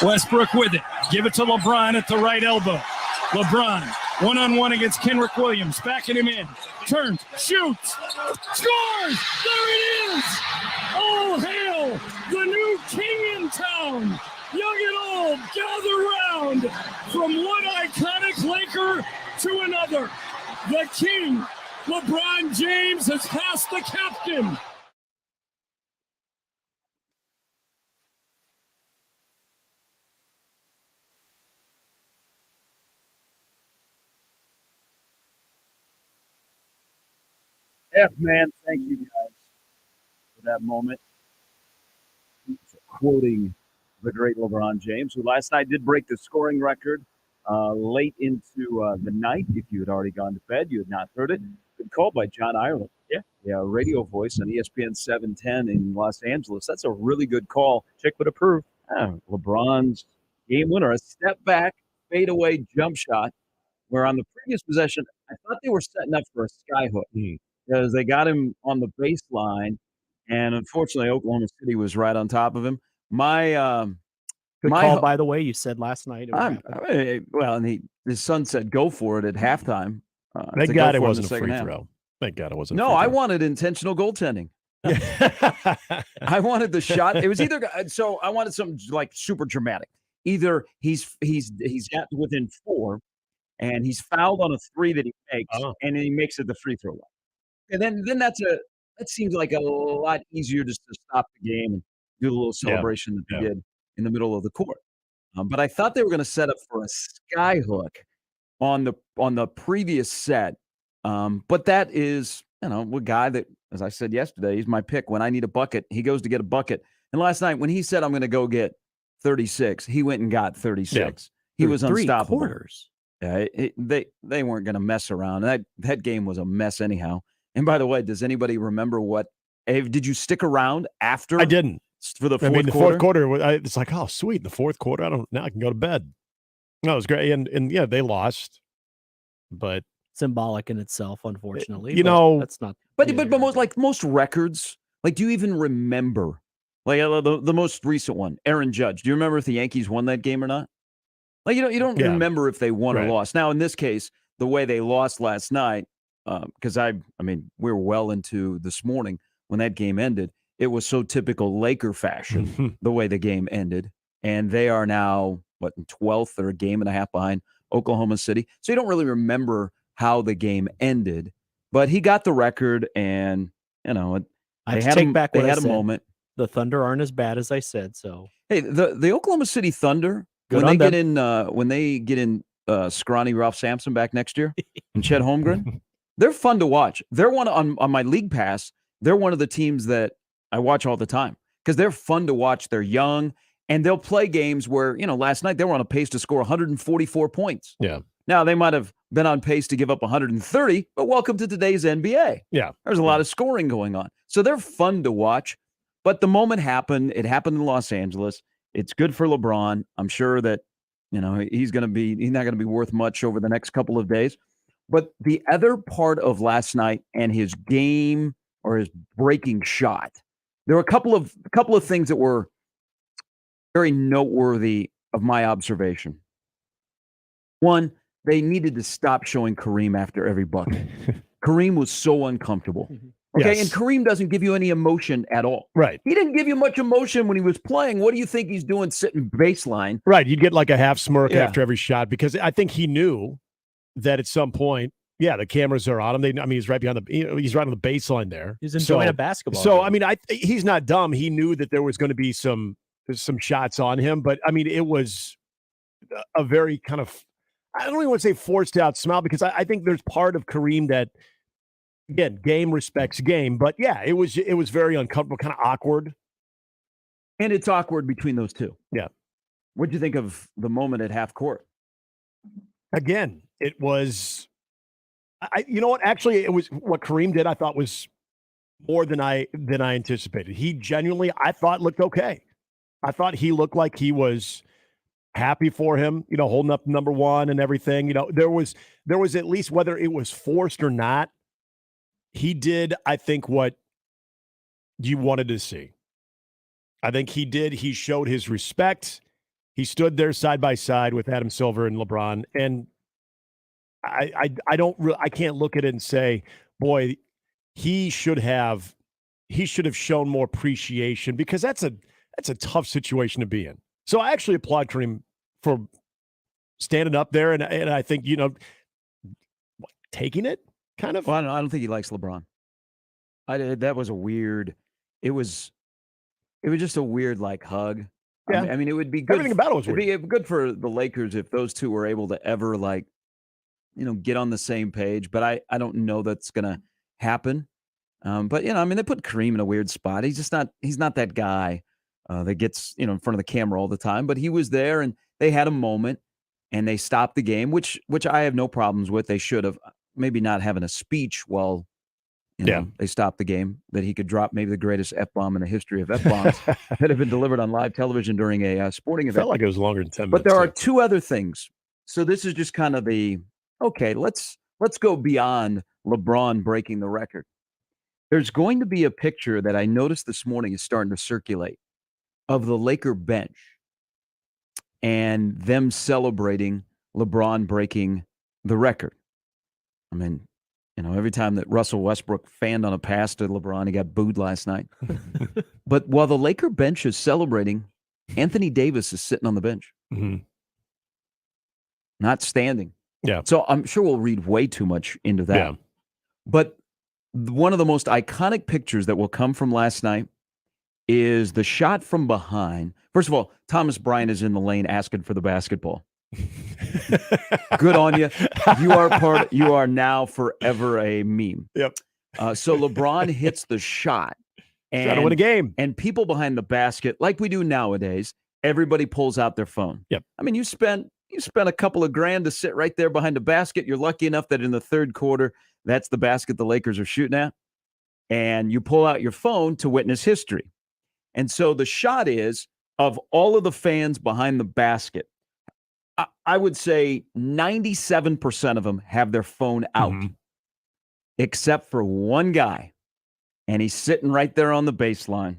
Westbrook with it. Give it to LeBron at the right elbow. LeBron, one-on-one against Kenrich Williams. Backing him in. Turns, shoots, scores! There it is! All hail the new king in town! Young and old, gather round from one iconic Laker to another. The king, LeBron James, has passed the captain. Man, thank you guys for that moment. Quoting the great LeBron James, who last night did break the scoring record late into the night. If you had already gone to bed, you had not heard it. Good call by John Ireland. Yeah, radio voice on ESPN 710 in Los Angeles. That's a really good call. Check would approve. LeBron's game winner, a step back, fadeaway jump shot, where on the previous possession, I thought they were setting up for a sky hook because they got him on the baseline, and unfortunately, Oklahoma City was right on top of him. Good call, by the way. You said last night. Well, and his son said go for it at halftime. Thank God it wasn't a free throw. Thank God it wasn't. No, I wanted intentional goaltending. I wanted the shot. It was either so I wanted something like super dramatic. Either he's got within 4, and he's fouled on a 3 that he makes, and then he makes it the free throw line. And then that seems like a lot easier just to stop the game and do a little celebration that they did in the middle of the court. But I thought they were going to set up for a sky hook on the previous set. But that is, a guy that, as I said yesterday, he's my pick. When I need a bucket, he goes to get a bucket. And last night when he said, I'm going to go get 36, he went and got 36. Yeah. He was unstoppable. 3 quarters. Yeah, they weren't going to mess around. That game was a mess anyhow. And by the way, does anybody remember did you stick around after? I didn't. For the fourth quarter? The quarter? fourth quarter, it's like, oh, sweet. The fourth quarter, now I can go to bed. No, it was great. And yeah, they lost. But symbolic in itself, unfortunately. That's not. But most records, do you even remember? The most recent one, Aaron Judge. Do you remember if the Yankees won that game or not? You don't remember if they won or lost. Now, in this case, the way they lost last night, because we were well into this morning when that game ended. It was so typical Laker fashion, the way the game ended. And they are now, in 12th or a game and a half behind Oklahoma City. So you don't really remember how the game ended. But he got the record, and, I had a moment. The Thunder aren't as bad as I said, so. Hey, the Oklahoma City Thunder, when they get in scrawny Ralph Sampson back next year and Chet Holmgren, they're fun to watch. They're one on my league pass. They're one of the teams that I watch all the time because they're fun to watch. They're young, and they'll play games where, last night they were on a pace to score 144 points. Yeah. Now, they might have been on pace to give up 130, but welcome to today's NBA. Yeah. There's a lot of scoring going on. So they're fun to watch. But the moment happened, it happened in Los Angeles. It's good for LeBron. I'm sure that, he's not going to be worth much over the next couple of days. But the other part of last night and his game or his breaking shot, there were a couple of things that were very noteworthy of my observation. One, they needed to stop showing Kareem after every bucket. Kareem was so uncomfortable. Okay, yes. And Kareem doesn't give you any emotion at all. Right. He didn't give you much emotion when he was playing. What do you think he's doing sitting baseline? Right. You'd get like a half smirk after every shot because I think he knew that at some point, the cameras are on him. He's right behind he's right on the baseline there. He's enjoying a basketball. So, game. He's not dumb. He knew that there was going to be some shots on him, but it was a very kind of, I don't even want to say forced out smile because I think there's part of Kareem that, again, game respects game, but it was very uncomfortable, kind of awkward. And it's awkward between those two. Yeah. What'd you think of the moment at half court? Again, it was, you know what? Actually, it was what Kareem did. I thought was more than I anticipated. He genuinely, I thought, looked okay. I thought he looked like he was happy for him, holding up number one and everything. There was at least, whether it was forced or not, he did, I think, what you wanted to see. I think he did. He showed his respect. He stood there side by side with Adam Silver and LeBron, and I can't look at it and say, boy, he should have shown more appreciation, because that's a tough situation to be in. So I actually applaud Kareem for standing up there, and I think, taking it kind of. Well, I don't think he likes LeBron. That was a weird. It was just a weird hug. Yeah. I mean, it would be good. Everything about it was weird. It'd be good for the Lakers if those two were able to ever get on the same page. But I don't know that's gonna happen. But I mean, they put Kareem in a weird spot. He's not that guy that gets in front of the camera all the time. But he was there, and they had a moment, and they stopped the game, which I have no problems with. They should have maybe not having a speech while they stopped the game, that he could drop maybe the greatest F-bomb in the history of F-bombs that have been delivered on live television during a sporting event. Felt like it was longer than 10 minutes. But there are two other things. So this is just kind of let's go beyond LeBron breaking the record. There's going to be a picture that I noticed this morning is starting to circulate of the Laker bench and them celebrating LeBron breaking the record. I mean, every time that Russell Westbrook fanned on a pass to LeBron, he got booed last night. But while the Laker bench is celebrating, Anthony Davis is sitting on the bench, not standing. Yeah. So I'm sure we'll read way too much into that. Yeah. But one of the most iconic pictures that will come from last night is the shot from behind. First of all, Thomas Bryant is in the lane asking for the basketball. Good on you. You are now forever a meme. Yep. So LeBron hits the shot, and trying to win a game. And people behind the basket, like we do nowadays, everybody pulls out their phone. Yep. I mean, you spent a couple of grand to sit right there behind the basket. You're lucky enough that in the third quarter, that's the basket the Lakers are shooting at, and you pull out your phone to witness history. And so the shot is of all of the fans behind the basket. I would say 97% of them have their phone out, except for one guy, and he's sitting right there on the baseline.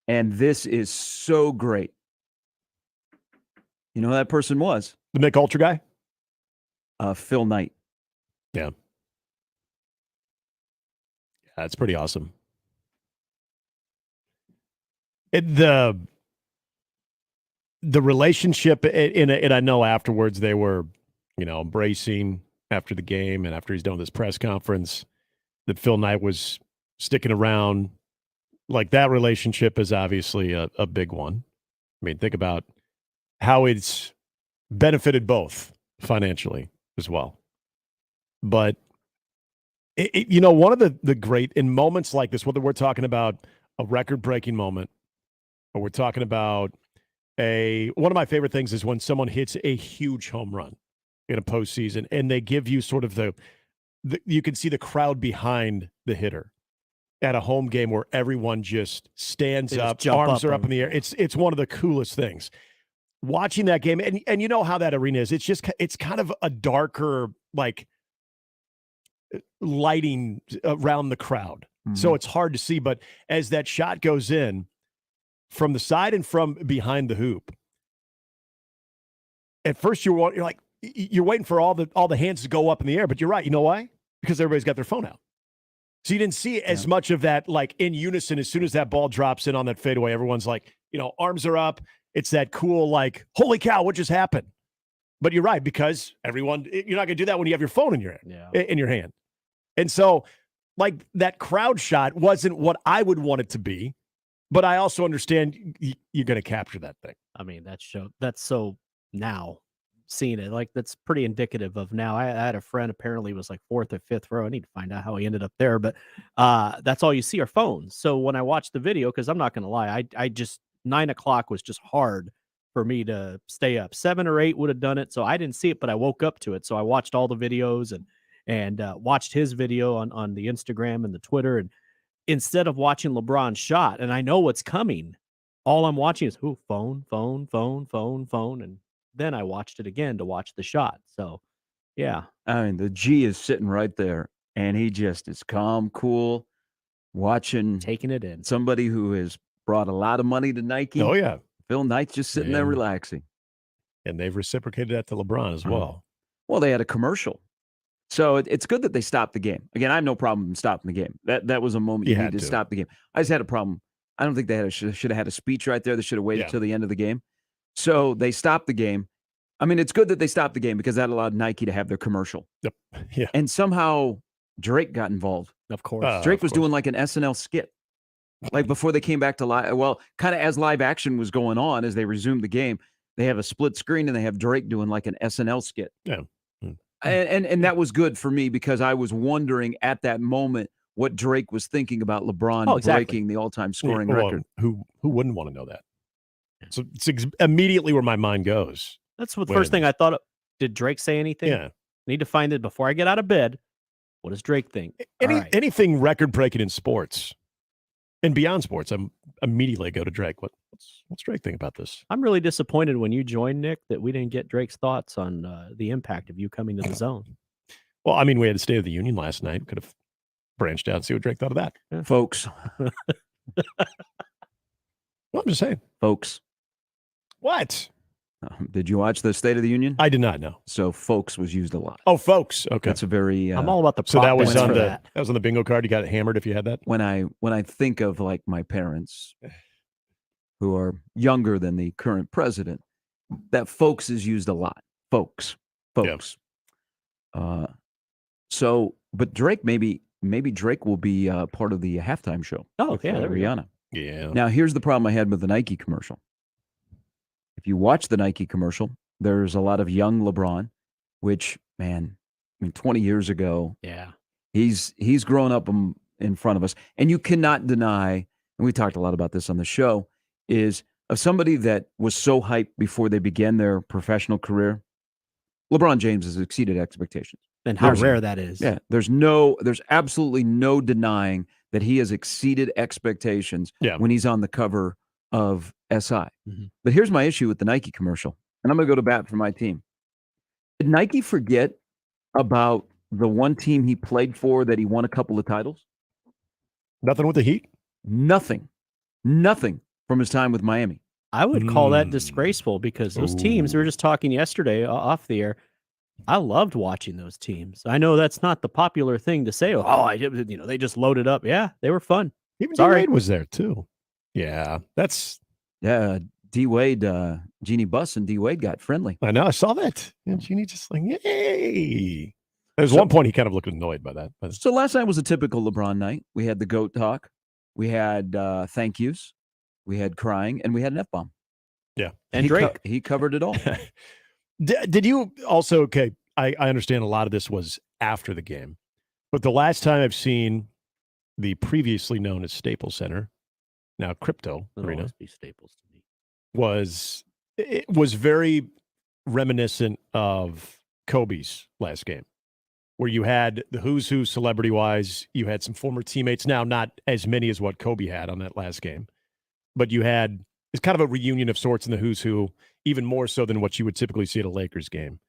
And this is so great. You know who that person was? The Mick Ultra guy? Phil Knight. Yeah. That's pretty awesome. The relationship, and I know afterwards they were, embracing after the game and after he's done this press conference, that Phil Knight was sticking around. Like, that relationship is obviously a big one. I mean, think about how it's benefited both financially as well. But, one of the great, in moments like this, whether we're talking about a record-breaking moment or we're talking about one of my favorite things is when someone hits a huge home run in a postseason and they give you sort of you can see the crowd behind the hitter at a home game where everyone just stands up, arms are up in the air. It's one of the coolest things. Watching that game, and you know how that arena is. It's kind of a darker, lighting around the crowd. So it's hard to see, but as that shot goes in, from the side and from behind the hoop, at first you're waiting for all the hands to go up in the air, but you're right. You know why? Because everybody's got their phone out. So you didn't see as much of that, in unison. As soon as that ball drops in on that fadeaway, everyone's arms are up. It's that cool, holy cow, what just happened? But you're right, because you're not going to do that when you have your phone in your hand. And so, that crowd shot wasn't what I would want it to be. But I also understand you're going to capture that thing. I mean, that's so now seeing it, that's pretty indicative of now. I had a friend, apparently was fourth or fifth row. I need to find out how he ended up there, but that's all you see are phones. So when I watched the video, because I'm not going to lie, I just 9 o'clock was just hard for me to stay up. 7 or 8 would have done it. So I didn't see it, but I woke up to it. So I watched all the videos and watched his video on the Instagram and the Twitter, and instead of watching LeBron's shot, and I know what's coming, all I'm watching is phone. And then I watched it again to watch the shot. So, yeah. I mean, the G is sitting right there, and he just is calm, cool, watching. Taking it in. Somebody who has brought a lot of money to Nike. Oh, yeah. Phil Knight's just sitting there relaxing. And they've reciprocated that to LeBron as well. Well, they had a commercial. So it's good that they stopped the game. Again, I have no problem stopping the game. That was a moment you needed to stop the game. I just had a problem. I don't think they should have had a speech right there. They should have waited till the end of the game. So they stopped the game. I mean, it's good that they stopped the game because that allowed Nike to have their commercial. Yep. Yeah. And somehow Drake got involved. Of course. Drake was doing like an SNL skit. Like before they came back to live. Well, kind of as live action was going on, as they resumed the game, they have a split screen and they have Drake doing like an SNL skit. Yeah. And that was good for me because I was wondering at that moment what Drake was thinking about LeBron breaking the all-time scoring record. Who wouldn't want to know that? So it's immediately where my mind goes. That's the first thing I thought of. Did Drake say anything? Yeah. Need to find it before I get out of bed. What does Drake think? Anything record-breaking in sports and beyond sports, I'm immediately go to Drake. What's Drake think about this? I'm really disappointed when you joined, Nick, that we didn't get Drake's thoughts on the impact of you coming to the zone. Well, I mean, we had a State of the Union last night. Could have branched out and see what Drake thought of that. Yeah. Folks. Well, I'm just saying. Folks. What? Did you watch the State of the Union? I did not know. So folks was used a lot. Oh, folks. Okay. That's a very I'm all about the so that was on that was on the bingo card. You got hammered if you had that? When I think of like my parents who are younger than the current president, that folks is used a lot. Folks. Yeah. But Drake, maybe Drake will be part of the halftime show. Oh, yeah, Rihanna. Yeah. Now, here's the problem I had with the Nike commercial. If you watch the Nike commercial, there's a lot of young LeBron, which, man, I mean, 20 years ago, he's grown up in front of us. And you cannot deny, and we talked a lot about this on the show, is of somebody that was so hyped before they began their professional career, LeBron James has exceeded expectations. And how rare that is. Yeah, there's absolutely no denying that he has exceeded expectations when he's on the cover of SI. Mm-hmm. But here's my issue with the Nike commercial, and I'm going to go to bat for my team. Did Nike forget about the one team he played for that he won a couple of titles? Nothing with the Heat? Nothing from his time with Miami. I would call that disgraceful because those teams, we were just talking yesterday off the air, I loved watching those teams. I know that's not the popular thing to say. They just loaded up. Yeah, they were fun. Even D-Wade was there too. Yeah, D-Wade, Jeannie Buss and D-Wade got friendly. I know, I saw that. And Jeannie just like, yay. There's one point he kind of looked annoyed by that. But. So last night was a typical LeBron night. We had the GOAT talk. We had thank yous. We had crying, and we had an F-bomb. Yeah. And Drake, he covered it all. Did you also, I understand a lot of this was after the game, but the last time I've seen the previously known as Staples Center, now Crypto Arena, must be Staples to me. It was very reminiscent of Kobe's last game, where you had the who's who celebrity-wise, you had some former teammates, now not as many as what Kobe had on that last game, but you had, it's kind of a reunion of sorts in the who's who, even more so than what you would typically see at a Lakers game.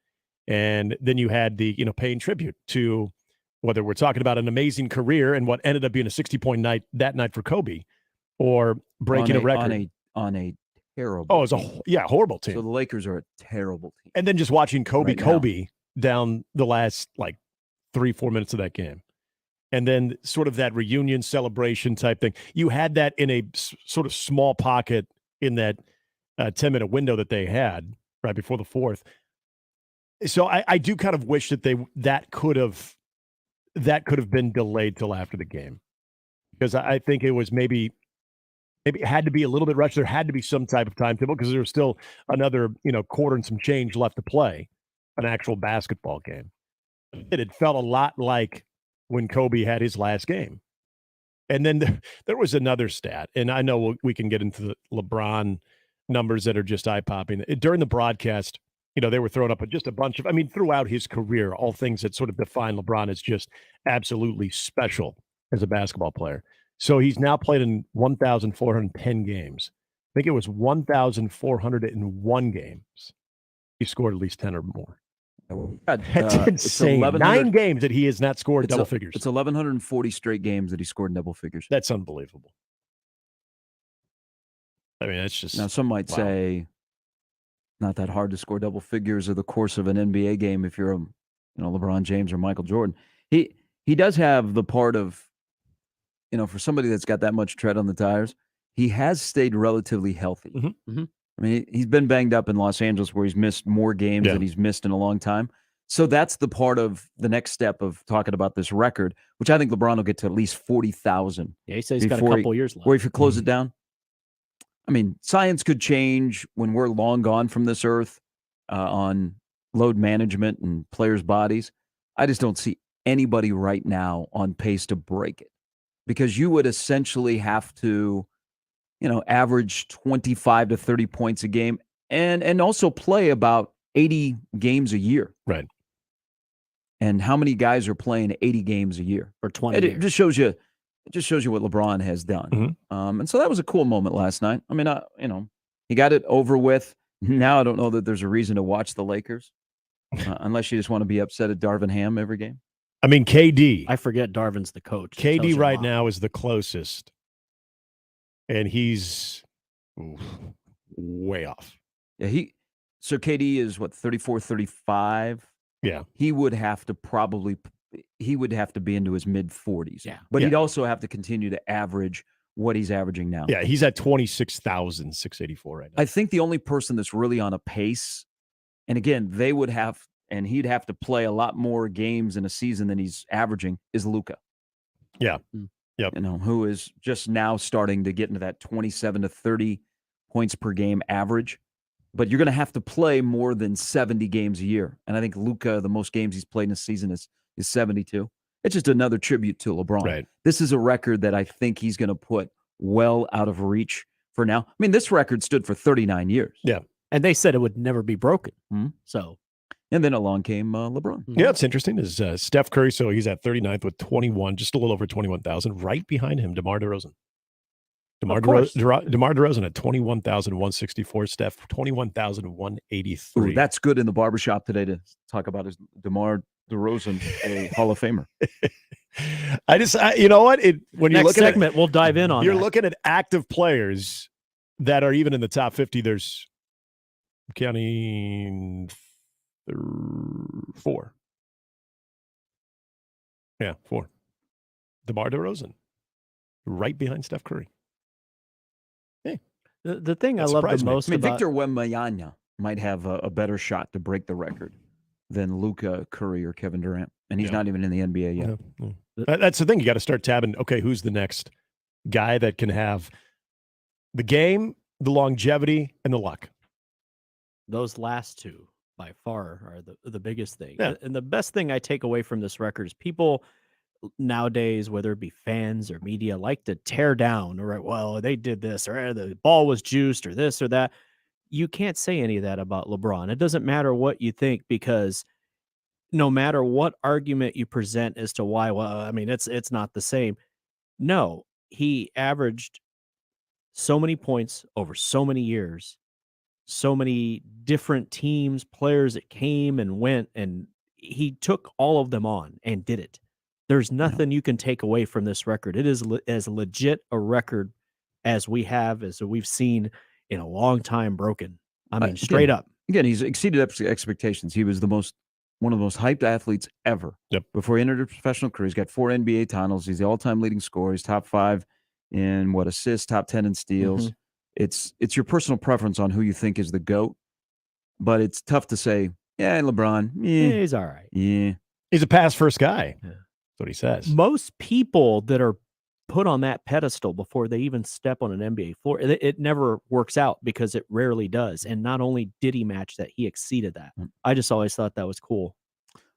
And then you had the, paying tribute to whether we're talking about an amazing career and what ended up being a 60-point night that night for Kobe, or breaking a record on a terrible. Oh, it's a horrible team. So the Lakers are a terrible team. And then just watching Kobe down the last 3-4 minutes of that game, and then sort of that reunion celebration type thing. You had that in a sort of small pocket in that 10-minute window that they had right before the fourth. So I do kind of wish that that could have been delayed till after the game, because I think it was maybe it had to be a little bit rushed. There had to be some type of timetable because there was still another quarter and some change left to play an actual basketball game. It felt a lot like when Kobe had his last game. And then there was another stat, and I know we can get into the LeBron numbers that are just eye-popping. During the broadcast, they were throwing up just a bunch of, throughout his career, all things that sort of define LeBron as just absolutely special as a basketball player. So he's now played in 1,410 games. I think it was 1,401 games. He scored at least 10 or more. That's insane. 9 games that he has not scored double figures. It's 1,140 straight games that he scored in double figures. That's unbelievable. I mean, it's just Now, some might say not that hard to score double figures over the course of an NBA game if you're LeBron James or Michael Jordan. He does have the part of, for somebody that's got that much tread on the tires, he has stayed relatively healthy. Mm-hmm. I mean, he's been banged up in Los Angeles where he's missed more games than he's missed in a long time. So that's the part of the next step of talking about this record, which I think LeBron will get to at least 40,000. Yeah, he says he's got a couple years left. Or if you close it down, I mean, science could change when we're long gone from this earth on load management and players' bodies. I just don't see anybody right now on pace to break it, because you would essentially have to, average 25 to 30 points a game and also play about 80 games a year. Right. And how many guys are playing 80 games a year? For 20 It years. just shows you what LeBron has done. And so that was a cool moment last night. I mean, he got it over with. Now I don't know that there's a reason to watch the Lakers unless you just want to be upset at Darvin Ham every game. I mean, KD. I forget Darvin's the coach. KD right now is the closest. And he's way off. Yeah, so KD is what, 34, 35? Yeah. He would have to be into his mid 40s. Yeah. But he'd also have to continue to average what he's averaging now. Yeah, he's at 26,684 right now. I think the only person that's really on a pace, and again, he'd have to play a lot more games in a season than he's averaging, is Luka. Yeah. Yep. Who is just now starting to get into that 27 to 30 points per game average. But you're going to have to play more than 70 games a year. And I think Luka, the most games he's played in a season is 72. It's just another tribute to LeBron. Right. This is a record that I think he's going to put well out of reach for now. I mean, this record stood for 39 years. Yeah. And they said it would never be broken. So. And then along came LeBron. Yeah, it's interesting. Is Steph Curry, so he's at 39th with 21, just a little over 21,000. Right behind him, DeMar DeRozan. DeMar DeRozan at 21,164. Steph, 21,183. Ooh, that's good in the barbershop today to talk about his DeMar DeRozan, a Hall of Famer. You know what? When Next you look segment, we'll dive in on You're that. looking at active players that are even in the top 50. There's counting 4. Yeah, 4. DeMar DeRozan, right behind Steph Curry. Hey, the thing I love the most about Victor Wembanyama might have a better shot to break the record than Luka, Curry, or Kevin Durant, and he's not even in the NBA yet. Yeah. That's the thing. You got to start tabbing. Okay, who's the next guy that can have the game, the longevity, and the luck? those last two by far are the biggest thing. Yeah. And the best thing I take away from this record is people nowadays, whether it be fans or media, like to tear down, or well, they did this, or the ball was juiced, or this or that. You can't say any of that about LeBron. It doesn't matter what you think, because no matter what argument you present as to why, well, I mean, it's not the same. No, he averaged so many points over so many years, so many different teams, players that came and went, and he took all of them on and did it. There's nothing you can take away from this record. It is as legit a record as we've seen in a long time broken. I mean, straight up. Again, he's exceeded expectations. He was one of the most hyped athletes ever. Yep. Before he entered his professional career, he's got 4 NBA titles. He's the all-time leading scorer. He's top 5 in assists, top 10 in steals. Mm-hmm. It's your personal preference on who you think is the GOAT, but it's tough to say, yeah, LeBron, Yeah, he's all right. Yeah. He's a pass first guy. Yeah. That's what he says. Most people that are put on that pedestal before they even step on an NBA floor, it never works out, because it rarely does. And not only did he match that, he exceeded that. I just always thought that was cool.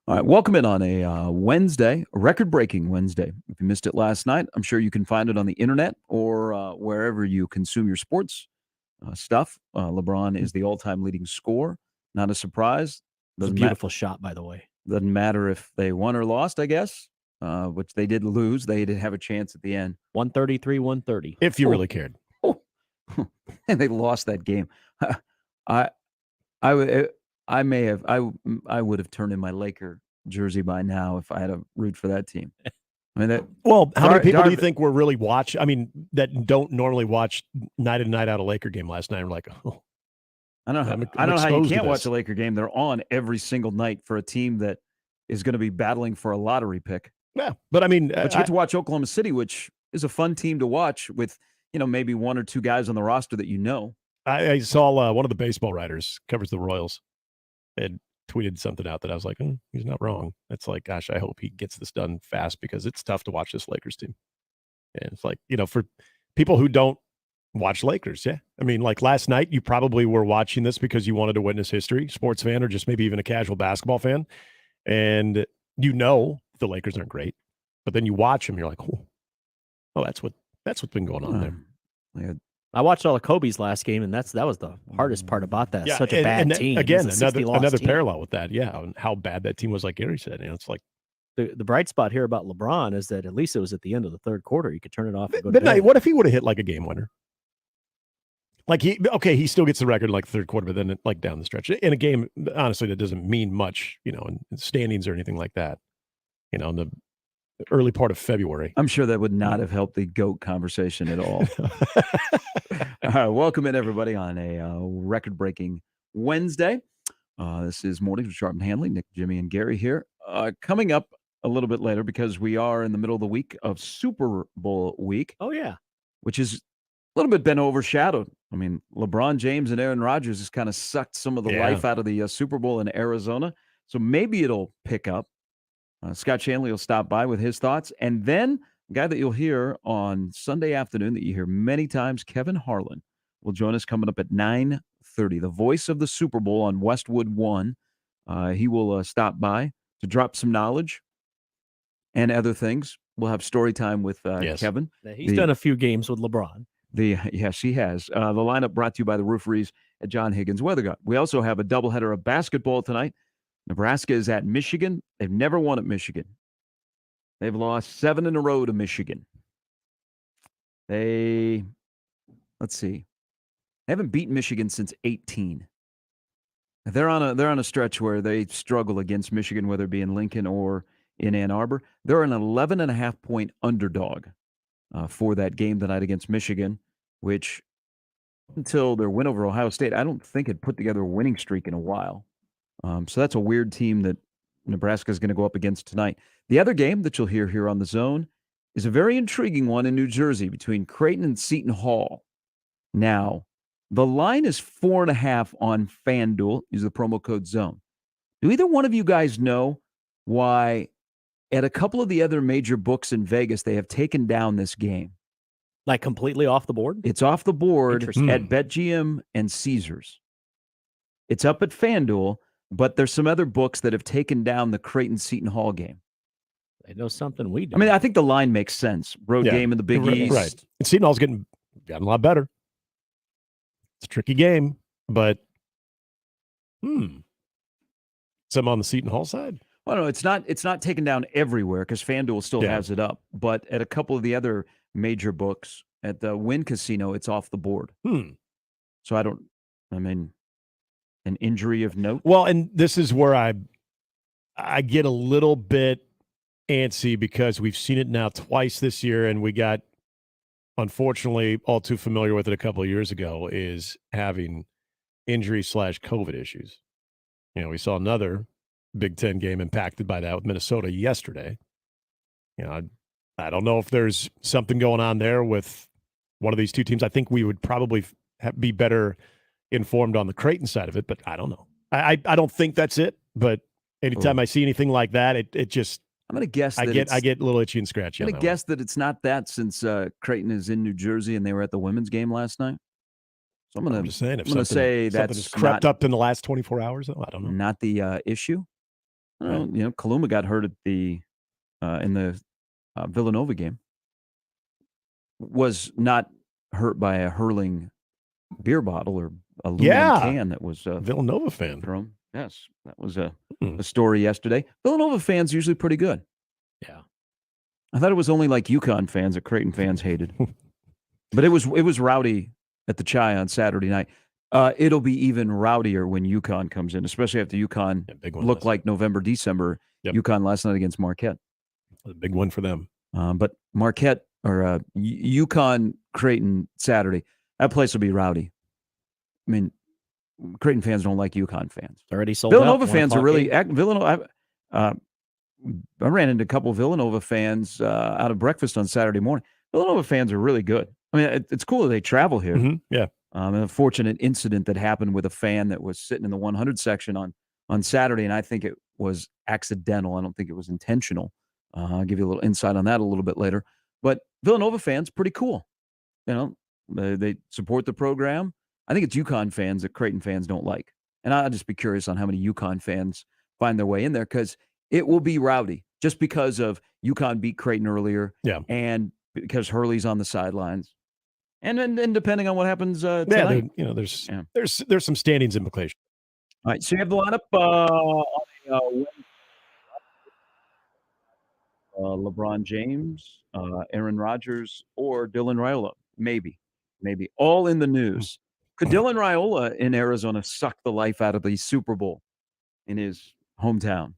All right, welcome in on a Wednesday, a record-breaking Wednesday. If you missed it last night, I'm sure you can find it on the internet or wherever you consume your sports stuff. LeBron is the all-time leading scorer. Not a surprise. It's a beautiful shot, by the way. Doesn't matter if they won or lost, I guess, which they did lose. They did have a chance at the end. 133-130. If you really cared. And they lost that game. I would have turned in my Laker jersey by now if I had to root for that team. I mean, that, Well, how many people do you think were really watch? I mean, that don't normally watch night in and night out a Laker game last night. I'm like, oh, I don't know. I don't know how you can't watch a Laker game. They're on every single night for a team that is going to be battling for a lottery pick. Yeah, but I mean, but you get to watch Oklahoma City, which is a fun team to watch with, maybe one or two guys on the roster that you know. I saw one of the baseball writers covers the Royals had tweeted something out that I was like, he's not wrong. It's like, gosh, I hope he gets this done fast because it's tough to watch this Lakers team. And it's like, for people who don't watch Lakers, yeah. I mean, like last night, you probably were watching this because you wanted to witness history, sports fan, or just maybe even a casual basketball fan. And the Lakers aren't great, but then you watch them, you're like, oh, that's what's been going on there. Yeah. I watched all of Kobe's last game, and that was the hardest part about that. Yeah, Such a bad team. Again, another parallel with that. Yeah, and how bad that team was, like Gary said. It's like the bright spot here about LeBron is that at least it was at the end of the third quarter. You could turn it off and go to bed. What if he would have hit like a game winner? Like he still gets the record in like the third quarter, but then like down the stretch in a game, honestly, that doesn't mean much, in standings or anything like that. In the early part of February. I'm sure that would not have helped the GOAT conversation at all. All right, welcome in everybody on a record-breaking Wednesday. This is Mornings with Sharp and Handley. Nick, Jimmy, and Gary here. Coming up a little bit later, because we are in the middle of the week of Super Bowl week. Oh, yeah. Which is a little bit been overshadowed. I mean, LeBron James and Aaron Rodgers has kind of sucked some of the life out of the Super Bowl in Arizona. So maybe it'll pick up. Scott Shanley will stop by with his thoughts. And then a guy that you'll hear on Sunday afternoon that you hear many times, Kevin Harlan, will join us coming up at 9:30. The voice of the Super Bowl on Westwood One. He will stop by to drop some knowledge and other things. We'll have story time with Kevin. He's done a few games with LeBron. Yes, he has. The lineup brought to you by the Rooferys at John Higgins Weather Guard. We also have a doubleheader of basketball tonight. Nebraska is at Michigan. They've never won at Michigan. They've lost 7 in a row to Michigan. Let's see. They haven't beaten Michigan since 18. They're on a stretch where they struggle against Michigan, whether it be in Lincoln or in Ann Arbor. They're an 11.5-point underdog for that game tonight against Michigan, which until their win over Ohio State, I don't think had put together a winning streak in a while. So that's a weird team that Nebraska is going to go up against tonight. The other game that you'll hear here on the Zone is a very intriguing one in New Jersey between Creighton and Seton Hall. Now, the line is 4.5 on FanDuel. Use the promo code ZONE. Do either one of you guys know why at a couple of the other major books in Vegas they have taken down this game? Like completely off the board? It's off the board at BetGM and Caesars. It's up at FanDuel. But there's some other books that have taken down the Creighton-Seton Hall game. They know something we do. I mean, I think the line makes sense. Road game in the Big East. Right. And Seton Hall's gotten a lot better. It's a tricky game, but some on the Seton Hall side? Well, no, it's not taken down everywhere because FanDuel still has it up. But at a couple of the other major books, at the Wynn Casino, it's off the board. So an injury of note? Well, and this is where I get a little bit antsy because we've seen it now twice this year, and we got, unfortunately, all too familiar with it a couple of years ago, is having injury/COVID issues. We saw another Big Ten game impacted by that with Minnesota yesterday. I don't know if there's something going on there with one of these two teams. I think we would probably be better informed on the Creighton side of it, but I don't know. I don't think that's it, but anytime I see anything like that, it just I'm gonna guess I get a little itchy and scratchy. I'm gonna guess that it's not that, since Creighton is in New Jersey and they were at the women's game last night. So I'm just saying, I'm gonna say that's crept up in the last 24 hours. I don't know. Not the issue. I don't know. Kaluma got hurt at the in the Villanova game. Was not hurt by a hurling beer bottle or aluminum can that was Villanova fan thrown. Yes, that was a story yesterday. Villanova fans usually pretty good. Yeah, I thought it was only like UConn fans that Creighton fans hated, but it was rowdy at the Chai on Saturday night. It'll be even rowdier when UConn comes in, especially after UConn looked like November, December. UConn last night against Marquette. A big one for them. But Marquette or UConn Creighton Saturday, that place will be rowdy. I mean, Creighton fans don't like UConn fans. It's already sold Villanova out. fans are really Game. Villanova. I ran into a couple of Villanova fans out of breakfast on Saturday morning. Villanova fans are really good. I mean, it's cool that they travel here. Mm-hmm. Yeah. And a fortunate incident that happened with a fan that was sitting in the 100 section on Saturday, and I think it was accidental. I don't think it was intentional. I'll give you a little insight on that a little bit later. But Villanova fans, pretty cool. You know, they support the program. I think it's UConn fans that Creighton fans don't like. And I'll just be curious on how many UConn fans find their way in there, because it will be rowdy just because of UConn beat Creighton earlier. Yeah. And because Hurley's on the sidelines. And then depending on what happens tonight. There's some standings implications. All right, so you have the lineup on LeBron James, Aaron Rodgers, or Dylan Raiola. Maybe. All in the news. Could Dylan Raiola in Arizona suck the life out of the Super Bowl in his hometown?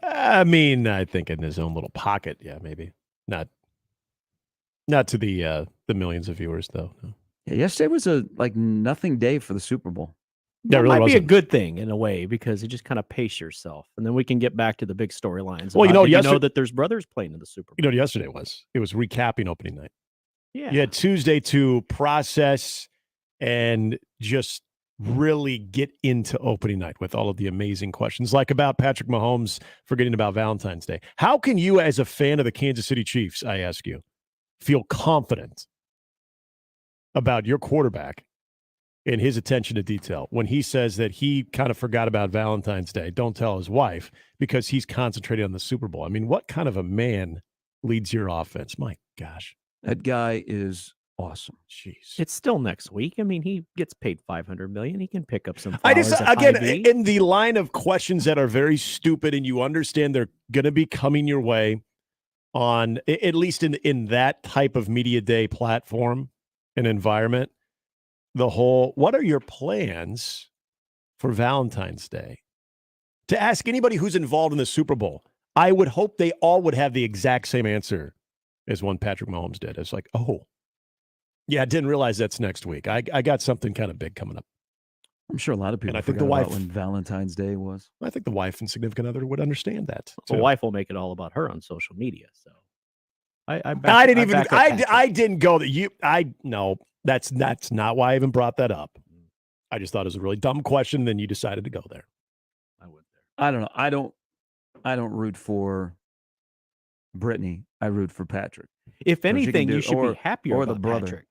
I mean, I think in his own little pocket, yeah, maybe. Not to the millions of viewers, though. No. Yeah, yesterday was a nothing day for the Super Bowl. That really might be a wasn't. good thing in a way, because you just kind of pace yourself, and then we can get back to the big storylines. Well, you know that there's brothers playing in the Super Bowl. You know what yesterday was? It was recapping opening night. Yeah. You had Tuesday to process and just really get into opening night with all of the amazing questions, like about Patrick Mahomes forgetting about Valentine's Day. How can you, as a fan of the Kansas City Chiefs, I ask you, feel confident about your quarterback and his attention to detail when he says that he kind of forgot about Valentine's Day? Don't tell his wife, because he's concentrating on the Super Bowl. I mean, what kind of a man leads your offense? My gosh. That guy is awesome. Jeez. It's still next week. I mean, he gets paid $500 million. He can pick up some I flowers just, at again, Hy-Vee. in the line of questions that are very stupid, and you understand they're going to be coming your way on, at least in that type of media day platform and environment, the whole, what are your plans for Valentine's Day? To ask anybody who's involved in the Super Bowl, I would hope they all would have the exact same answer as one Patrick Mahomes did. It's like, oh, yeah, I didn't realize that's next week. I got something kind of big coming up. I'm sure a lot of people And I think forgot the wife, about when Valentine's Day was. I think the wife and significant other would understand that. The too. wife will make it all about her on social media. So I didn't go that no, that's not why I even brought that up. I just thought it was a really dumb question. Then you decided to go there. I would. I don't know. I don't root for Brittany. I root for Patrick. If anything, you should be happier or about the brother. Patrick.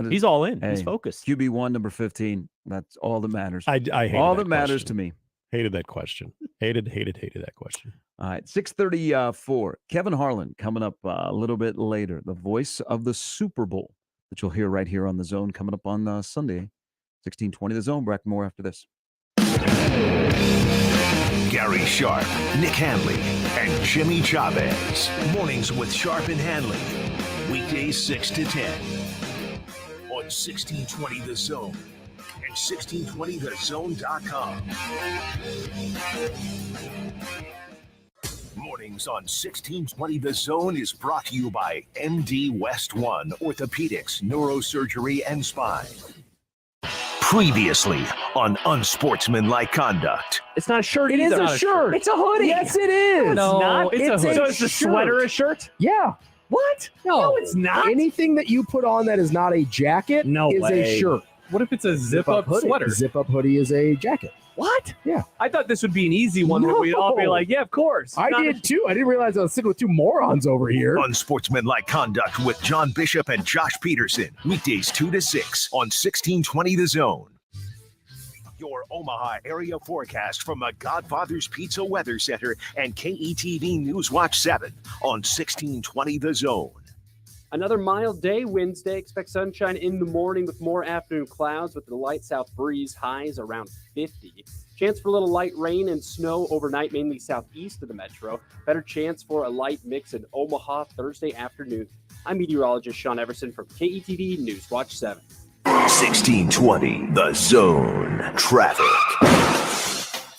He's all in. He's Hey, focused. QB1, number 15. That's all that matters. I hated all that that matters question. to me. Hated that question. Hated that question. All right, 6:34. Kevin Harlan coming up a little bit later. The voice of the Super Bowl that you'll hear right here on The Zone coming up on Sunday, 16:20. The Zone. Back more after this. Gary Sharp, Nick Handley, and Jimmy Chavez. Mornings with Sharp and Handley. Weekdays 6 to 10. On 1620 The Zone and 1620thezone.com. Mornings on 1620 The Zone is brought to you by MD West One Orthopedics, Neurosurgery, and Spine. Previously on Unsportsmanlike Conduct. It's not a shirt. It is either. a shirt. It's a hoodie. Yes, it is. No, it's a hoodie. a So is the sweater a shirt? Yeah. What? No, it's not. Anything that you put on that is not a jacket No is way. a shirt. What if it's a zip-up hoodie. sweater? Zip-up hoodie is a jacket. What? Yeah. I thought this would be an easy one where we'd all be No. like, yeah, of course. I Not- did too. I didn't realize I was sitting with two morons over here. Unsportsmanlike Conduct with John Bishop and Josh Peterson. Weekdays 2 to 6 on 1620 The Zone. Your Omaha area forecast from a Godfather's Pizza Weather Center and KETV Newswatch 7 on 1620 The Zone. Another mild day Wednesday. Expect sunshine in the morning with more afternoon clouds with the light south breeze, highs around 50. Chance for a little light rain and snow overnight, mainly southeast of the metro. Better chance for a light mix in Omaha Thursday afternoon. I'm meteorologist Sean Everson from KETV Newswatch 7. 1620 The Zone. Traffic.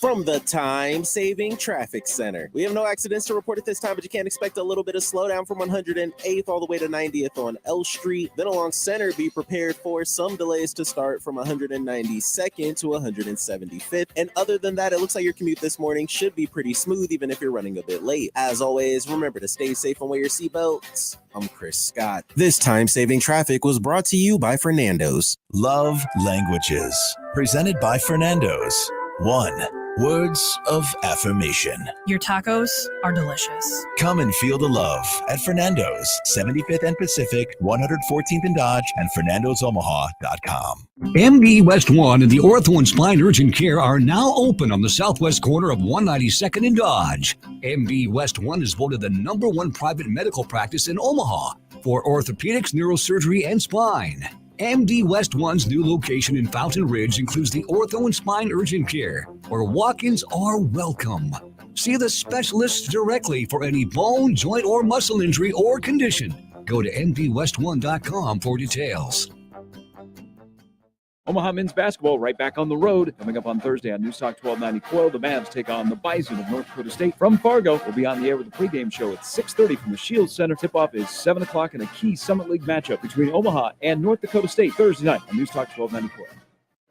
From the time-saving traffic center. We have no accidents to report at this time, but you can expect a little bit of slowdown from 108th all the way to 90th on L Street. Then along Center, be prepared for some delays to start from 192nd to 175th. And other than that, it looks like your commute this morning should be pretty smooth, even if you're running a bit late. As always, remember to stay safe and wear your seatbelts. I'm Chris Scott. This time-saving traffic was brought to you by Fernando's. Love Languages. Presented by Fernando's. 1. Words of affirmation. Your tacos are delicious. Come and feel the love at Fernando's, 75th and Pacific, 114th and Dodge, and FernandosOmaha.com. MD West 1 and the Ortho and Spine Urgent Care are now open on the southwest corner of 192nd and Dodge. MD West 1 is voted the #1 private medical practice in Omaha for orthopedics, neurosurgery, and spine. MD West 1's new location in Fountain Ridge includes the Ortho and Spine Urgent Care, where walk-ins are welcome. See the specialists directly for any bone, joint, or muscle injury or condition. Go to mdwest1.com for details. Omaha men's basketball right back on the road. Coming up on Thursday on News Talk 1290 Quail, the Mavs take on the Bison of North Dakota State from Fargo. We'll be on the air with the pregame show at 6:30 from the Shields Center. Tip-off is 7 o'clock in a key Summit League matchup between Omaha and North Dakota State Thursday night on News Talk 1290 Quail.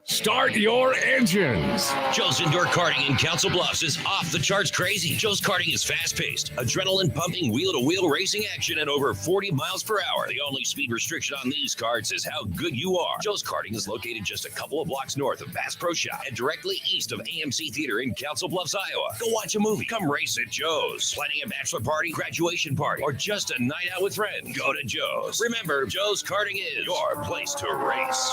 Start your engines. Joe's Indoor Karting in Council Bluffs is off the charts crazy. Joe's Karting is fast-paced, adrenaline-pumping, wheel-to-wheel racing action at over 40 miles per hour. The only speed restriction on these karts is how good you are. Joe's Karting is located just a couple of blocks north of Bass Pro Shop and directly east of AMC Theater in Council Bluffs, Iowa. Go watch a movie. Come race at Joe's. Planning a bachelor party, graduation party, or just a night out with friends? Go to Joe's. Remember, Joe's Karting is your place to race.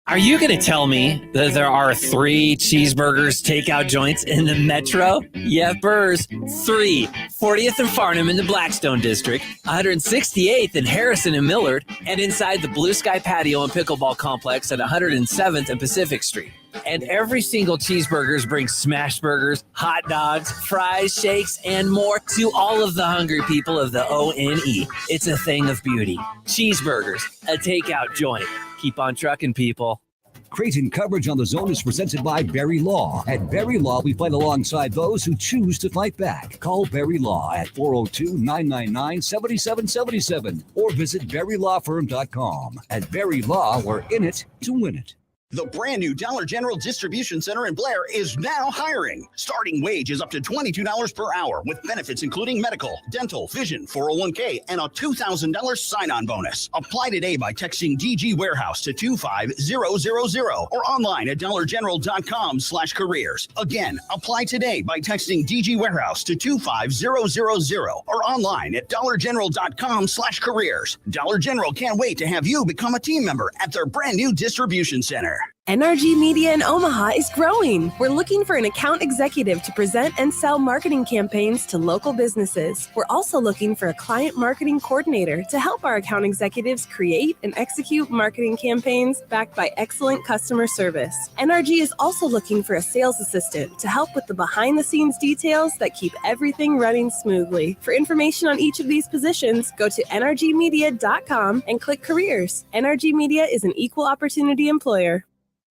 Are you going to tell me that there are 3 cheeseburgers takeout joints in the metro? Yeah, Burrs. 3. 40th and Farnham in the Blackstone District, 168th in Harrison and Millard, and inside the Blue Sky Patio and Pickleball Complex at 107th and Pacific Street. And every single cheeseburgers brings smash burgers, hot dogs, fries, shakes, and more to all of the hungry people of the ONE. It's a thing of beauty. Cheeseburgers, a takeout joint. Keep on trucking, people. Creighton coverage on the Zone is presented by Berry Law. At Berry Law, we fight alongside those who choose to fight back. Call Berry Law at 402-999-7777 or visit BerryLawFirm.com. At Berry Law, we're in it to win it. The brand new Dollar General Distribution Center in Blair is now hiring. Starting wage is up to $22 per hour with benefits including medical, dental, vision, 401k, and a $2,000 sign-on bonus. Apply today by texting DG Warehouse to 25000 or online at dollargeneral.com/careers. Again, apply today by texting DG Warehouse to 25000 or online at dollargeneral.com/careers. Dollar General can't wait to have you become a team member at their brand new distribution center. NRG Media in Omaha is growing. We're looking for an account executive to present and sell marketing campaigns to local businesses. We're also looking for a client marketing coordinator to help our account executives create and execute marketing campaigns backed by excellent customer service. NRG is also looking for a sales assistant to help with the behind-the-scenes details that keep everything running smoothly. For information on each of these positions, go to nrgmedia.com and click careers. NRG Media is an equal opportunity employer.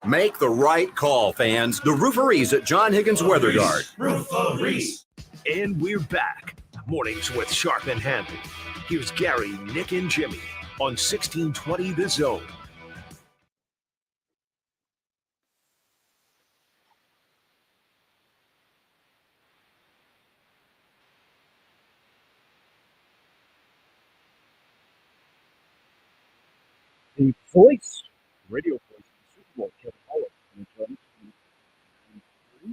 Make the right call, fans. The Rooferees at John Higgins Weather Guard. Rooferees. And we're back. Mornings with Sharp and Handley. Here's Gary, Nick, and Jimmy on 1620 The Zone. The voice, radio voice, of the Super Bowl, Kevin Holland, and joins the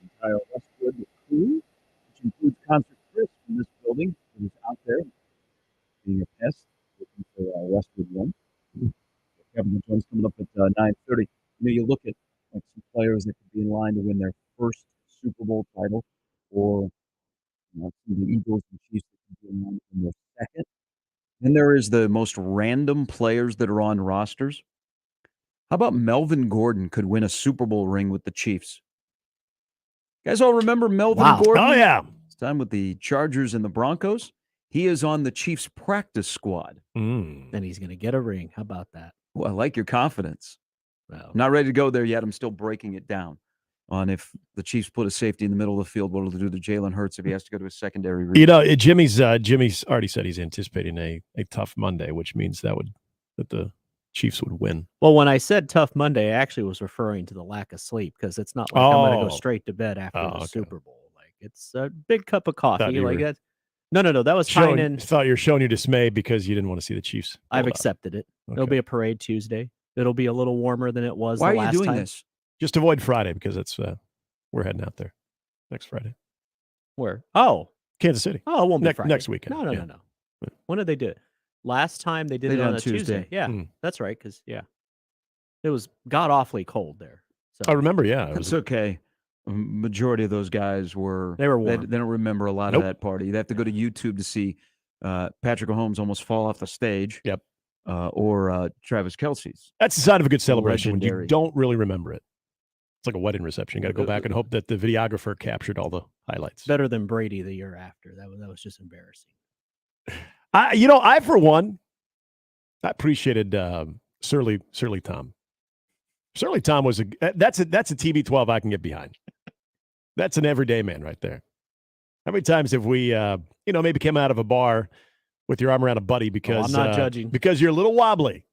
entire Westwood crew, which includes Concert Chris from this building, who is out there being a pest, looking for Westwood one. Kevin joins coming up at 9:30. You know, you look at like some players that could be in line to win their first Super Bowl title, or some of the Eagles and Chiefs that could be in line to win their second. Then there is the most random players that are on rosters. How about Melvin Gordon could win a Super Bowl ring with the Chiefs? You guys all remember Melvin Gordon? Oh, yeah. His time with the Chargers and the Broncos. He is on the Chiefs practice squad. Then he's going to get a ring. How about that? Well, I like your confidence. Not ready to go there yet. I'm still breaking it down on if the Chiefs put a safety in the middle of the field, what will do to Jalen Hurts if he has to go to a secondary read? You know, Jimmy's already said he's anticipating a tough Monday, which means that the Chiefs would win. Well, when I said tough Monday, I actually was referring to the lack of sleep because it's not like I'm going to go straight to bed after the Super Bowl. Like it's a big cup of coffee. Like that. No. That was fine. Thought you were showing your dismay because you didn't want to see the Chiefs. I've accepted it. Okay. It'll be a parade Tuesday. It'll be a little warmer than it was. Why the are you last doing time. this? Just avoid Friday because it's we're heading out there next Friday. Where? Oh, Kansas City. Oh, it won't be Friday. Next weekend. No. When did they do it? Last time they did it on a Tuesday. Yeah, that's right. Because it was god awfully cold there. So I remember. Yeah, it's okay. Majority of those guys were warm. They don't remember a lot of that party. They have to go to YouTube to see Patrick Mahomes almost fall off the stage. Yep. Or Travis Kelce's. That's the sign of a good celebration Legendary. when you don't really remember it. It's like a wedding reception. You got to go back and hope that the videographer captured all the highlights. Better than Brady the year after. That was just embarrassing. I for one, I appreciated Surly Tom. Surly Tom was that's a TB12 I can get behind. That's an everyday man right there. How many times have we maybe came out of a bar with your arm around a buddy because I'm not judging because you're a little wobbly,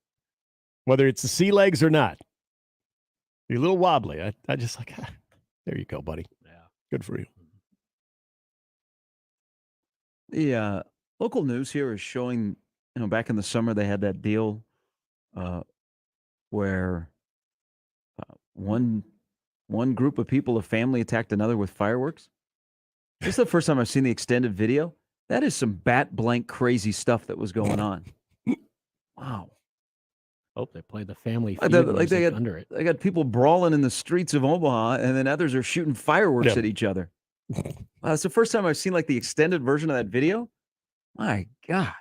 whether it's the sea legs or not. You're a little wobbly. I just like, there you go, buddy. Yeah, good for you. The local news here is showing, back in the summer they had that deal where one group of people, a family, attacked another with fireworks. This is the first time I've seen the extended video. That is some bat blank crazy stuff that was going on. Wow. Hope they played the family feud under it. They got people brawling in the streets of Omaha, and then others are shooting fireworks at each other. Wow, it's the first time I've seen like the extended version of that video. My God.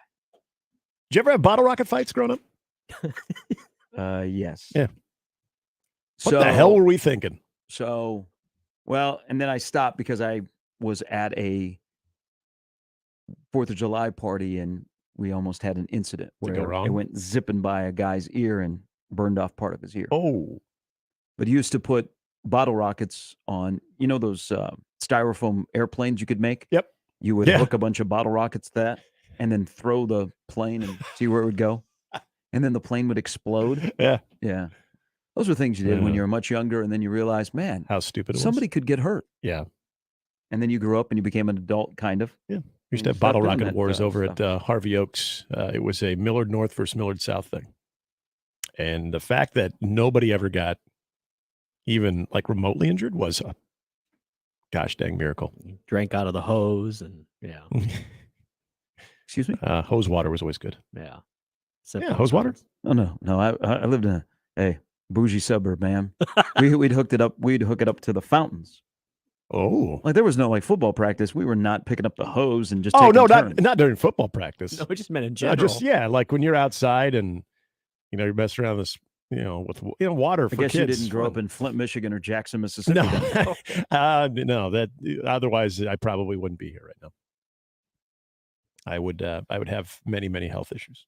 Did you ever have bottle rocket fights growing up? Yes. Yeah. What the hell were we thinking? So, and then I stopped because I was at a 4th of July party and we almost had an incident where it went zipping by a guy's ear and burned off part of his ear. Oh. But he used to put bottle rockets on, those styrofoam airplanes you could make? Yep. You would hook a bunch of bottle rockets to that and then throw the plane and see where it would go. And then the plane would explode. Yeah. Yeah. Those were things you did when you were much younger, and then you realized, man, how stupid it was. Somebody could get hurt. Yeah. And then you grew up and you became an adult, kind of. Yeah. We used to have bottle rocket wars over at Harvey Oaks. It was a Millard North versus Millard South thing. And the fact that nobody ever got even like remotely injured was a gosh dang miracle. You drank out of the hose and Excuse me? Hose water was always good. Yeah. Hose water? Oh, no. I lived in a bougie suburb, man. We'd hook it up to the fountains. Oh, like there was no like football practice. We were not picking up the hose and just. Not during football practice. No, we just meant in general. Like when you're outside and you're messing around this, with water for kids. I guess you didn't grow up in Flint, Michigan, or Jackson, Mississippi. No, no. That otherwise I probably wouldn't be here right now. I would have many, many health issues,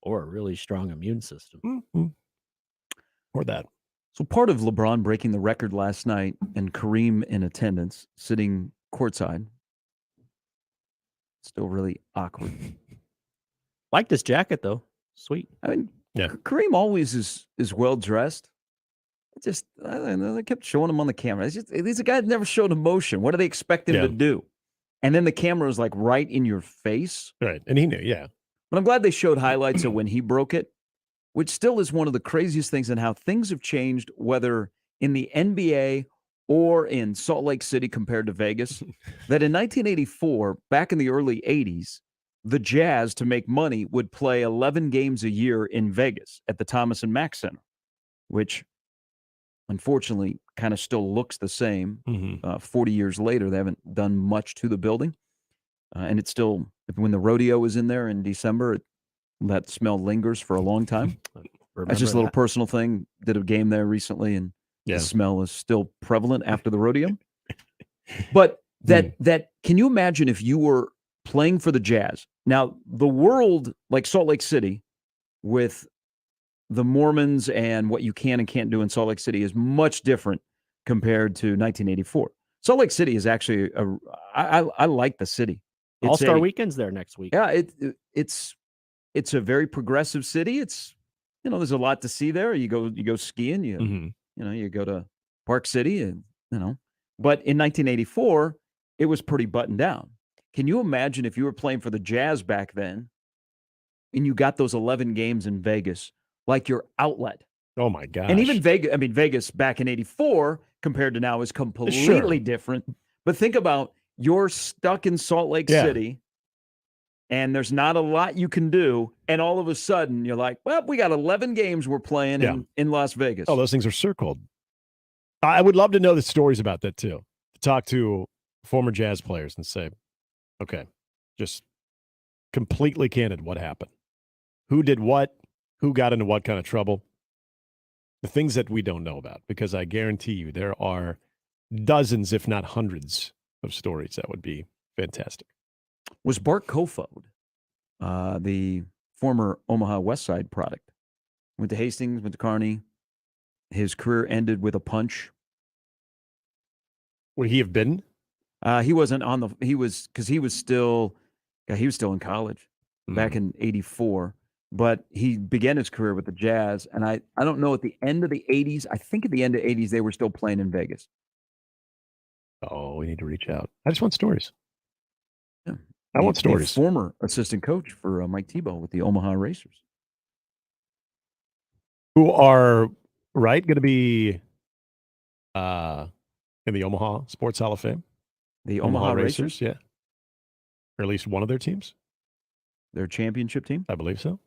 or a really strong immune system, or that. So part of LeBron breaking the record last night and Kareem in attendance, sitting courtside, still really awkward. Like this jacket though, sweet. I mean, Kareem always is well dressed. I kept showing him on the camera. These guys never showed emotion. What do they expect him to do? And then the camera was like right in your face. Right, and he knew. Yeah, but I'm glad they showed highlights of when he broke it, which still is one of the craziest things in how things have changed, whether in the NBA or in Salt Lake City compared to Vegas, that in 1984, back in the early 80s, the Jazz, to make money, would play 11 games a year in Vegas at the Thomas and Mack Center, which unfortunately kind of still looks the same. 40 years later, they haven't done much to the building. And it's still, when the rodeo is in there in December, that smell lingers for a long time. That's just a little personal thing. Did a game there recently, and the smell is still prevalent after the rodeo. But that can you imagine if you were playing for the Jazz? Now, the world, like Salt Lake City, with the Mormons and what you can and can't do in Salt Lake City is much different compared to 1984. Salt Lake City is actually I like the city. It's All-Star Weekend's there next week. Yeah, it's a very progressive city. It's there's a lot to see there. You go skiing. You go to Park City, and But in 1984, it was pretty buttoned down. Can you imagine if you were playing for the Jazz back then, and you got those 11 games in Vegas, like your outlet? Oh my gosh! And even Vegas back in '84 compared to now is completely different. But think about you're stuck in Salt Lake City, and there's not a lot you can do, and all of a sudden you're like, well, we got 11 games we're playing in Las Vegas. Oh, those things are circled. I would love to know the stories about that too. To talk to former Jazz players and say, okay, just completely candid, what happened? Who did what? Who got into what kind of trouble? The things that we don't know about, because I guarantee you there are dozens, if not hundreds, of stories that would be fantastic. Was Bart Kofod, the former Omaha West Side product, went to Hastings, went to Kearney. His career ended with a punch. Would he have been? He wasn't on the. He was because he was still in college back in '84. But he began his career with the Jazz, and I don't know at the end of the '80s. I think at the end of the '80s they were still playing in Vegas. Oh, we need to reach out. I just want stories. Yeah. I want stories. Former assistant coach for Mike Tebow with the Omaha Racers, who are going to be in the Omaha Sports Hall of Fame. The Omaha Racers, yeah, or at least one of their teams, their championship team. I believe so.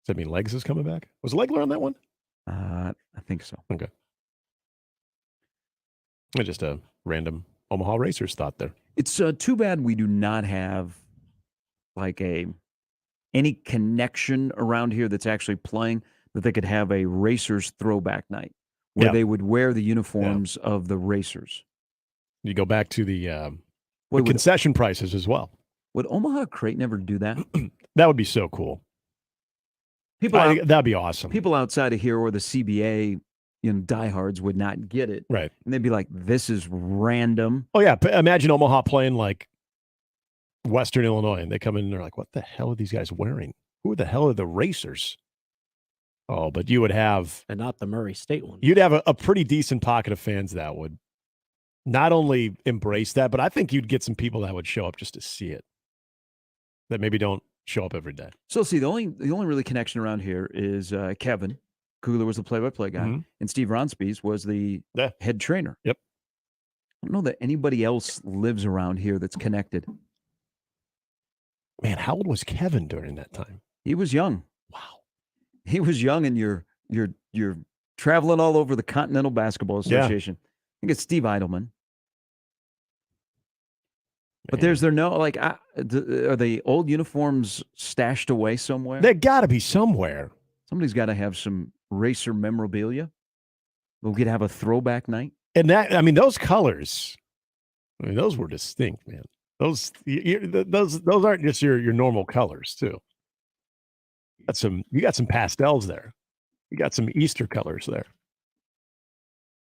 Does that mean Legs is coming back? Was Legler on that one? I think so. Okay. Just a random Omaha Racers thought there. It's too bad we do not have like any connection around here that's actually playing, that they could have a Racers throwback night where they would wear the uniforms of the Racers. You go back to the concession prices as well. Would Omaha Creighton ever do that? That would be so cool. That'd be awesome. People outside of here or the CBA, diehards would not get it. Right. And they'd be like, this is random. Oh, yeah. Imagine Omaha playing like Western Illinois, and they come in and they're like, what the hell are these guys wearing? Who the hell are the Racers? Oh, but you would have... And not the Murray State one. You'd have a pretty decent pocket of fans that would not only embrace that, but I think you'd get some people that would show up just to see it, that maybe don't show up every day. So see, the only really connection around here is Kevin Kugler was the play-by-play guy, and Steve Ronspies was the head trainer. Yep. I don't know that anybody else lives around here that's connected. Man, how old was Kevin during that time? He was young. Wow. He was young, and you're traveling all over the Continental Basketball Association. I think it's Steve Eidelman. But are the old uniforms stashed away somewhere? They got to be somewhere. Somebody's got to have some Racer memorabilia. We'll get to have a throwback night. And those colors, those were distinct, man. Those aren't just your normal colors, too. You got some pastels there. You got some Easter colors there.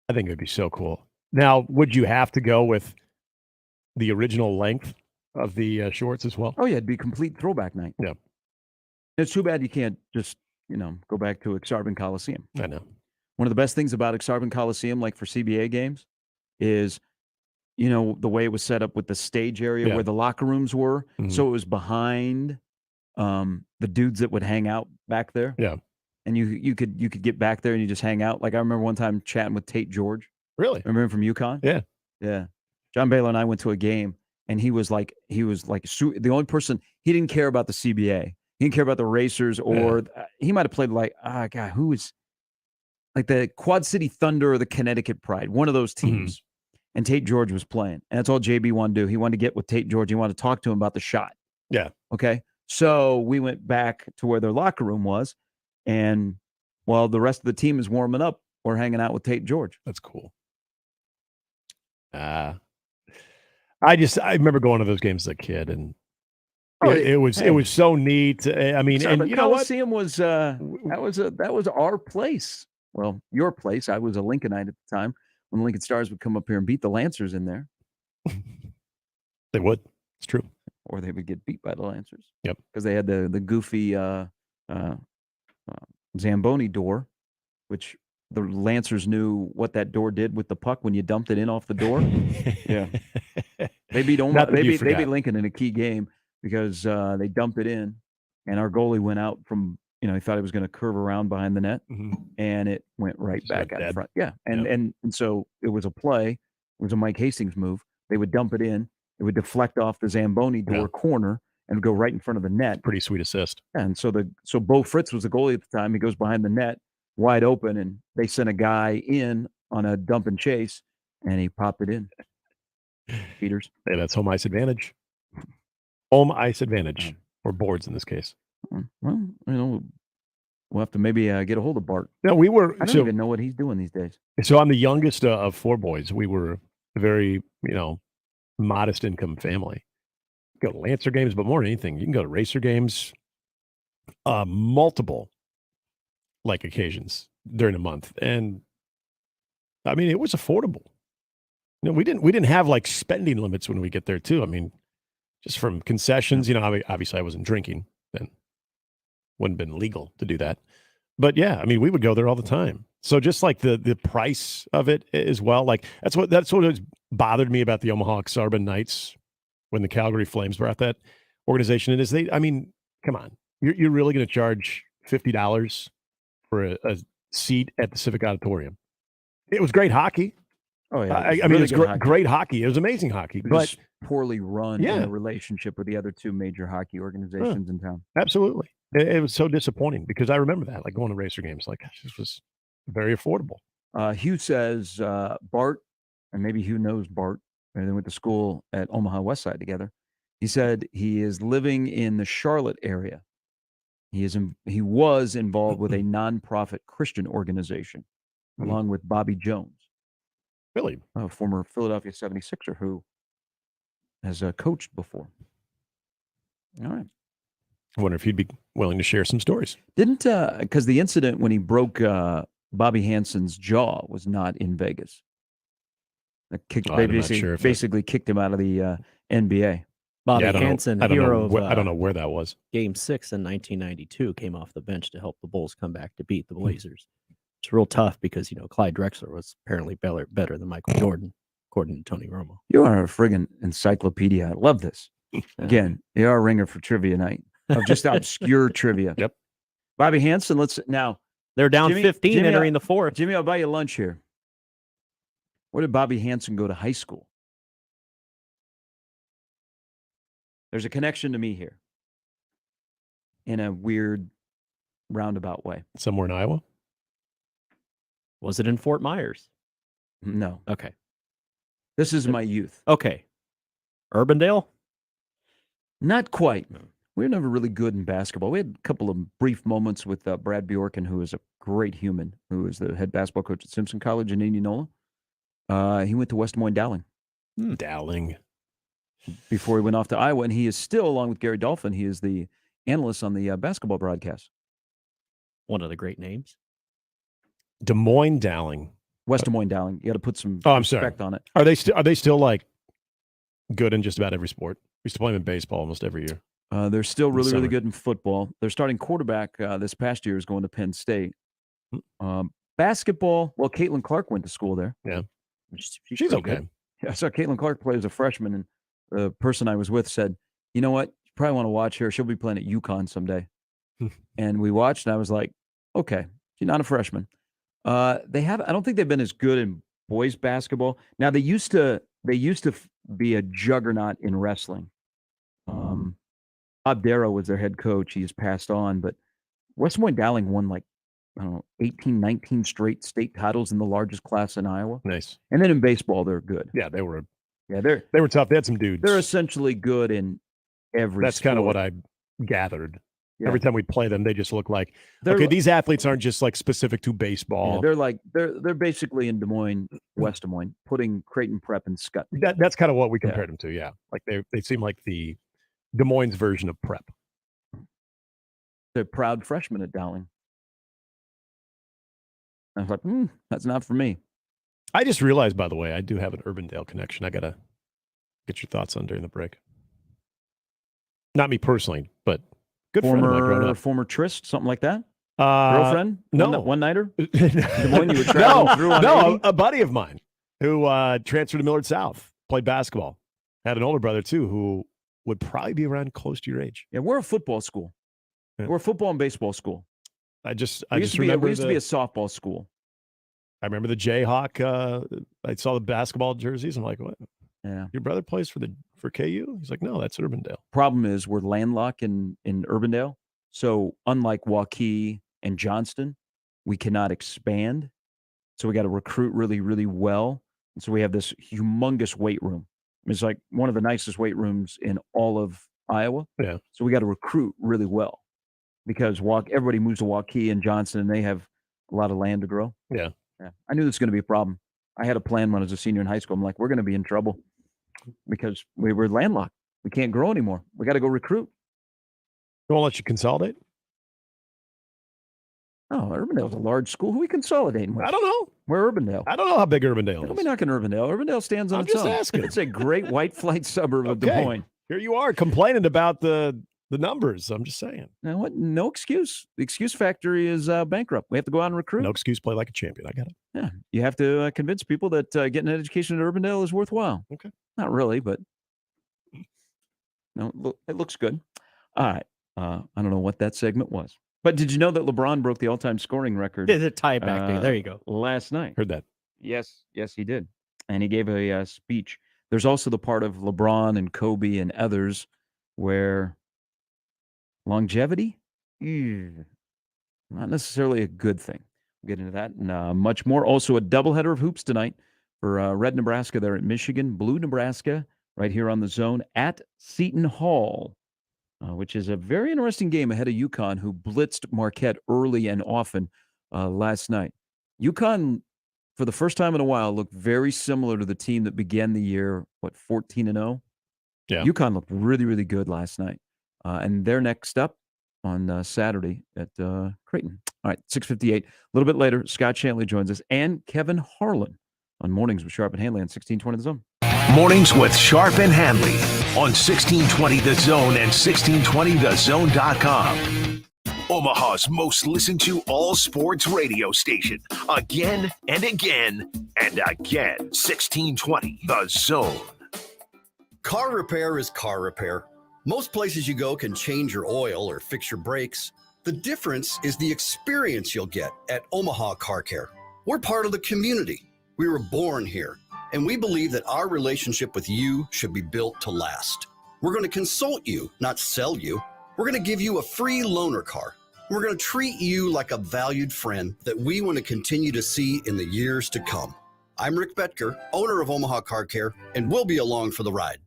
I think it'd be so cool. Now, would you have to go with the original length of the shorts as well? Oh, yeah, it'd be complete throwback night. Yeah. It's too bad you can't just, go back to Exarban Coliseum. I know. One of the best things about Exarban Coliseum, like for CBA games, is, the way it was set up with the stage area where the locker rooms were. Mm-hmm. So it was behind the dudes that would hang out back there. Yeah. And you could get back there and you just hang out. Like I remember one time chatting with Tate George. Really? Remember him from UConn? Yeah. Yeah. John Baylor and I went to a game, and he was like the only person, he didn't care about the CBA. He didn't care about the Racers, or he might have played like, who was like the Quad City Thunder or the Connecticut Pride, one of those teams. Mm-hmm. And Tate George was playing. And that's all JB wanted to do. He wanted to get with Tate George. He wanted to talk to him about the shot. Yeah. Okay. So we went back to where their locker room was. And while the rest of the team is warming up, we're hanging out with Tate George. That's cool. I remember going to those games as a kid, and It was so neat. I mean, Sorry, and but you know what? Coliseum was that was our place. Well, your place. I was a Lincolnite at the time when the Lincoln Stars would come up here and beat the Lancers in there. They would. It's true. Or they would get beat by the Lancers. Yep. Because they had the goofy Zamboni door, which the Lancers knew what that door did with the puck when you dumped it in off the door. Yeah. They beat Lincoln in a key game because they dumped it in, and our goalie went out from, he thought he was going to curve around behind the net, and it went right back out in front. Yeah. And so it was a play. It was a Mike Hastings move. They would dump it in. It would deflect off the Zamboni door corner and go right in front of the net. Pretty sweet assist. And so Bo Fritz was the goalie at the time. He goes behind the net, wide open, and they sent a guy in on a dump and chase, and he popped it in. Peters. Hey, that's home ice advantage. Home ice advantage, or boards in this case. Well, we'll have to maybe get a hold of Bart. No, I don't even know what he's doing these days. So I'm the youngest of four boys. We were a very, modest income family. Go to Lancer games, but more than anything, you can go to racer games, multiple occasions during a month. And I mean, it was affordable. We didn't have spending limits when we get there too. I mean, just from concessions, obviously I wasn't drinking then. Wouldn't have been legal to do that. But yeah, I mean, we would go there all the time. So just the price of it as well, that's what has bothered me about the Omaha Xarban Knights when the Calgary Flames brought that organization in. Come on, you're really going to charge $50 for a seat at the Civic Auditorium? It was great hockey. Oh yeah, I mean, it's great hockey. It was amazing hockey, but poorly run in a relationship with the other two major hockey organizations in town. Absolutely. It was so disappointing because I remember that, going to racer games, this was very affordable. Hugh says Bart, and maybe Hugh knows Bart, and they went to school at Omaha West Side together. He said he is living in the Charlotte area. He was involved with a nonprofit Christian organization, along with Bobby Jones. Really? A former Philadelphia 76er who has coached before. All right. I wonder if he'd be willing to share some stories. Didn't because the incident when he broke Bobby Hansen's jaw was not in Vegas. Basically kicked him out of the NBA. Bobby Hansen, hero of I don't know where that was. Game 6 in 1992, came off the bench to help the Bulls come back to beat the Blazers. It's real tough because Clyde Drexler was apparently better than Michael Jordan, according to Tony Romo. You are a friggin' encyclopedia. I love this. Again, you are a ringer for trivia night of just obscure trivia. Yep. Bobby Hansen. They're down 15 entering the fourth. Jimmy, I'll buy you lunch here. Where did Bobby Hansen go to high school? There's a connection to me here in a weird roundabout way. Somewhere in Iowa? Was it in Fort Myers? No. Okay. This is my youth. Okay. Urbandale? Not quite. We were never really good in basketball. We had a couple of brief moments with Brad Bjorken, who is a great human, who is the head basketball coach at Simpson College in Indianola. He went to West Des Moines Dowling. Dowling. Before he went off to Iowa, and he is still, along with Gary Dolphin, he is the analyst on the basketball broadcast. One of the great names. Des Moines Dowling. West Des Moines Dowling. You got to put some respect on it. Are they still good in just about every sport? We used to play them in baseball almost every year. They're still really good in football. Their starting quarterback this past year is going to Penn State. Basketball, well, Caitlin Clark went to school there. Yeah. She's okay. Good. Yeah, I saw Caitlin Clark play as a freshman, and the person I was with said, you know what? You probably want to watch her. She'll be playing at UConn someday. And we watched, and I was like, okay, she's not a freshman. I don't think they've been as good in boys basketball. Now, they used to be a juggernaut in wrestling. Bob Darrow was their head coach. He's passed on, but West Des Moines Dowling won 18, 19 straight state titles in the largest class in Iowa. Nice. And then in baseball, they're good. Yeah, they were. Yeah, they were tough. They had some dudes. They're essentially good in every. That's kind of what I gathered. Yeah. Every time we play them, they just look like these athletes aren't just specific to baseball. Yeah, they're basically in Des Moines, West Des Moines, putting Creighton Prep and Scott. That's kind of what we compared them to. Yeah, they seem like the Des Moines version of prep. The proud freshman at Dowling. I was like, that's not for me. I just realized, by the way, I do have an Urbandale connection. I got to get your thoughts on during the break. Not me personally, but good friend of mine growing up. Former tryst, something like that? Girlfriend? No. One-nighter? Des Moines, you were traveling through on 80? A buddy of mine who transferred to Millard South, played basketball. Had an older brother, too, who would probably be around close to your age. Yeah, we're a football school. Yeah. We're a football and baseball school. I just We remember used to be a softball school. I remember the Jayhawk. I saw the basketball jerseys. I'm like, what? Yeah. Your brother plays for KU? He's like, no, that's Urbandale. Problem is we're landlocked in Urbandale. So unlike Waukee and Johnston, we cannot expand. So we got to recruit really, really well. And so we have this humongous weight room. It's like one of the nicest weight rooms in all of Iowa. Yeah. So we got to recruit really well because everybody moves to Waukee and Johnston, and they have a lot of land to grow. Yeah. I knew this was going to be a problem. I had a plan when I was a senior in high school. I'm like, we're going to be in trouble because we were landlocked. We can't grow anymore. We got to go recruit. They won't let you consolidate? Oh, Urbandale's a large school. Who are we consolidating with? I don't know. We're Urbandale. I don't know how big Urbandale Don't is. be knocking Urbandale. Urbandale stands on I'm its just own. asking. It's a great white flight suburb of Des Moines. Here you are complaining about the numbers. I'm just saying. Now what? No excuse. The excuse factory is bankrupt. We have to go out and recruit. No excuse. Play like a champion. I got it. Yeah, you have to convince people that getting an education at Urbandale is worthwhile. Okay. Not really, but no, it looks good. All right. I don't know what that segment was. But did you know that LeBron broke the all-time scoring record? The tie back there. There you go. Last night. Heard that. Yes, he did. And he gave a speech. There's also the part of LeBron and Kobe and others where longevity, not necessarily a good thing. We'll get into that and much more. Also, a doubleheader of hoops tonight for Red Nebraska there at Michigan, Blue Nebraska right here on the Zone at Seton Hall. Which is a very interesting game ahead of UConn, who blitzed Marquette early and often last night. UConn, for the first time in a while, looked very similar to the team that began the year, 14-0? Yeah. UConn looked really, really good last night. And they're next up on Saturday at Creighton. All right, 6:58. A little bit later, Scott Shanley joins us and Kevin Harlan on Mornings with Sharp and Handley on 1620 The Zone. Mornings with Sharp and Handley on 1620 The Zone and 1620thezone.com. Omaha's most listened to all sports radio station. Again and again and again. 1620 The Zone. Car repair is car repair. Most places you go can change your oil or fix your brakes. The difference is the experience you'll get at Omaha Car Care. We're part of the community. We were born here. And we believe that our relationship with you should be built to last. We're going to consult you, not sell you. We're going to give you a free loaner car. We're going to treat you like a valued friend that we want to continue to see in the years to come. I'm Rick Betker, owner of Omaha Car Care, and we'll be along for the ride.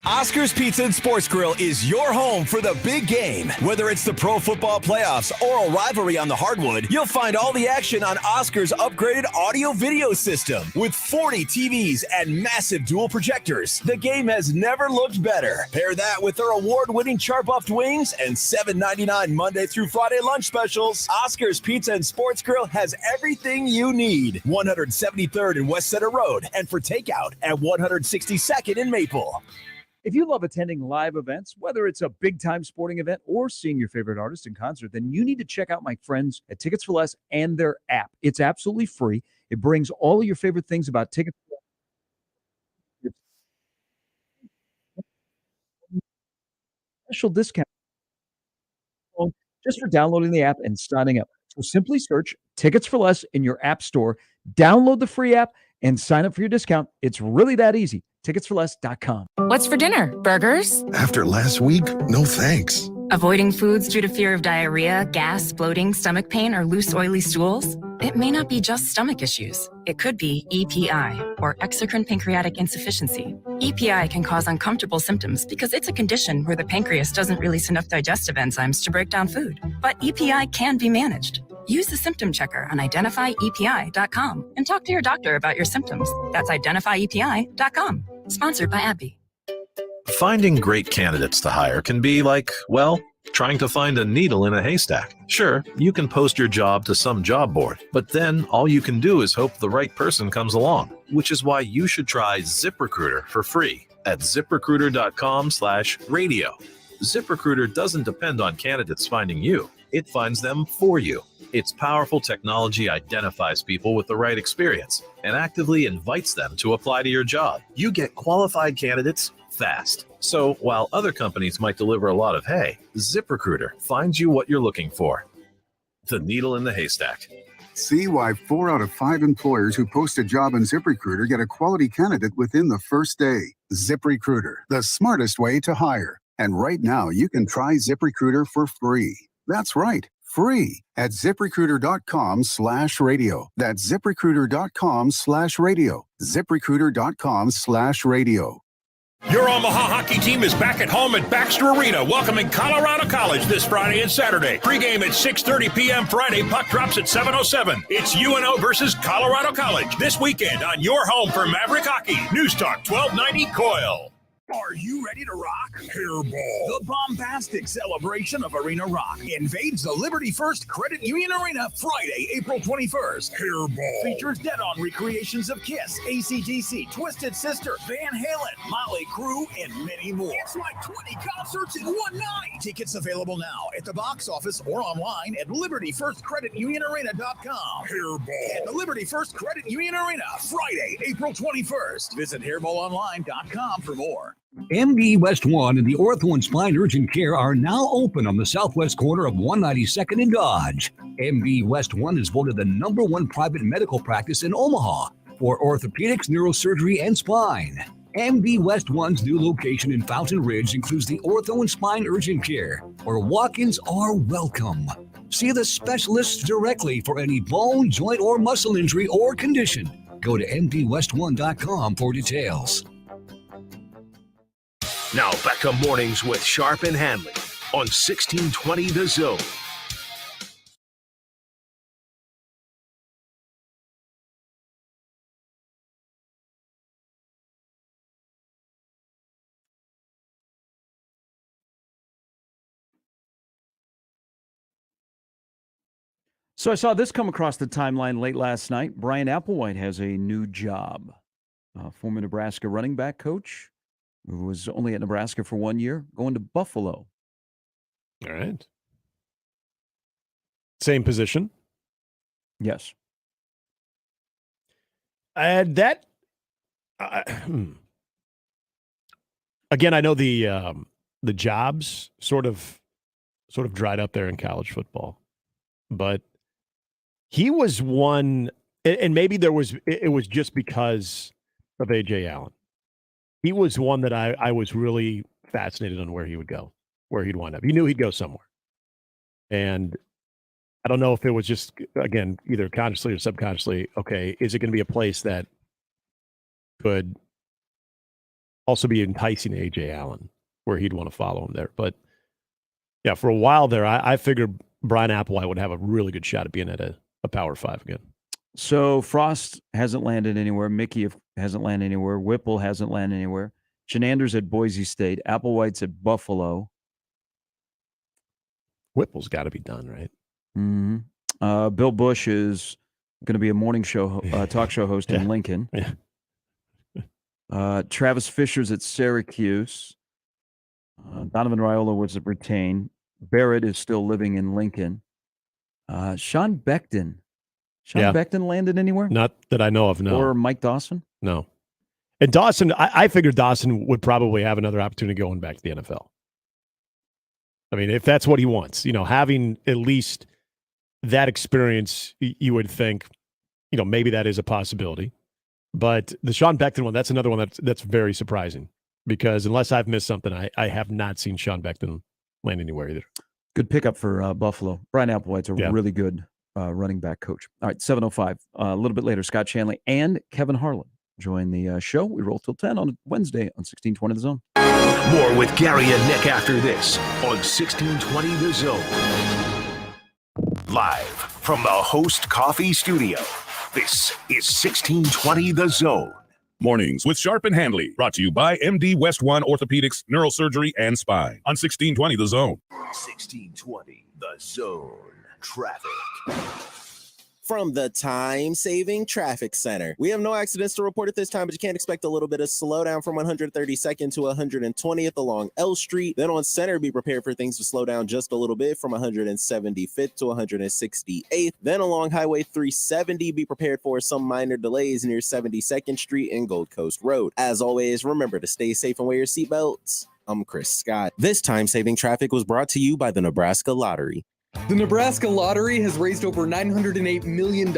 Oscar's Pizza and Sports Grill is your home for the big game. Whether it's the pro football playoffs or a rivalry on the hardwood, you'll find all the action on Oscar's upgraded audio-video system. With 40 TVs and massive dual projectors, the game has never looked better. Pair that with their award-winning char-buffed wings and $7.99 Monday through Friday lunch specials. Oscar's Pizza and Sports Grill has everything you need. 173rd and West Center Road, and for takeout at 162nd in Maple. If you love attending live events, whether it's a big-time sporting event or seeing your favorite artist in concert, then you need to check out my friends at Tickets for Less and their app. It's absolutely free. It brings all of your favorite things about Tickets for Less. Special discount just for downloading the app and signing up. So simply search Tickets for Less in your app store, download the free app, and sign up for your discount. It's really that easy. Ticketsforless.com. What's for dinner? Burgers? After last week, no thanks. Avoiding foods due to fear of diarrhea, gas, bloating, stomach pain, or loose, oily stools? It may not be just stomach issues. It could be EPI, or exocrine pancreatic insufficiency. EPI can cause uncomfortable symptoms because it's a condition where the pancreas doesn't release enough digestive enzymes to break down food. But EPI can be managed. Use the symptom checker on identifyepi.com and talk to your doctor about your symptoms. That's identifyepi.com. Sponsored by AbbVie. Finding great candidates to hire can be like, well, trying to find a needle in a haystack. Sure, you can post your job to some job board, but then all you can do is hope the right person comes along, which is why you should try ZipRecruiter for free at ZipRecruiter.com/radio. ZipRecruiter doesn't depend on candidates finding you. It finds them for you. Its powerful technology identifies people with the right experience and actively invites them to apply to your job. You get qualified candidates fast. So while other companies might deliver a lot of hay, ZipRecruiter finds you what you're looking for. The needle in the haystack. See why 4 out of 5 employers who post a job on ZipRecruiter get a quality candidate within the first day. ZipRecruiter, the smartest way to hire. And right now, you can try ZipRecruiter for free. That's right, free at ZipRecruiter.com/radio. That's ZipRecruiter.com/radio. ZipRecruiter.com/radio. Your Omaha hockey team is back at home at Baxter Arena, welcoming Colorado College this Friday and Saturday. Pre-game at 6:30 p.m. Friday, puck drops at 7:07. It's UNO versus Colorado College this weekend on your home for Maverick Hockey. News Talk 1290 Coil. Are you ready to rock? Hairball. The bombastic celebration of Arena Rock invades the Liberty First Credit Union Arena Friday, April 21st. Hairball features dead-on recreations of Kiss, AC/DC, Twisted Sister, Van Halen, Motley Crue, and many more. It's like 20 concerts in one night. Tickets available now at the box office or online at LibertyFirstCreditUnionArena.com. Hairball at the Liberty First Credit Union Arena Friday, April 21st. Visit HairballOnline.com for more. MD West 1 and the Ortho and Spine Urgent Care are now open on the southwest corner of 192nd and Dodge. MD West 1 is voted the #1 private medical practice in Omaha for orthopedics, neurosurgery, and spine. MD West 1's new location in Fountain Ridge includes the Ortho and Spine Urgent Care, where walk-ins are welcome. See the specialists directly for any bone, joint, or muscle injury or condition. Go to mdwest1.com for details. Now back to mornings with Sharp and Handley on 1620 The Zone. So I saw this come across the timeline late last night. Brian Applewhite has a new job. Former Nebraska running back coach who was only at Nebraska for 1 year, going to Buffalo. All right. Same position? Yes. And that, again, I know the jobs sort of dried up there in college football, but he was one, and maybe it was just because of A.J. Allen. He was one that I was really fascinated on where he would go, where he'd wind up. You knew he'd go somewhere. And I don't know if it was just, again, either consciously or subconsciously, okay, is it going to be a place that could also be enticing A.J. Allen, where he'd want to follow him there? But, yeah, for a while there, I figured Brian Applewhite would have a really good shot at being at a Power 5 again. So Frost hasn't landed anywhere. Mickey hasn't landed anywhere. Whipple hasn't landed anywhere. Chenander's at Boise State. Applewhite's at Buffalo. Whipple's got to be done, right? Mm-hmm. Bill Bush is going to be a morning show, talk show host in Lincoln. Yeah. Travis Fisher's at Syracuse. Donovan Raiola was at Retain. Barrett is still living in Lincoln. Sean Becton. Becton landed anywhere? Not that I know of, no. Or Mike Dawson? No. And Dawson, I figured Dawson would probably have another opportunity going back to the NFL. I mean, if that's what he wants, having at least that experience, you would think, maybe that is a possibility. But the Sean Becton one, that's another one that's very surprising, because unless I've missed something, I have not seen Sean Becton land anywhere either. Good pickup for Buffalo. Brian Applewhite's a really good running back coach. All right, 7:05. A little bit later, Scott Shanley and Kevin Harlan join the show. We roll till 10 on Wednesday on 1620 The Zone. More with Gary and Nick after this on 1620 The Zone. Live from the Host Coffee Studio, this is 1620 The Zone. Mornings with Sharp and Handley, brought to you by MD West One Orthopedics, Neurosurgery, and Spine on 1620 The Zone. 1620 The Zone. Traffic. From the time-saving traffic center. We have no accidents to report at this time, but you can't expect a little bit of slowdown from 132nd to 120th along L Street. Then on Center, be prepared for things to slow down just a little bit from 175th to 168th. Then along Highway 370, be prepared for some minor delays near 72nd Street and Gold Coast Road. As always, remember to stay safe and wear your seatbelts. I'm Chris Scott. This time-saving traffic was brought to you by the Nebraska Lottery. The Nebraska Lottery has raised over $908 million,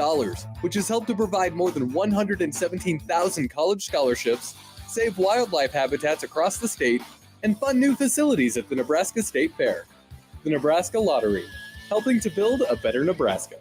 which has helped to provide more than 117,000 college scholarships, save wildlife habitats across the state, and fund new facilities at the Nebraska State Fair. The Nebraska Lottery, helping to build a better Nebraska.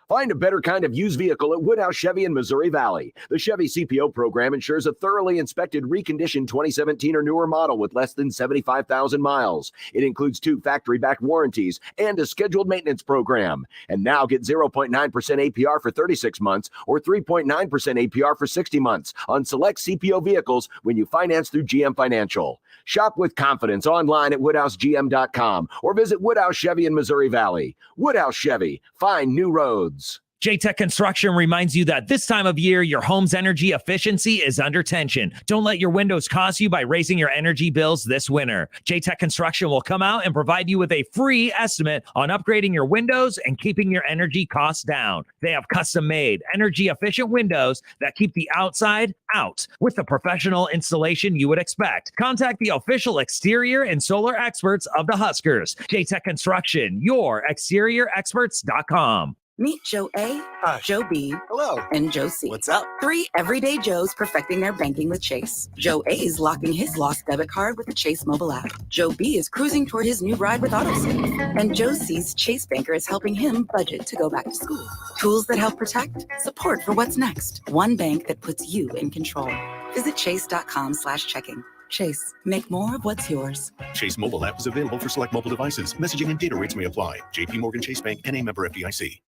Find a better kind of used vehicle at Woodhouse Chevy in Missouri Valley. The Chevy CPO program ensures a thoroughly inspected, reconditioned 2017 or newer model with less than 75,000 miles. It includes 2 factory-backed warranties and a scheduled maintenance program. And now get 0.9% APR for 36 months or 3.9% APR for 60 months on select CPO vehicles when you finance through GM Financial. Shop with confidence online at WoodhouseGM.com or visit Woodhouse Chevy in Missouri Valley. Woodhouse Chevy, find new roads. J-Tech Construction reminds you that this time of year, your home's energy efficiency is under tension. Don't let your windows cost you by raising your energy bills this winter. J-Tech Construction will come out and provide you with a free estimate on upgrading your windows and keeping your energy costs down. They have custom-made, energy-efficient windows that keep the outside out with the professional installation you would expect. Contact the official exterior and solar experts of the Huskers. J-Tech Construction, your exteriorexperts.com. Meet Joe A, Joe B, hello, and Joe C. What's up? 3 everyday Joes perfecting their banking with Chase. Joe A is locking his lost debit card with the Chase mobile app. Joe B is cruising toward his new ride with AutoSave. And Joe C's Chase banker is helping him budget to go back to school. Tools that help protect, support for what's next. One bank that puts you in control. Visit chase.com/checking. Chase, make more of what's yours. Chase mobile app is available for select mobile devices. Messaging and data rates may apply. JP Morgan Chase Bank, N.A. member FDIC.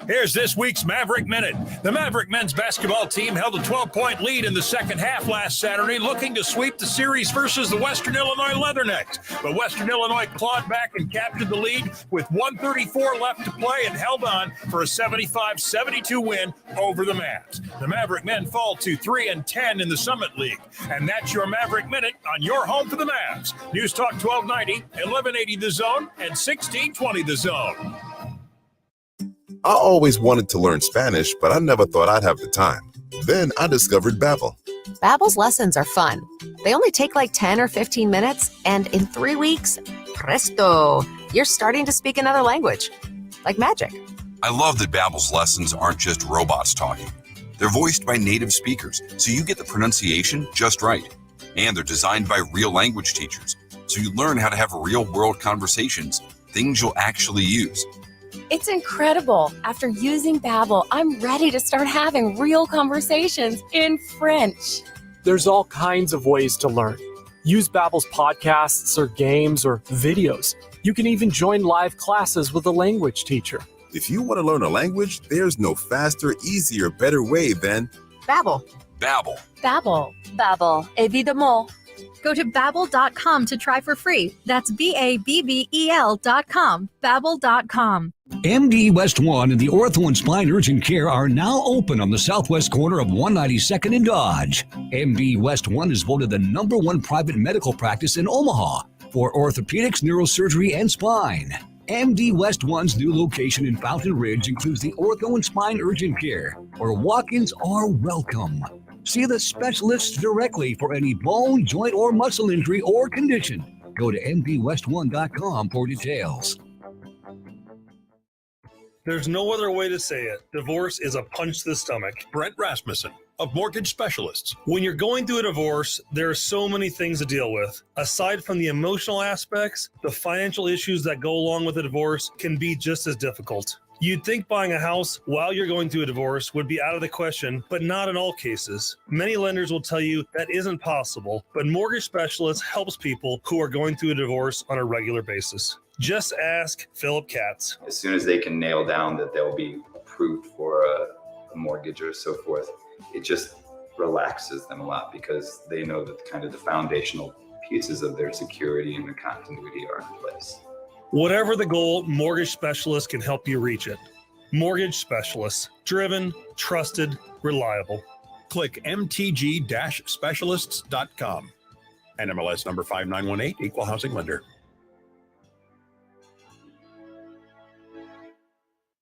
Here's this week's Maverick Minute. The Maverick men's basketball team held a 12-point lead in the second half last Saturday, looking to sweep the series versus the Western Illinois Leathernecks. But Western Illinois clawed back and captured the lead with 1:34 left to play and held on for a 75-72 win over the Mavs. The Maverick men fall to 3-10 in the Summit League. And that's your Maverick Minute on your home for the Mavs. News Talk 1290, 1180 The Zone, and 1620 The Zone. I always wanted to learn Spanish, but I never thought I'd have the time. Then I discovered Babbel. Babbel's lessons are fun. They only take like 10 or 15 minutes, and in 3 weeks, presto, you're starting to speak another language. Like magic. I love that Babbel's lessons aren't just robots talking. They're voiced by native speakers, so you get the pronunciation just right. And they're designed by real language teachers, so you learn how to have real-world conversations, things you'll actually use. It's incredible. After using Babbel, I'm ready to start having real conversations in French. There's all kinds of ways to learn. Use Babbel's podcasts or games or videos. You can even join live classes with a language teacher. If you want to learn a language, there's no faster, easier, better way than Babbel. Babbel. Babbel. Babbel. Évidemment. Go to Babbel.com to try for free. That's BABBEL.com. Babbel.com. MD West 1 and the Ortho and Spine Urgent Care are now open on the southwest corner of 192nd and Dodge. MD West 1 is voted the #1 private medical practice in Omaha for orthopedics, neurosurgery, and spine. MD West 1's new location in Fountain Ridge includes the Ortho and Spine Urgent Care, where walk-ins are welcome. See the specialists directly for any bone, joint, or muscle injury or condition. Go to mdwest1.com for details. There's no other way to say it. Divorce is a punch to the stomach. Brent Rasmussen of Mortgage Specialists. When you're going through a divorce, there are so many things to deal with. Aside from the emotional aspects, the financial issues that go along with a divorce can be just as difficult. You'd think buying a house while you're going through a divorce would be out of the question, but not in all cases. Many lenders will tell you that isn't possible, but Mortgage Specialists helps people who are going through a divorce on a regular basis. Just ask Philip Katz. As soon as they can nail down that they'll be approved for a mortgage or so forth, it just relaxes them a lot because they know that kind of the foundational pieces of their security and the continuity are in place. Whatever the goal, Mortgage Specialists can help you reach it. Mortgage Specialists, driven, trusted, reliable. Click mtg-specialists.com. NMLS number 5918, Equal Housing Lender.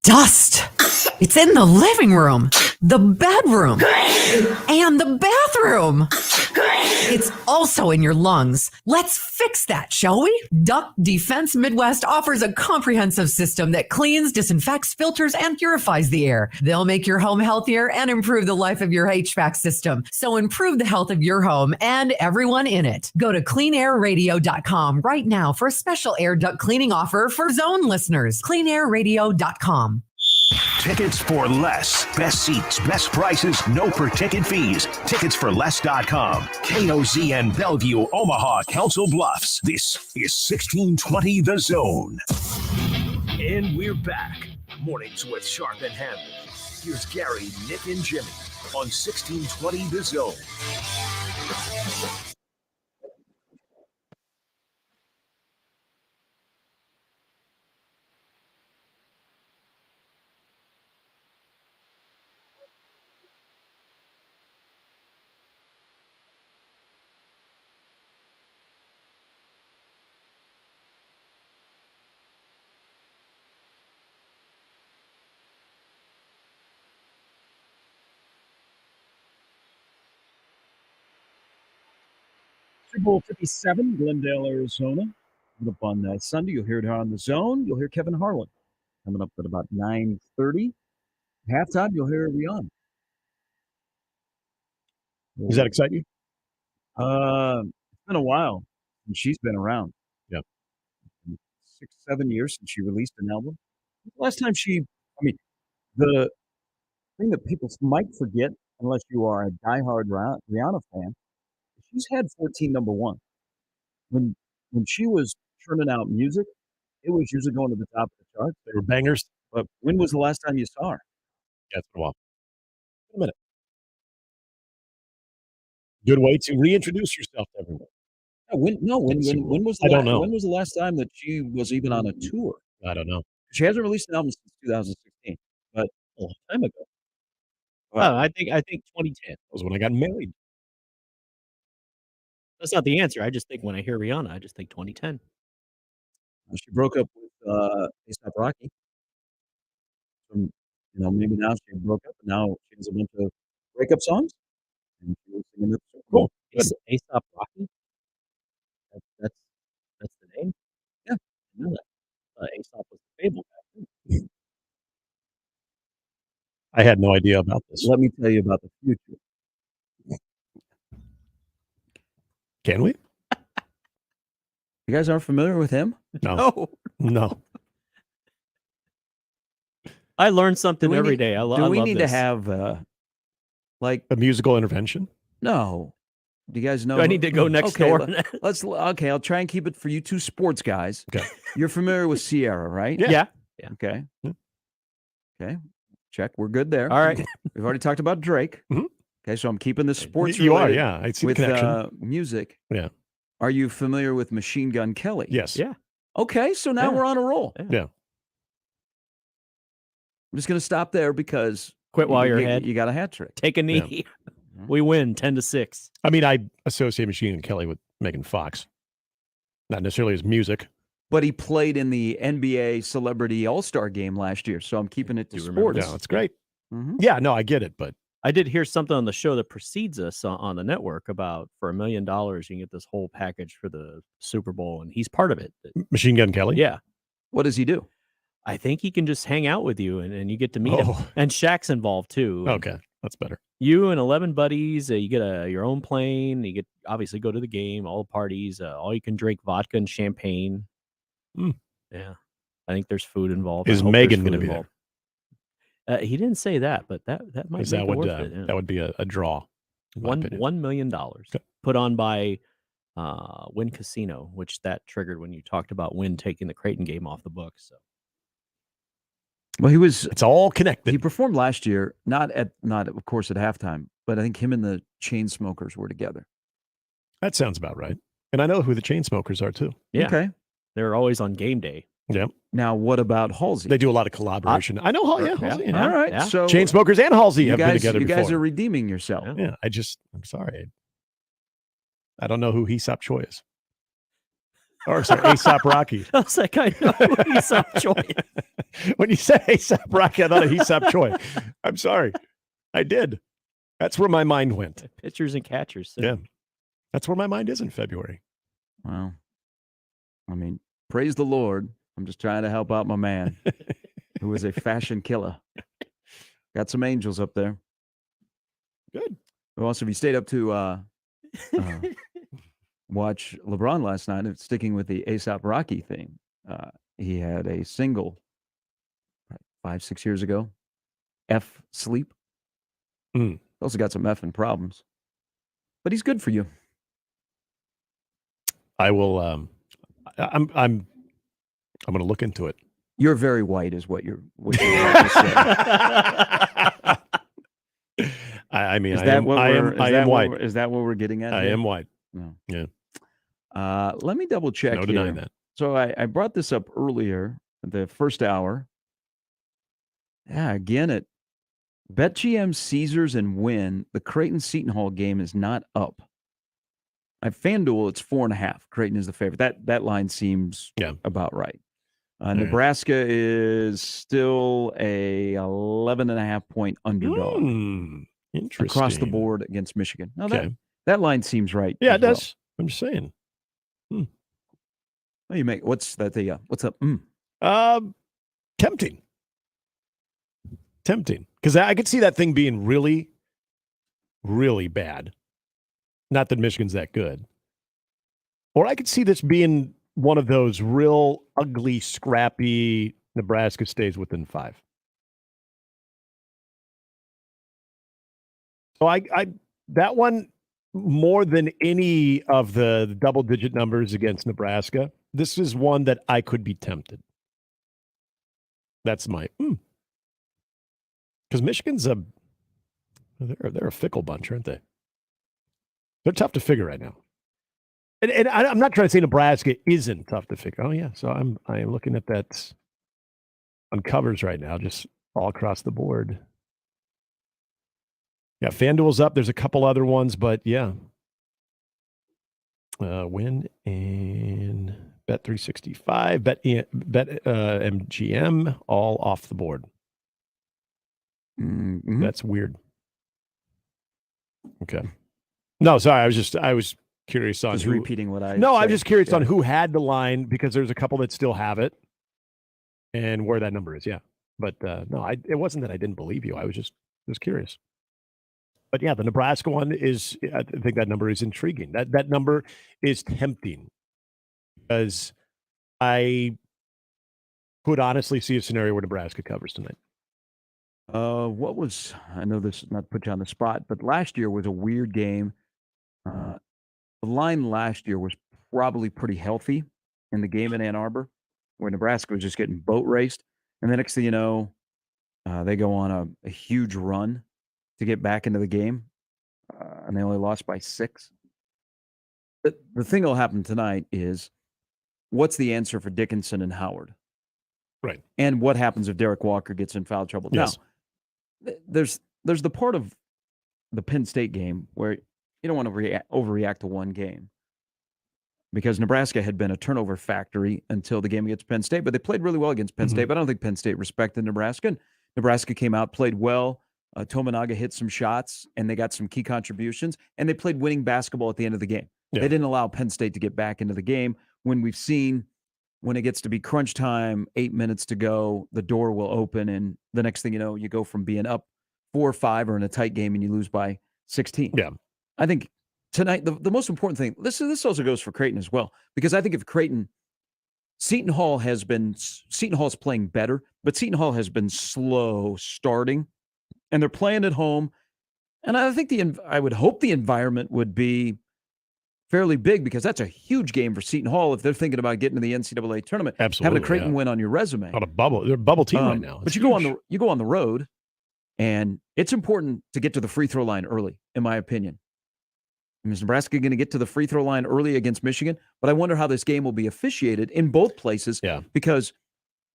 Dust. It's in the living room, the bedroom, and the bathroom. It's also in your lungs. Let's fix that, shall we? Duct Defense Midwest offers a comprehensive system that cleans, disinfects, filters, and purifies the air. They'll make your home healthier and improve the life of your HVAC system. So improve the health of your home and everyone in it. Go to cleanairradio.com right now for a special air duct cleaning offer for Zone listeners. cleanairradio.com. Tickets for Less. Best seats, best prices, no per ticket fees. Ticketsforless.com. KOZ and Bellevue, Omaha, Council Bluffs. This is 1620 The Zone. And we're back. Mornings with Sharp and Handley. Here's Gary, Nick, and Jimmy on 1620 The Zone. Super Bowl 57, Glendale, Arizona. Coming up on Sunday, you'll hear it on the Zone. You'll hear Kevin Harlan coming up at about 9:30. Halftime, you'll hear Rihanna. Does that excite you? It's been a while since she's been around. Yeah. 6-7 years since she released an album. Last time the thing that people might forget, unless you are a diehard Rihanna fan, she's had 14 number one. When she was churning out music, it was usually going to the top of the charts. They were bangers. But when was the last time you saw her? Yeah, it's been a while. Wait a minute. Good way to reintroduce yourself to everyone. When was I don't know. When was the last time that she was even on a tour? I don't know. She hasn't released an album since 2016, but a long time ago. Well, I think 2010 was when I got married. That's not the answer. I just think when I hear Rihanna, I just think 2010. She broke up with A$AP Rocky. Maybe now she broke up, and now she has a bunch of breakup songs. And she was singing the Super Bowl. A$AP Rocky. That's the name. Yeah, I know that. A$AP was the Fable guy. I had no idea about this. Let me tell you about the future. Can we? You guys aren't familiar with him? No. No. I learn something every day. I Do love we need this. to have like a musical intervention? No. Do you guys know? Do I need to go next door? Okay, I'll try and keep it for you two sports guys. Okay. You're familiar with Sierra, right? Yeah. Okay. Okay. Check. We're good there. All right. We've already talked about Drake. Mhm. Okay, so I'm keeping the sports. You are, related yeah. I see the with connection. music. Yeah. Are you familiar with Machine Gun Kelly? Yes. Yeah. Okay, so now Yeah. we're on a roll. Yeah. I'm just going to stop there because Quit while you're you, ahead. You got a hat trick. Take a knee. We win 10-6. I mean, I associate Machine Gun Kelly with Megan Fox. Not necessarily his music. But he played in the NBA Celebrity All-Star Game last year, so I'm keeping it to sports. Yeah, that's great. Mhm. Yeah, no, I get it, but I did hear something on the show that precedes us on the network about for $1 million, you can get this whole package for the Super Bowl, and he's part of it. Machine Gun Kelly? Yeah. What does he do? I think he can just hang out with you and you get to meet him. Oh. And Shaq's involved too. Okay, that's better. You and 11 buddies, you get your own plane. You get obviously go to the game, all the parties, all you can drink vodka and champagne. Mm. Yeah. I think there's food involved. Is I hope Megan there's going to food be involved. there? He didn't say that, but that might Because make that it would worth it. Yeah. that would be a draw. in my opinion. $1 million put on by Wynn Casino, which that triggered when you talked about Wynn taking the Creighton game off the books. So. Well, he was. It's all connected. He performed last year, not of course at halftime, but I think him and the Chainsmokers were together. That sounds about right. And I know who the Chainsmokers are too. Yeah. Okay. They're always on game day. Yep. Now, what about Halsey? They do a lot of collaboration. I know Halsey. Yeah. Yeah. All right. Yeah. So Chainsmokers and Halsey have been together you before. guys are redeeming yourself. Yeah. I'm sorry. I don't know who Aesop Choi is. Or sorry, Aesop Rocky. I was like, I know who Aesop Choi. When you said Aesop Rocky, I thought of Aesop Choi. I'm sorry. I did. That's where my mind went. Pitchers and catchers. Yeah. That's where my mind is in February. Wow. I mean, praise the Lord. I'm just trying to help out my man, who is a fashion killer. Got some angels up there. Good. Well, also, if you stayed up to watch LeBron last night, sticking with the A$AP Rocky theme, he had a single 5-6 years ago, F Sleep. Also got some effing problems, but he's good for you. I will. I'm going to look into it. You're very white, is what you're about to say. I mean, Is I that am. what I we're- am. I am white. Is that what we're getting at? I here? am white. No. Yeah. Let me double check. No denying that. So I brought this up earlier, the first hour. Yeah, again at BetGM, Caesars, and Wynn, the Creighton Seton Hall game is not up. At FanDuel, it's 4.5. Creighton is the favorite. That line seems about right. Nebraska is still a 11.5 point underdog. Interesting. Across the board against Michigan. Now that line seems right. Yeah, as it does. I'm just saying. Well, you make what's that? What's up? Tempting. Because I could see that thing being really, really bad. Not that Michigan's that good. Or I could see this being one of those real ugly, scrappy Nebraska stays within 5. So I that one, more than any of the double-digit numbers against Nebraska, this is one that I could be tempted. That's my because Michigan's they're a fickle bunch, aren't they? They're tough to figure right now. And I'm not trying to say Nebraska isn't tough to figure. Oh yeah, so I am looking at that on covers right now, just all across the board. Yeah, FanDuel's up. There's a couple other ones, but yeah. Win and Bet365, Bet MGM, all off the board. Mm-hmm. That's weird. Okay. No, sorry. I was curious on just who, repeating what I. No, I'm said. just curious on Yeah. who had the line because there's a couple that still have it, and where that number is. Yeah, but no, it wasn't that I didn't believe you. I was curious. But yeah, the Nebraska one is. I think that number is intriguing. That number is tempting because I could honestly see a scenario where Nebraska covers tonight. What was, I know this is not to put you on the spot, but last year was a weird game. The line last year was probably pretty healthy in the game in Ann Arbor, where Nebraska was just getting boat raced. And the next thing you know, they go on a huge run to get back into the game, and they only lost by 6. The thing that'll happen tonight is, what's the answer for Dickinson and Howard? Right. And what happens if Derek Walker gets in foul trouble? Yes. Now, there's the part of the Penn State game where you don't want to overreact to one game, because Nebraska had been a turnover factory until the game against Penn State, but they played really well against Penn State. But I don't think Penn State respected Nebraska. And Nebraska came out, played well. Tominaga hit some shots, and they got some key contributions, and they played winning basketball at the end of the game. Yeah. They didn't allow Penn State to get back into the game. When we've seen, when it gets to be crunch time, 8 minutes to go, the door will open, and the next thing you know, you go from being up 4 or 5 or in a tight game, and you lose by 16. Yeah. I think tonight, the most important thing, this also goes for Creighton as well, because I think if Creighton, Seton Hall is playing better, but Seton Hall has been slow starting, and they're playing at home. And I think I would hope the environment would be fairly big, because that's a huge game for Seton Hall if they're thinking about getting to the NCAA tournament. Absolutely, having a Creighton win on your resume. They're a bubble team right now. But It's you huge. go on the road, And it's important to get to the free throw line early, in my opinion. Is Nebraska going to get to the free throw line early against Michigan? But I wonder how this game will be officiated in both places. Yeah. Because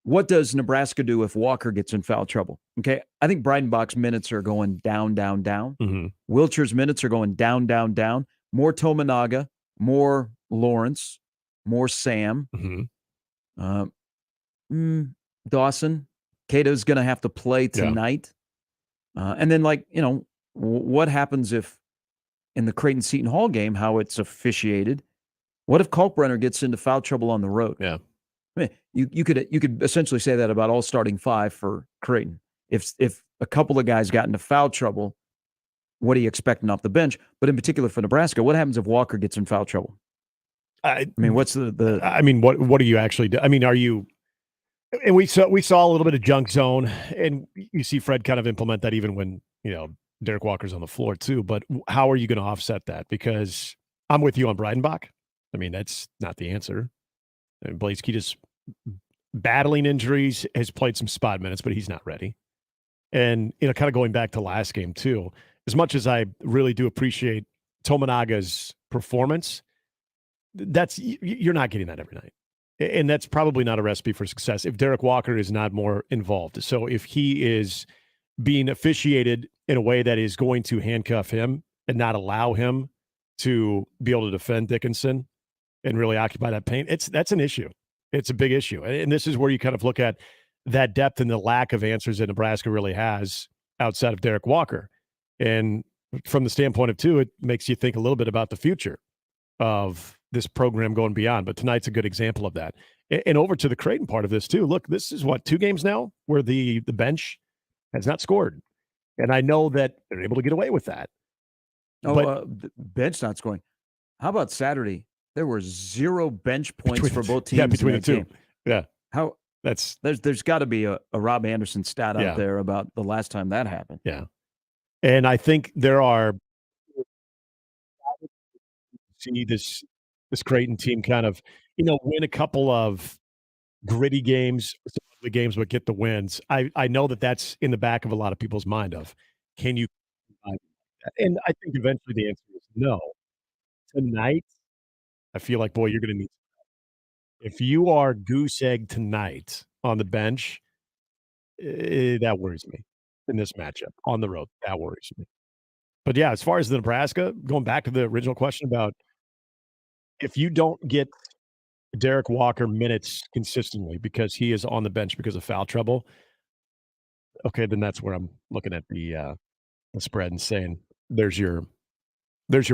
what does Nebraska do if Walker gets in foul trouble? Okay, I think Breidenbach's minutes are going down, down, down. Wilcher's minutes are going down, down, down. More Tominaga, more Lawrence, more Sam. Dawson. Cato's going to have to play tonight. And then, what happens if in the Creighton-Seton Hall game, how it's officiated, what if Kalkbrenner gets into foul trouble on the road? Yeah. I mean, you could essentially say that about all starting five for Creighton. If a couple of guys got into foul trouble, what are you expecting off the bench? But in particular for Nebraska, what happens if Walker gets in foul trouble? I mean, what's the? I mean, what do you actually do? I mean, are you? And we saw a little bit of junk zone, and you see Fred kind of implement that even when Derek Walker's on the floor too. But how are you going to offset that? Because I'm with you on Breidenbach. I mean, that's not the answer. And Blaise Keita's battling injuries, has played some spot minutes, but he's not ready. And, kind of going back to last game too, as much as I really do appreciate Tominaga's performance, you're not getting that every night. And that's probably not a recipe for success if Derek Walker is not more involved. So if he is being officiated in a way that is going to handcuff him and not allow him to be able to defend Dickinson and really occupy that paint, that's an issue. It's a big issue. And this is where you kind of look at that depth and the lack of answers that Nebraska really has outside of Derek Walker. And from the standpoint of two, it makes you think a little bit about the future of this program going beyond. But tonight's a good example of that. And over to the Creighton part of this too. Look, this is 2 games now where the bench has not scored. And I know that they're able to get away with that. The bench not scoring. How about Saturday? There were 0 bench points for both teams. Yeah, between the two. Game. Yeah. How there's got to be a Rob Anderson stat out there about the last time that happened. Yeah. And I think there are see this Creighton team kind of, win a couple of gritty games, some ugly games, but get the wins. I know that's in the back of a lot of people's mind of, can you? And I think eventually the answer is no. Tonight, I feel like, boy, you're going to need. If you are goose egg tonight on the bench, that worries me in this matchup on the road. That worries me. But yeah, as far as the Nebraska, going back to the original question about if you don't get Derek Walker minutes consistently because he is on the bench because of foul trouble, okay, then that's where I'm looking at the spread and saying there's your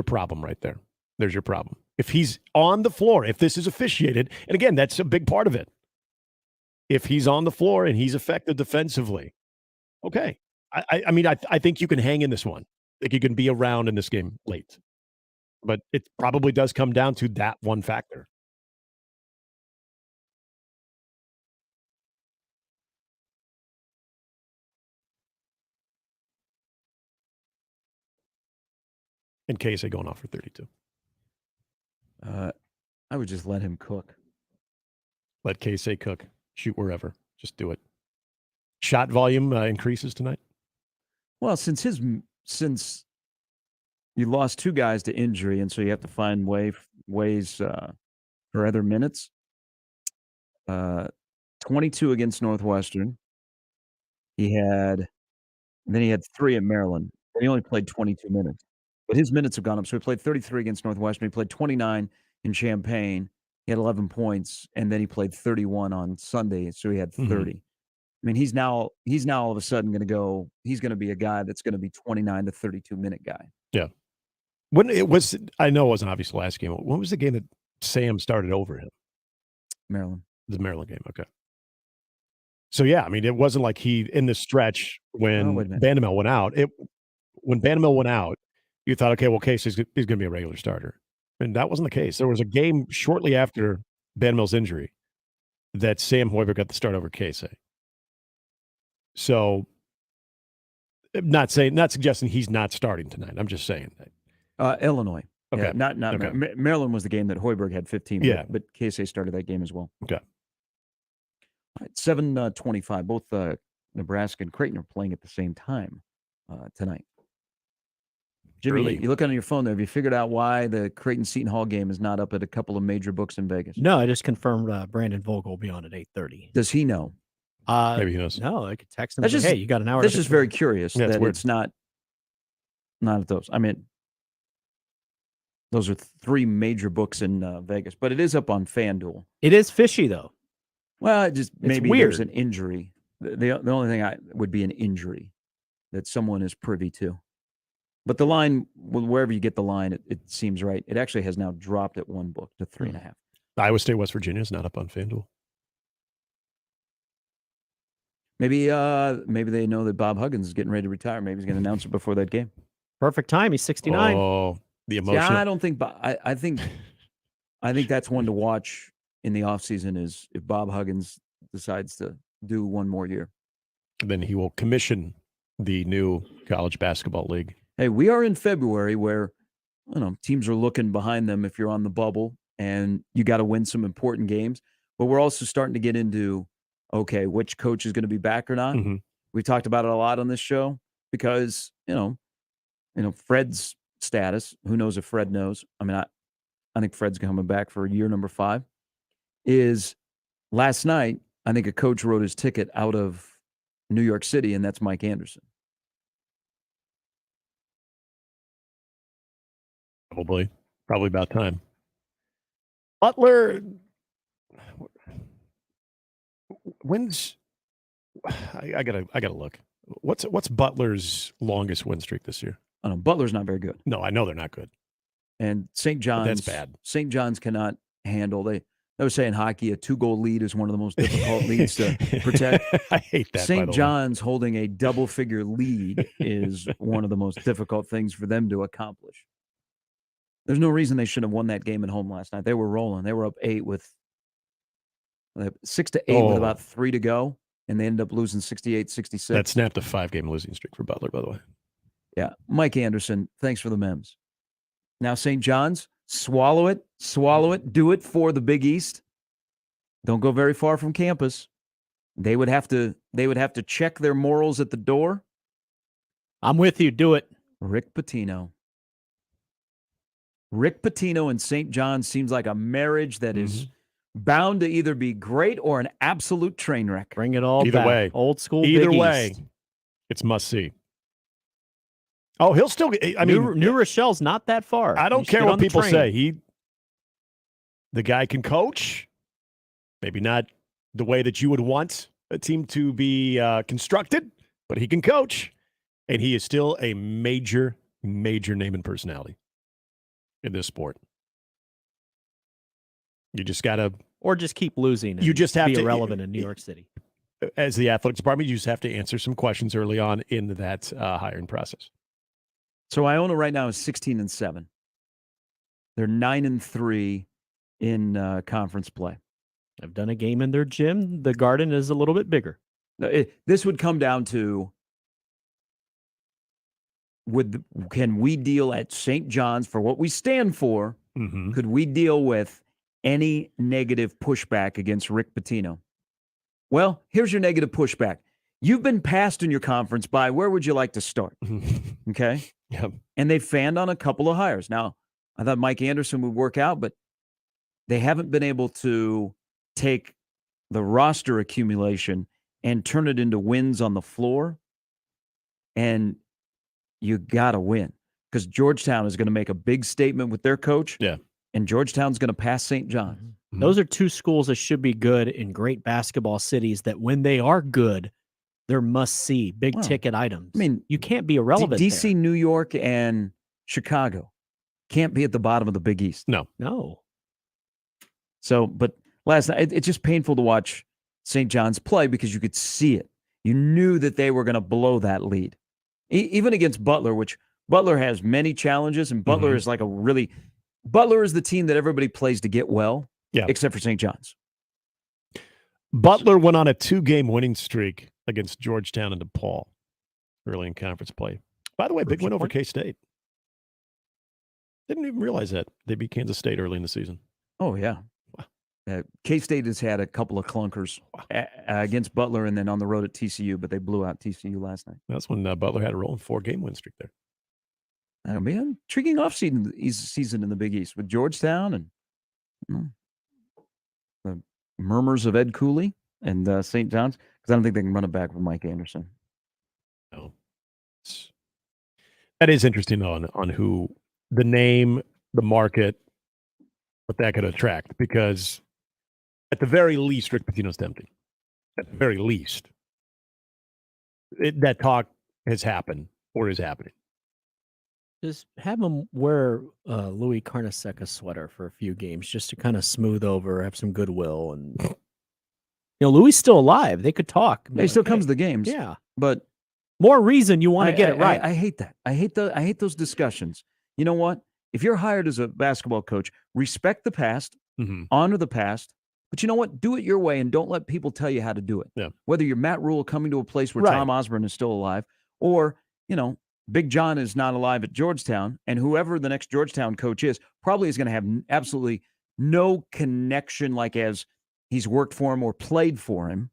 problem right there. There's your problem. If he's on the floor, if this is officiated, and again, that's a big part of it. If he's on the floor and he's effective defensively, okay. I mean, I think you can hang in this one. I think you can be around in this game late. But it probably does come down to that one factor. And Casey going off for 32. I would just let him cook. Let Casey cook. Shoot wherever. Just do it. Shot volume increases tonight? Well, since you lost 2 guys to injury, and so you have to find ways for other minutes. 22 against Northwestern. Then he had 3 at Maryland. And he only played 22 minutes. But his minutes have gone up. So he played 33 against Northwestern. He played 29 in Champaign. He had 11 points, and then he played 31 on Sunday, so he had 30. I mean, he's now all of a sudden going to go. He's going to be a guy that's going to be 29 to 32 minute guy. Yeah. When it was, I know it wasn't obvious the last game. When was the game that Sam started over him? Maryland. The Maryland game. Okay. So yeah, I mean, it wasn't like he in the stretch when Vanderbilt went out. When Vanderbilt went out, you thought, okay, well, Casey's going to be a regular starter. And that wasn't the case. There was a game shortly after Vanderbilt's injury that Sam Hoiberg got the start over Casey. So, not suggesting he's not starting tonight. I'm just saying that. Illinois. Okay. Yeah, not okay. Maryland was the game that Hoiberg had 15. Yeah. But Casey started that game as well. Okay. All right, 7:25. Both Nebraska and Creighton are playing at the same time tonight. Jimmy, Early. you look on your phone there. Have you figured out why the Creighton-Seton Hall game is not up at a couple of major books in Vegas? No, I just confirmed Brandon Vogel will be on at 8:30. Does he know? Maybe he knows. No, I could text him. That's And say, just, hey, you got an hour. That's to just very curious Yeah, it's that weird. it's not at those. I mean, those are three major books in Vegas, but it is up on FanDuel. It is fishy though. Well, it just maybe weird. there's an injury. The only thing would be an injury that someone is privy to. But the line, wherever you get the line, it seems right. It actually has now dropped at one book to 3.5. Iowa State, West Virginia is not up on FanDuel. Maybe they know that Bob Huggins is getting ready to retire. Maybe he's going to announce it before that game. Perfect time. He's 69. Oh, the emotion. Yeah, I don't think. I think that's one to watch in the offseason is if Bob Huggins decides to do one more year. Then he will commission the new college basketball league. Hey, we are in February where teams are looking behind them if you're on the bubble and you got to win some important games. But we're also starting to get into, okay, which coach is going to be back or not. Mm-hmm. We talked about it a lot on this show because, Fred's status, who knows if Fred knows. I mean, I think Fred's coming back for year number 5. Is last night, I think a coach wrote his ticket out of New York City, and that's Mike Anderson. Probably about time. Butler, when's I gotta look. What's Butler's longest win streak this year? I don't know. Butler's not very good. No, I know they're not good. And St. John's, that's bad. St. John's cannot handle. They were saying hockey, a 2-goal lead is one of the most difficult leads to protect. I hate that. St. John's holding a double-figure lead is one of the most difficult things for them to accomplish. There's no reason they should have won that game at home last night. They were rolling. They were up 6-8 with about 3 to go, and they ended up losing 68-66. That snapped a 5-game losing streak for Butler, by the way. Yeah. Mike Anderson, thanks for the memes. Now, St. John's, swallow it, do it for the Big East. Don't go very far from campus. They would have to check their morals at the door. I'm with you. Do it. Rick Pitino and St. John's seems like a marriage that is bound to either be great or an absolute train wreck. Bring it all Either back. way. Old school Either Big way, East. it's must see. Oh, he'll still get. I mean, New Rochelle's not that far. I don't care what people say. The guy can coach. Maybe not the way that you would want a team to be constructed, but he can coach, and he is still a major name and personality in this sport. You just gotta, or just keep losing. You just have be to irrelevant in New York City. As the athletics department, you just have to answer some questions early on in that hiring process. So Iona right now is 16-7. They're 9-3 in conference play. I've done a game in their gym. The Garden is a little bit bigger. This would come down to can we deal at St. John's for what we stand for? Mm-hmm. Could we deal with any negative pushback against Rick Pitino? Well, here's your negative pushback. You've been passed in your conference by where would you like to start? Okay. Yep. And they fanned on a couple of hires. Now, I thought Mike Anderson would work out, but they haven't been able to take the roster accumulation and turn it into wins on the floor. And you got to win because Georgetown is going to make a big statement with their coach. Yeah. And Georgetown's going to pass St. John's. Mm-hmm. Those are two schools that should be good in great basketball cities that when they are good, they're must-see, big-ticket items. I mean, you can't be irrelevant D.C., there. New York, and Chicago can't be at the bottom of the Big East. No. So, but last night, it's just painful to watch St. John's play because you could see it. You knew that they were going to blow that lead. Even against Butler, which Butler has many challenges, and Butler is like Butler is the team that everybody plays to get well, except for St. John's. Butler went on a 2-game winning streak against Georgetown and DePaul early in conference play. By the way, big win over K-State. Didn't even realize that. They beat Kansas State early in the season. Oh, yeah. K-State has had a couple of clunkers against Butler and then on the road at TCU, but they blew out TCU last night. That's when Butler had a rolling 4-game win streak there. That'll be an intriguing offseason in the Big East with Georgetown and the murmurs of Ed Cooley and St. John's, because I don't think they can run it back with Mike Anderson. No. That is interesting on who the name, the market, what that could attract, because at the very least, Rick Pitino's tempting. At the very least, that talk has happened or is happening. Just have him wear Louis Carnesecca sweater for a few games just to kind of smooth over, have some goodwill. And, Louis still alive. They could talk. He still comes to the games. Yeah. But more reason you want to get it right. I hate that. I hate those discussions. You know what? If you're hired as a basketball coach, respect the past, honor the past, but you know what? Do it your way and don't let people tell you how to do it. Yeah. Whether you're Matt Rule coming to a place where Tom Osborne is still alive, or, Big John is not alive at Georgetown, and whoever the next Georgetown coach is probably is going to have absolutely no connection like as he's worked for him or played for him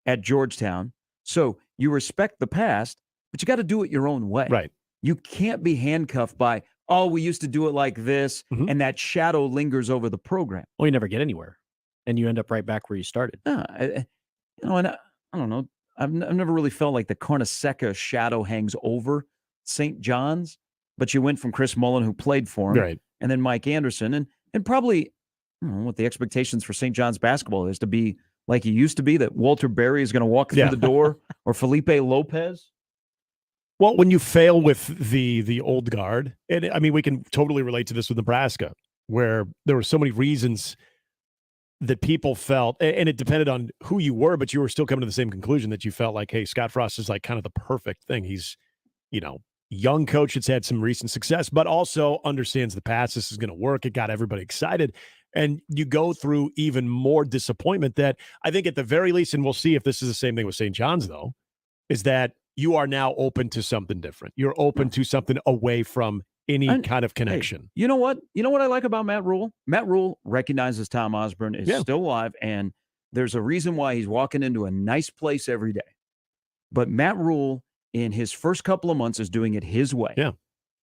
at Georgetown. So you respect the past, but you got to do it your own way. Right. You can't be handcuffed by, we used to do it like this, and that shadow lingers over the program. Well, you never get anywhere, and you end up right back where you started. And I don't know. I've never really felt like the Carnesecca shadow hangs over St. John's, but you went from Chris Mullen, who played for him, and then Mike Anderson, and probably I don't know what the expectations for St. John's basketball is to be like he used to be, that Walter Berry is going to walk through the door, or Felipe Lopez. Well, when you fail with the old guard, and I mean, we can totally relate to this with Nebraska, where there were so many reasons that people felt, and it depended on who you were, but you were still coming to the same conclusion that you felt like, hey, Scott Frost is like kind of the perfect thing. He's, young coach that's had some recent success, but also understands the past. This is going to work. It got everybody excited. And you go through even more disappointment that I think at the very least, and we'll see if this is the same thing with St. John's, though, is that you are now open to something different. You're open to something away from any kind of connection. Hey, you know what? You know what I like about Matt Rule? Matt Rule recognizes Tom Osborne is still alive, and there's a reason why he's walking into a nice place every day. But Matt Rule, in his first couple of months, is doing it his way. Yeah.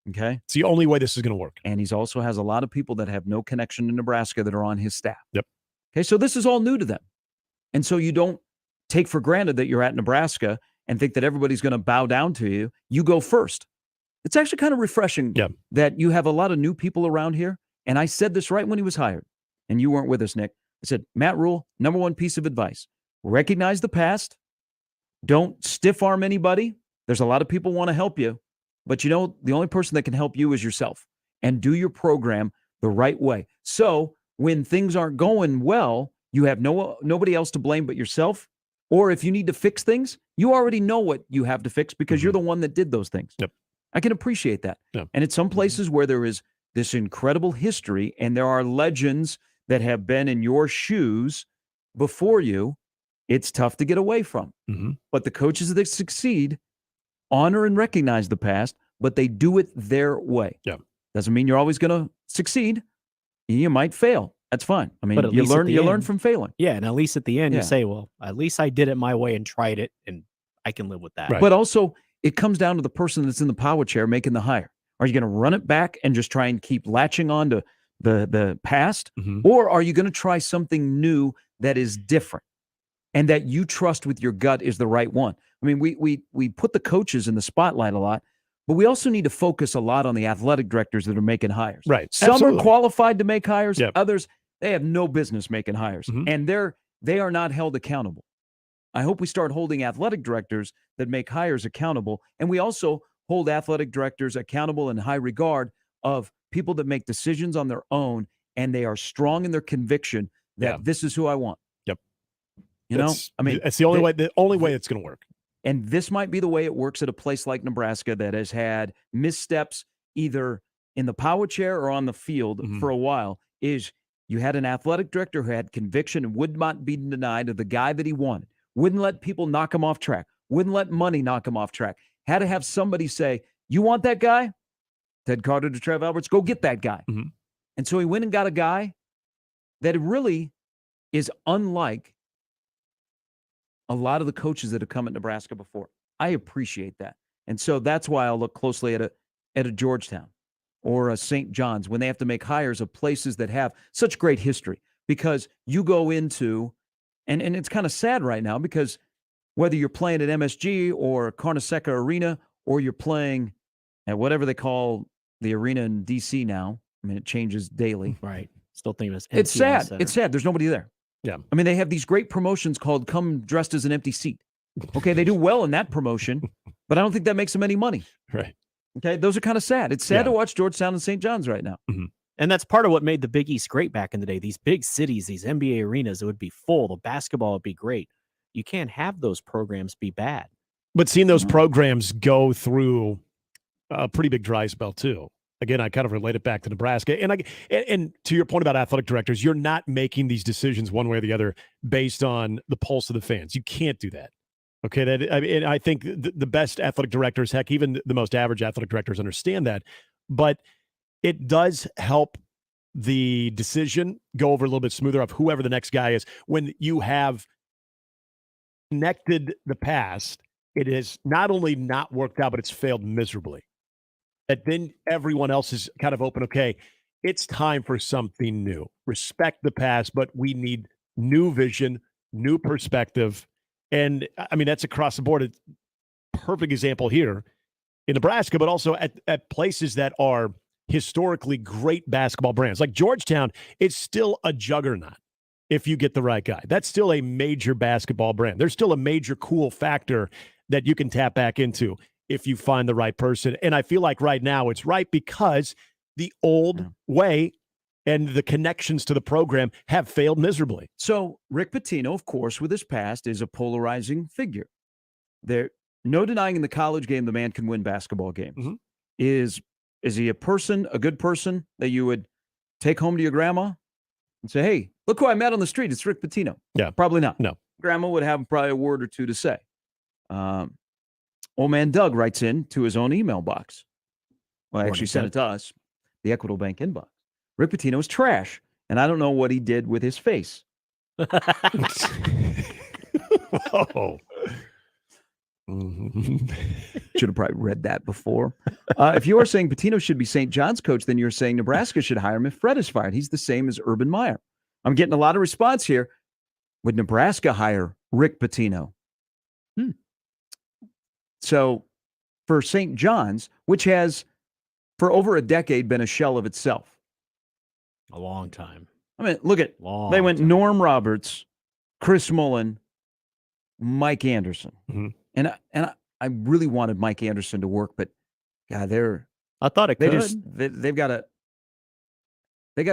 Okay? It's the only way this is going to work. And he's also has a lot of people that have no connection to Nebraska that are on his staff. Yep. Okay, so this is all new to them. And so you don't take for granted that you're at Nebraska and think that everybody's going to bow down to you. You go first. It's actually kind of refreshing that you have a lot of new people around here. And I said this right when he was hired, and you weren't with us, Nick. I said, Matt Rule, number one piece of advice, recognize the past. Don't stiff arm anybody. There's a lot of people want to help you, but the only person that can help you is yourself, and do your program the right way. So when things aren't going well, you have nobody else to blame but yourself. Or if you need to fix things, you already know what you have to fix because you're the one that did those things. Yep. I can appreciate that. Yep. And at some places where there is this incredible history and there are legends that have been in your shoes before you, it's tough to get away from. But the coaches that succeed honor and recognize the past, but they do it their way. Yeah. Doesn't mean you're always going to succeed. You might fail. That's fine. I mean, you learn from failing. Yeah, and at least at the end, you say, well, at least I did it my way and tried it, and I can live with that. Right. But also, it comes down to the person that's in the power chair making the hire. Are you going to run it back and just try and keep latching on to the past? Or are you going to try something new that is different and that you trust with your gut is the right one? I mean, we put the coaches in the spotlight a lot, but we also need to focus a lot on the athletic directors that are making hires. Right. Some are qualified to make hires. Others, they have no business making hires, and they are not held accountable. I hope we start holding athletic directors that make hires accountable, and we also hold athletic directors accountable in high regard of people that make decisions on their own, and they are strong in their conviction that this is who I want. Yep. I mean, it's the only way. The only way it's going to work. And this might be the way it works at a place like Nebraska that has had missteps either in the power chair or on the field for a while. Is you had an athletic director who had conviction and would not be denied of the guy that he wanted. Wouldn't let people knock him off track. Wouldn't let money knock him off track. Had to have somebody say, you want that guy? Ted Carter to Trev Alberts, go get that guy. And so he went and got a guy that really is unlike a lot of the coaches that have come at Nebraska before. I appreciate that. And so that's why I'll look closely at a Georgetown or a St. John's when they have to make hires of places that have such great history. Because you go into, and it's kind of sad right now because whether you're playing at MSG or Carnesecca Arena or you're playing at whatever they call the arena in D.C. now, I mean, it changes daily. Right. Still thinking it's It's sad. Center. It's sad. There's nobody there. Yeah. I mean, they have these great promotions called Come Dressed as an Empty Seat. Okay, they do well in that promotion, but I don't think that makes them any money. Right. Okay, those are kind of sad. It's sad to watch Georgetown and St. John's right now. Mm-hmm. And that's part of what made the Big East great back in the day. These big cities, these NBA arenas, it would be full. The basketball would be great. You can't have those programs be bad. But seeing those programs go through a pretty big dry spell too. Again, I kind of relate it back to Nebraska. And to your point about athletic directors, you're not making these decisions one way or the other based on the pulse of the fans. You can't do that. Okay, I think the best athletic directors, heck, even the most average athletic directors understand that. But it does help the decision go over a little bit smoother of whoever the next guy is. When you have connected the past, it has not only not worked out, but it's failed miserably. That then everyone else is kind of open. Okay, it's time for something new. Respect the past, but we need new vision, new perspective. And I mean, that's across the board. It's a perfect example here in Nebraska, but also at places that are historically great basketball brands. Like Georgetown, it's still a juggernaut if you get the right guy. That's still a major basketball brand. There's still a major cool factor that you can tap back into if you find the right person. And I feel like right now it's right because the old way and the connections to the program have failed miserably. So Rick Pitino, of course, with his past, is a polarizing figure. There, no denying in the college game the man can win basketball games. Mm-hmm. Is he a person, a good person that you would take home to your grandma and say, hey, look who I met on the street. It's Rick Pitino. Yeah. Probably not. No. Grandma would have probably a word or two to say. Old man Doug writes in to his own email box. Well, I actually sent it to us, the Equitable Bank inbox. Rick Pitino is trash, and I don't know what he did with his face. Whoa. Should have probably read that before. If you are saying Pitino should be St. John's coach, then you're saying Nebraska should hire him if Fred is fired. He's the same as Urban Meyer. I'm getting a lot of response here. Would Nebraska hire Rick Pitino? So for St. John's, which has for over a decade been a shell of itself. A long time. I mean, look at, they went Norm Roberts, Chris Mullen, Mike Anderson. Mm-hmm. And I really wanted Mike Anderson to work, but God, I thought it could. They've got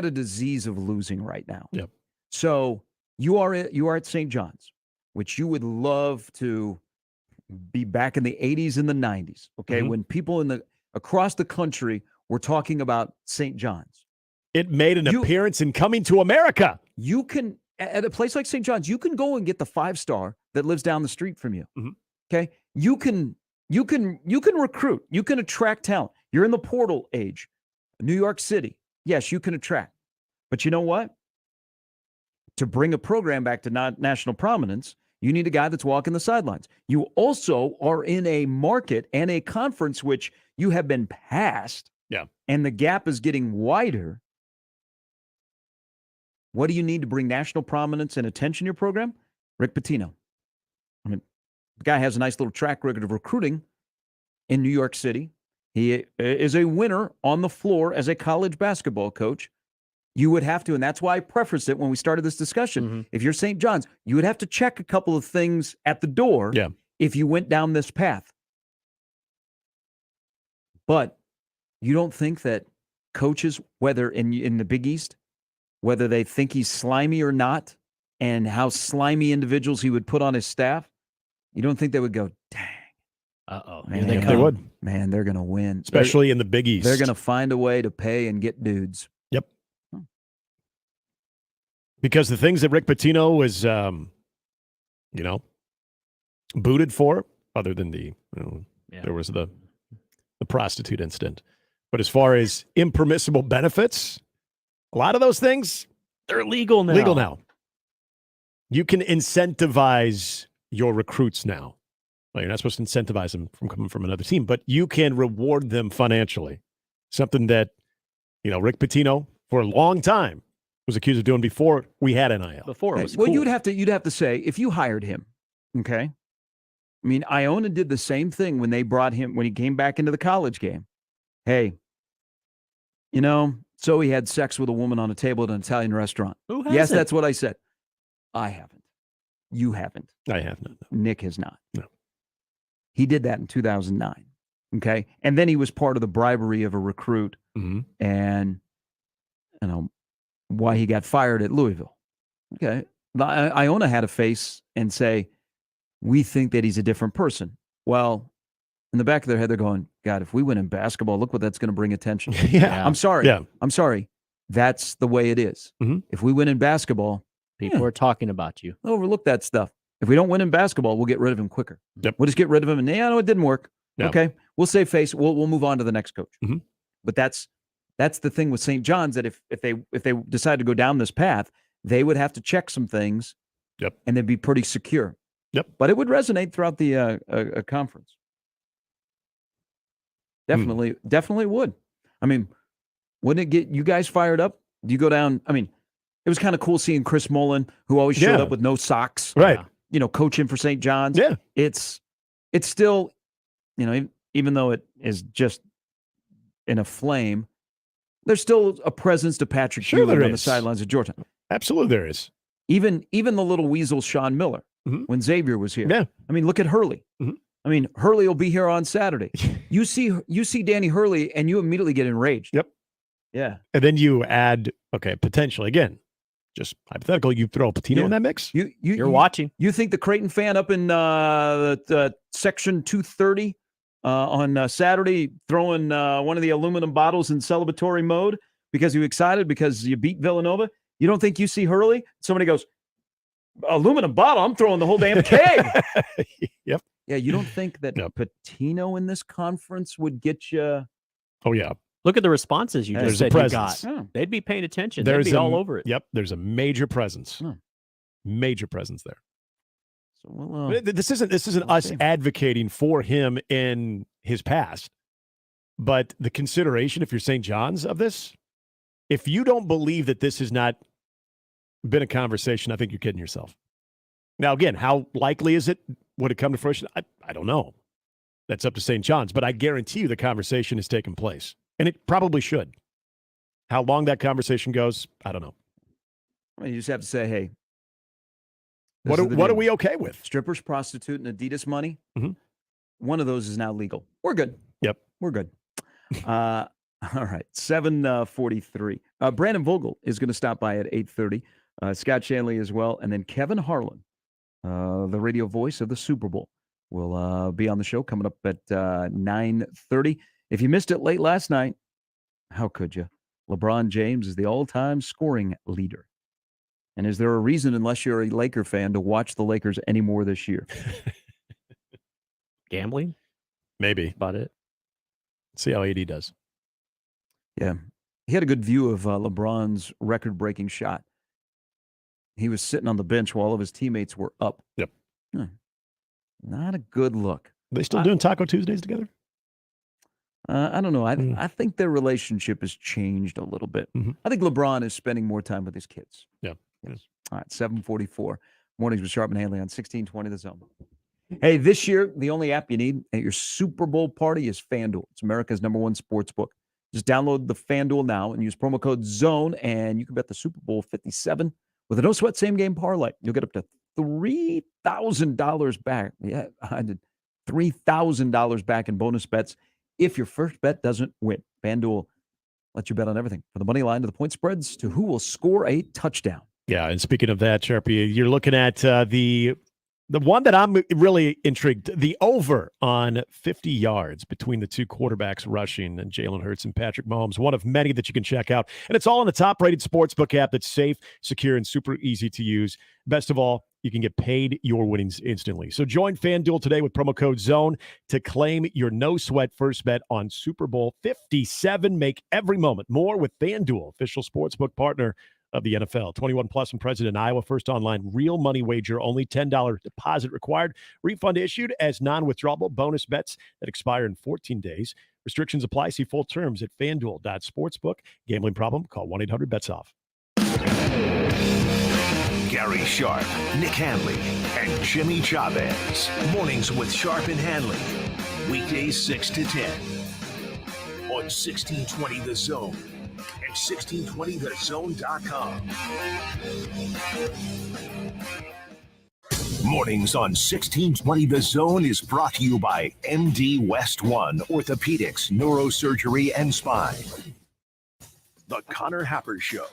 a disease of losing right now. Yep. So you are at St. John's, which you would love to be back in the 80s and the 90s. Okay, when people across the country were talking about St. John's. It made an appearance in Coming to America. You can, at a place like St. John's, you can go and get the 5-star that lives down the street from you. Mm-hmm. Okay, you can recruit. You can attract talent. You're in the portal age. New York City, yes, you can attract. But you know what? To bring a program back to national prominence, you need a guy that's walking the sidelines. You also are in a market and a conference which you have been past. Yeah. And the gap is getting wider. What do you need to bring national prominence and attention to your program? Rick Pitino. I mean, the guy has a nice little track record of recruiting in New York City. He is a winner on the floor as a college basketball coach. You would have to, and that's why I prefaced it when we started this discussion. Mm-hmm. If you're St. John's, you would have to check a couple of things at the door if you went down this path. But you don't think that coaches, whether in the Big East, whether they think he's slimy or not, and how slimy individuals he would put on his staff, you don't think they would go, dang. Man, they would. Man, they're going to win. Especially in the Big East. They're going to find a way to pay and get dudes. Yep. Because the things that Rick Pitino was, booted for, other than there was the prostitute incident. But as far as impermissible benefits, a lot of those things, they're legal now. You can incentivize your recruits now. Well, you're not supposed to incentivize them from coming from another team, but you can reward them financially. Something that, Rick Pitino for a long time was accused of doing before we had NIL. Before it was Well, cool. you'd have to say, if you hired him, okay? I mean, Iona did the same thing when they brought him, when he came back into the college game. Hey, so he had sex with a woman on a table at an Italian restaurant. Who Yes, hasn't? that's what I said. I haven't. You haven't. I have not. Nick has not. No. He did that in 2009. Okay. And then he was part of the bribery of a recruit and, why he got fired at Louisville. Okay. Iona had to face and say, we think that he's a different person. Well, in the back of their head, they're going, God, if we win in basketball, look what that's going to bring attention. Yeah. I'm sorry. Yeah. I'm sorry. That's the way it is. If we win in basketball, People are talking about you. overlook that stuff. If we don't win in basketball, we'll get rid of him quicker. Yep. We'll just get rid of him. And it didn't work. No. Okay. We'll save face. We'll move on to the next coach. But that's the thing with St. John's, that if they decide to go down this path, they would have to check some things. Yep. And they'd be pretty secure. Yep. But it would resonate throughout the conference. Definitely would. I mean, wouldn't it get you guys fired up? Do you go down? I mean, it was kind of cool seeing Chris Mullen, who always showed up with no socks. Right. Coaching for St. John's. Yeah. It's still, even though it is just in a flame, there's still a presence to Patrick Sure Ewing there on the is. sidelines of Georgia. Absolutely there is. Even the little weasel Sean Miller when Xavier was here. Yeah. I mean, look at Hurley. I mean, Hurley will be here on Saturday. You see Danny Hurley and you immediately get enraged. Yep. Yeah. And then you add, potentially, again, just hypothetical, you throw Patino in that mix? You're watching. You think the Creighton fan up in section 230 on Saturday throwing one of the aluminum bottles in celebratory mode because you're excited because you beat Villanova? You don't think you see Hurley? Somebody goes, aluminum bottle, I'm throwing the whole damn keg. Yep. Yeah, you don't think that Patino in this conference would get you? Oh, yeah. Look at the responses you There's just a said you presence. got. They'd be paying attention. They'd be all over it. Yep. There's a major presence. Major presence there. So we'll, But this isn't us advocating for him in his past, but the consideration, if you're St. John's, of this, if you don't believe that this has not been a conversation, I think you're kidding yourself. Now, again, how likely is it? Would it come to fruition? I don't know. That's up to St. John's, but I guarantee you the conversation has taken place, and it probably should. How long that conversation goes, I don't know. I mean, you just have to say, hey, What are we okay with? Strippers, prostitute, and Adidas money. One of those is now legal. We're good. Yep. We're good. All right. 7:43. Brandon Vogel is going to stop by at 8:30. Scott Shanley as well. And then Kevin Harlan, the radio voice of the Super Bowl, will be on the show coming up at 9:30. If you missed it late last night, how could you? LeBron James is the all-time scoring leader. And is there a reason, unless you're a Laker fan, to watch the Lakers anymore this year? Gambling? Maybe. About it. See how AD does. Yeah. He had a good view of LeBron's record-breaking shot. He was sitting on the bench while all of his teammates were up. Yep. Not a good look. Are they still doing Taco Tuesdays together? I don't know. I think their relationship has changed a little bit. I think LeBron is spending more time with his kids. Yeah. Yes. All right, 7:44. Mornings with Sharp and Handley on 1620 The Zone. Hey, this year, the only app you need at your Super Bowl party is FanDuel. It's America's #1 sports book. Just download the FanDuel now and use promo code ZONE, and you can bet the Super Bowl 57 with a no-sweat same-game parlay. You'll get up to $3,000 back. Yeah, I did $3,000 back in bonus bets if your first bet doesn't win. FanDuel lets you bet on everything, from the money line to the point spreads to who will score a touchdown. Yeah, and speaking of that, Sharpie, you're looking at the one that I'm really intrigued, the over on 50 yards between the two quarterbacks rushing, and Jalen Hurts and Patrick Mahomes, one of many that you can check out. And it's all in the top-rated sportsbook app that's safe, secure, and super easy to use. Best of all, you can get paid your winnings instantly. So join FanDuel today with promo code ZONE to claim your no-sweat first bet on Super Bowl 57. Make every moment more with FanDuel, official sportsbook partner of the NFL. 21 plus and present in Iowa. First online real money wager. Only $10 deposit required. Refund issued as non-withdrawable bonus bets that expire in 14 days. Restrictions apply. See full terms at FanDuel.Sportsbook. Gambling problem? Call 1-800-BETS-OFF. Gary Sharp, Nick Handley, and Jimmy Chavez. Mornings with Sharp and Handley. Weekdays 6 to 10. On 1620 The Zone and 1620thezone.com. Mornings on 1620 The Zone is brought to you by MD West One Orthopedics, Neurosurgery, and Spine. The Connor Happer Show.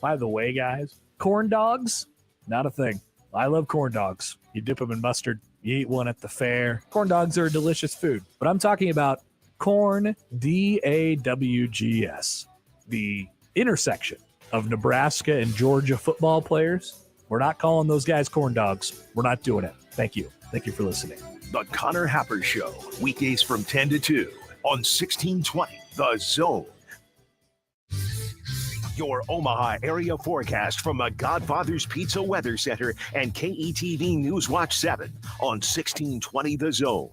By the way, guys, corn dogs, not a thing. I love corn dogs. You dip them in mustard. You eat one at the fair. Corn dogs are a delicious food. But I'm talking about corn, DAWGS, the intersection of Nebraska and Georgia football players. We're not calling those guys corn dogs. We're not doing it. Thank you. Thank you for listening. The Connor Happer Show. Weekdays from 10 to 2 on 1620 The Zone. Your Omaha area forecast from the Godfather's Pizza Weather Center and KETV News Watch 7 on 1620 The Zone.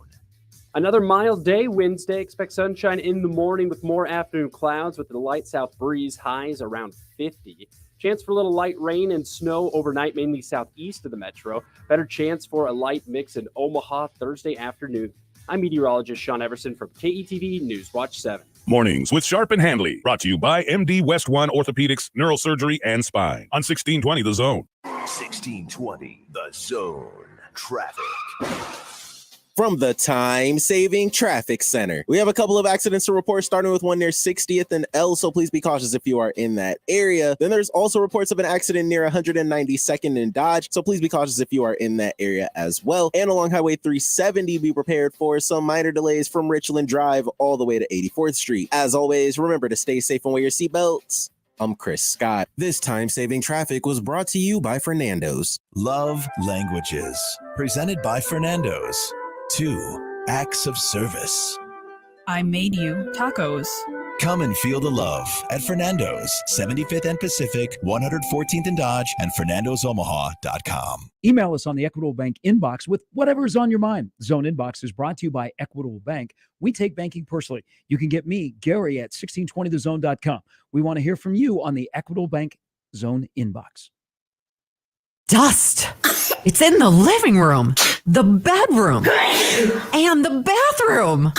Another mild day Wednesday. Expect sunshine in the morning with more afternoon clouds with a light south breeze, highs around 50. Chance for a little light rain and snow overnight, mainly southeast of the metro. Better chance for a light mix in Omaha Thursday afternoon. I'm meteorologist Sean Everson from KETV News Watch 7. Mornings with Sharp and Handley, brought to you by MD West One Orthopedics, Neurosurgery, and Spine on 1620 The Zone. 1620 The Zone. Traffic. From the time-saving traffic center, we have a couple of accidents to report, starting with one near 60th and L, so please be cautious if you are in that area. Then there's also reports of an accident near 192nd and Dodge, so please be cautious if you are in that area as well. And along Highway 370, be prepared for some minor delays from Richland Drive all the way to 84th Street. As always, remember to stay safe and wear your seatbelts. I'm Chris Scott. This time-saving traffic was brought to you by Fernando's. Love Languages, presented by Fernando's. 2 acts of service. I made you tacos. Come and feel the love at Fernando's, 75th and Pacific, 114th and Dodge, and FernandosOmaha.com. Email us on the Equitable Bank inbox with whatever is on your mind. Zone Inbox is brought to you by Equitable Bank. We take banking personally. You can get me, Gary, at 1620thezone.com. We want to hear from you on the Equitable Bank Zone Inbox. Dust. It's in the living room, the bedroom, and the bathroom.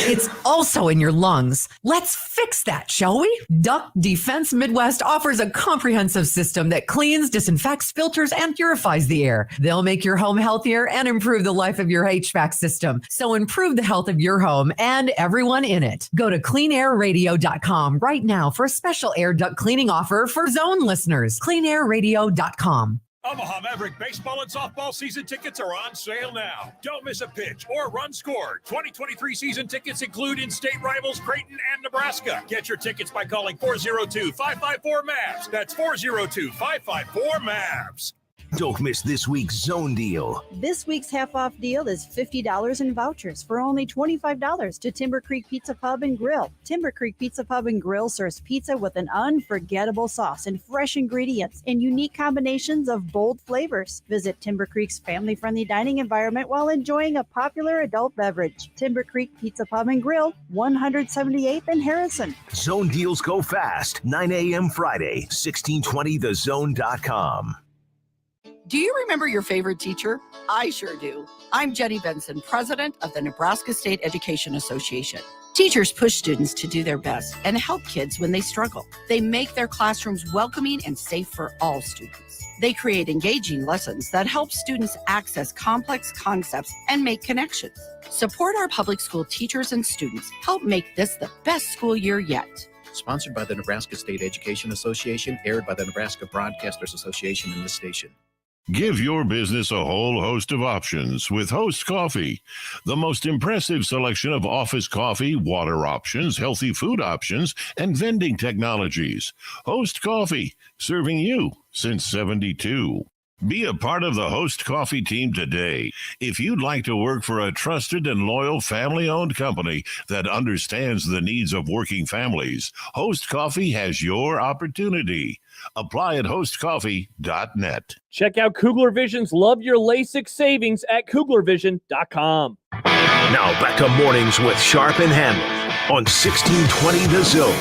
It's also in your lungs. Let's fix that, shall we? Duct Defense Midwest offers a comprehensive system that cleans, disinfects, filters, and purifies the air. They'll make your home healthier and improve the life of your HVAC system. So improve the health of your home and everyone in it. Go to cleanairradio.com right now for a special air duct cleaning offer for Zone listeners. cleanairradio.com. Omaha Maverick baseball and softball season tickets are on sale now. Don't miss a pitch or run scored. 2023 season tickets include in-state rivals Creighton and Nebraska. Get your tickets by calling 402-554-MAVS. That's 402-554-MAVS. Don't miss this week's Zone Deal. This week's half-off deal is $50 in vouchers for only $25 to Timber Creek Pizza Pub and Grill. Timber Creek Pizza Pub and Grill serves pizza with an unforgettable sauce and fresh ingredients and unique combinations of bold flavors. Visit Timber Creek's family-friendly dining environment while enjoying a popular adult beverage. Timber Creek Pizza Pub and Grill, 178th and Harrison. Zone deals go fast. 9 a.m. Friday, 1620thezone.com. Do you remember your favorite teacher? I sure do. I'm Jenny Benson, president of the Nebraska State Education Association. Teachers push students to do their best and help kids when they struggle. They make their classrooms welcoming and safe for all students. They create engaging lessons that help students access complex concepts and make connections. Support our public school teachers and students. Help make this the best school year yet. Sponsored by the Nebraska State Education Association, aired by the Nebraska Broadcasters Association in this station. Give your business a whole host of options with Host Coffee. The most impressive selection of office coffee, water options, healthy food options, and vending technologies. Host Coffee, serving you since '72. Be a part of the Host Coffee team today. If you'd like to work for a trusted and loyal family-owned company that understands the needs of working families, Host Coffee has your opportunity. Apply at hostcoffee.net. Check out Kugler Vision's Love Your LASIK savings at KuglerVision.com. Now back to mornings with Sharp and Handley on 1620 The Zone.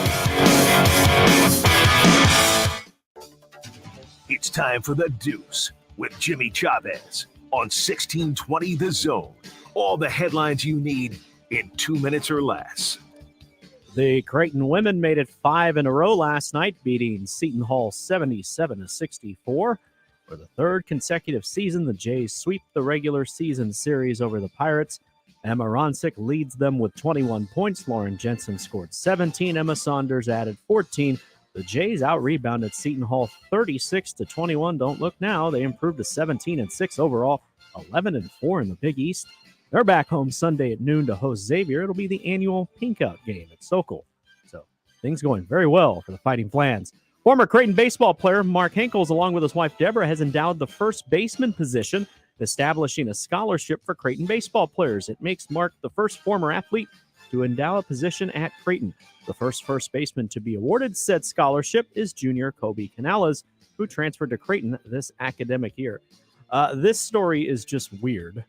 It's time for the Deuce with Jimmy Chavez on 1620 The Zone. All the headlines you need in 2 minutes or less. The Creighton women made it 5 in a row last night, beating Seton Hall 77-64. For the third consecutive season, the Jays sweep the regular season series over the Pirates. Emma Ronsick leads them with 21 points. Lauren Jensen scored 17. Emma Saunders added 14. The Jays out-rebounded Seton Hall 36-21. Don't look now. They improved to 17-6 overall, 11-4 in the Big East. They're back home Sunday at noon to host Xavier. It'll be the annual Pink Out game at Sokol. So things going very well for the Fighting Flans. Former Creighton baseball player Mark Hinkles, along with his wife Deborah, has endowed the first baseman position, establishing a scholarship for Creighton baseball players. It makes Mark the first former athlete to endow a position at Creighton. The first baseman to be awarded said scholarship is junior Kobe Canales, who transferred to Creighton this academic year. This story is just weird.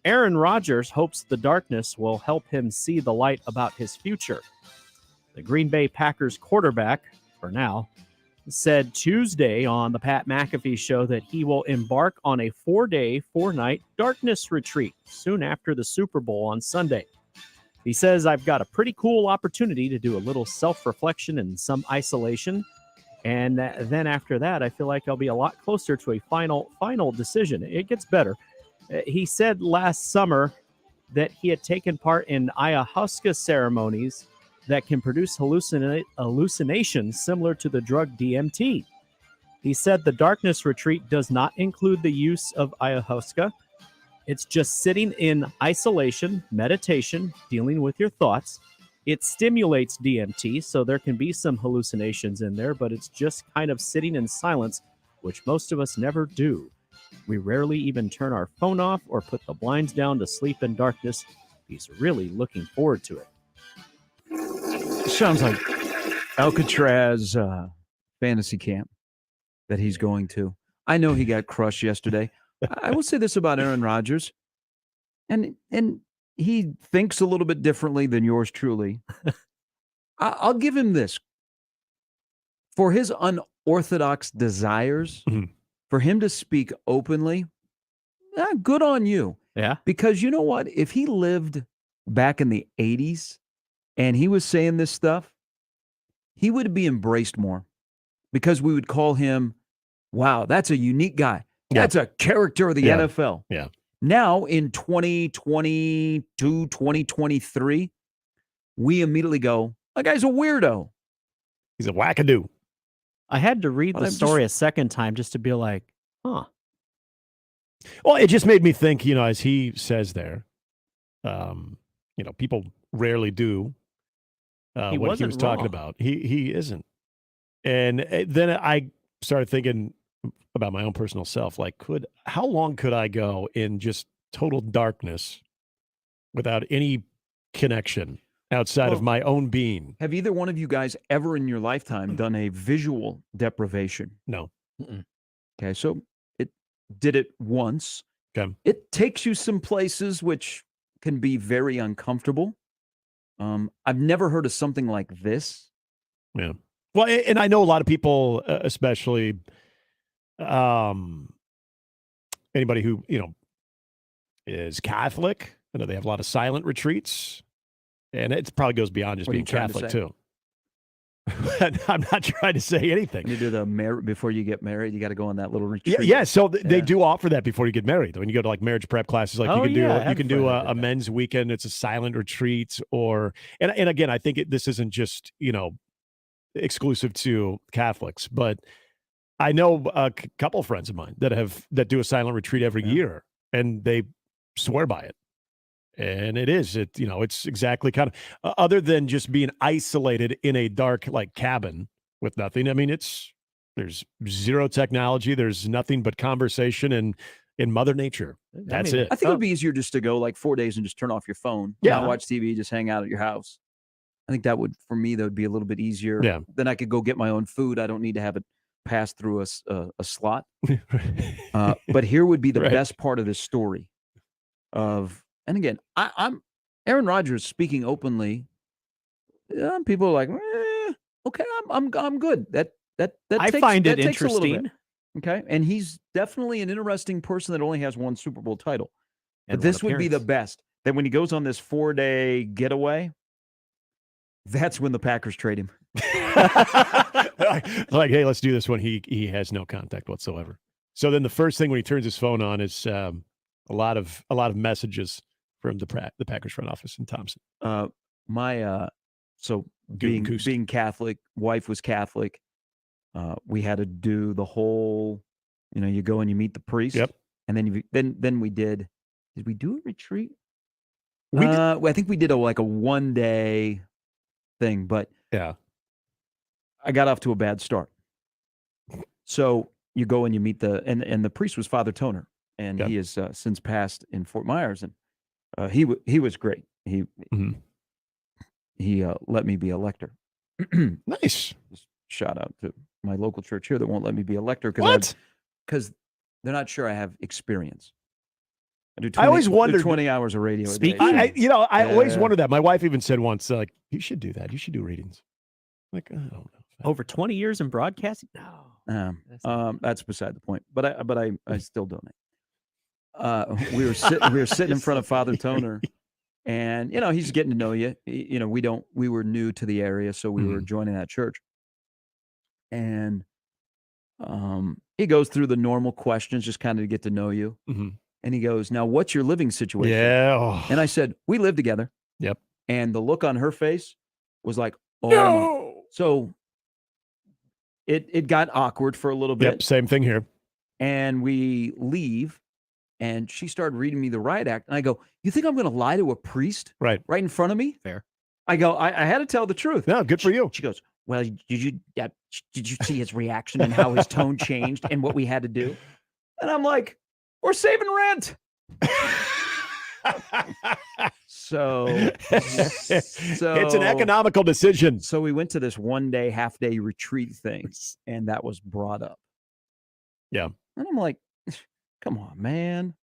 Aaron Rodgers hopes the darkness will help him see the light about his future. The Green Bay Packers quarterback, for now, said Tuesday on the Pat McAfee show that he will embark on a 4-day, 4-night darkness retreat soon after the Super Bowl on Sunday. He says, I've got a pretty cool opportunity to do a little self-reflection and some isolation. And then after that, I feel like I'll be a lot closer to a final decision. It gets better. He said last summer that he had taken part in ayahuasca ceremonies that can produce hallucinations similar to the drug DMT. He said the darkness retreat does not include the use of ayahuasca. It's just sitting in isolation, meditation, dealing with your thoughts. It stimulates DMT, so there can be some hallucinations in there, but it's just kind of sitting in silence, which most of us never do. We rarely even turn our phone off or put the blinds down to sleep in darkness. He's really looking forward to it. Sounds like Alcatraz fantasy camp that he's going to. I know he got crushed yesterday. I will say this about Aaron Rodgers, and he thinks a little bit differently than yours truly. I'll give him this. For his unorthodox desires, for him to speak openly, good on you. Yeah. Because you know what? If he lived back in the 80s and he was saying this stuff, he would be embraced more because we would call him, wow, that's a unique guy. Yeah. That's a character of the NFL. Yeah. Now in 2022, 2023, we immediately go, that guy's a weirdo. He's a wackadoo. I had to read the story a second time just to be like, huh. Well, it just made me think, as he says there, people rarely do what he was talking about. He isn't. And then I started thinking about my own personal self. Like, how long could I go in just total darkness without any connection outside of my own being? Have either one of you guys ever in your lifetime done a visual deprivation? No. Okay, so it did it once. Okay. It takes you some places which can be very uncomfortable. I've never heard of something like this. Yeah. Well, and I know a lot of people, especially anybody who, is Catholic. I know they have a lot of silent retreats, and it probably goes beyond just being Catholic too. I'm not trying to say anything. When you do the before you get married, you got to go on that little retreat. Yeah. So they do offer that before you get married. When you go to like marriage prep classes, like you can do a men's weekend. It's a silent retreat, and again, I think this isn't just exclusive to Catholics, but I know a couple of friends of mine that do a silent retreat every year, and they swear by it. And it's exactly kind of other than just being isolated in a dark like cabin with nothing. I mean, it's There's zero technology. There's nothing but conversation and in Mother Nature. That's it. I think it would be easier just to go like 4 days and just turn off your phone, Yeah. not watch TV, just hang out at your house. I think that would, for me, that would be a little bit easier. Yeah. Then I could go get my own food. I don't need to have it pass through a slot. But here would be the Right. best part of this story. And again, I'm Aaron Rodgers speaking openly. People are like, okay, I'm good. That I takes, find that it takes a little bit. interesting. Okay, and he's definitely an interesting person that only has one Super Bowl title. And But this one would be the appearance. best. That when he goes on this 4-day getaway, that's when the Packers trade him. Like, hey, let's do this one. He has no contact whatsoever. So then the first thing when he turns his phone on is a lot of messages from the Packers front office in Thompson. So Goose. being Catholic, wife was Catholic. We had to do the whole, you go and you meet the priest. Yep. And then we did we do a retreat? We did- I think we did a 1-day thing, but Yeah. I got off to a bad start. So you go and you meet and the priest was Father Toner, and Yep. he has since passed in Fort Myers, and he was great. He let me be a lector. Nice. Shout out to my local church here that won't let me be a lector What? because they're not sure I have experience. I do. I always wondered- 20 hours of radio. a day. I always Yeah. wondered that. My wife even said once, like, you should do that. You should do readings. Like, I don't know. Over 20 years in broadcasting? No. That's beside the point. But I still donate. We were sitting in front of Father Toner, and he's getting to know you. We were new to the area, so we were joining that church. And he goes through the normal questions, just kind of to get to know you. Mm-hmm. And he goes, "Now, what's your living situation?" Yeah. Oh. And I said, "We live together." Yep. And the look on her face was like, "Oh." No. So it got awkward for a little bit. Yep. Same thing here. And we leave, and she started reading me the riot act. And I go, "You think I'm going to lie to a priest Right. in front of me?" Fair. I go, I had to tell the truth. No, good for you. She goes, "Well, did you see his reaction and how his tone changed and what we had to do?" And I'm like, "We're saving rent." So It's an economical decision. So we went to this 1-day, half-day retreat thing, and that was brought up. Yeah. And I'm like, come on, man.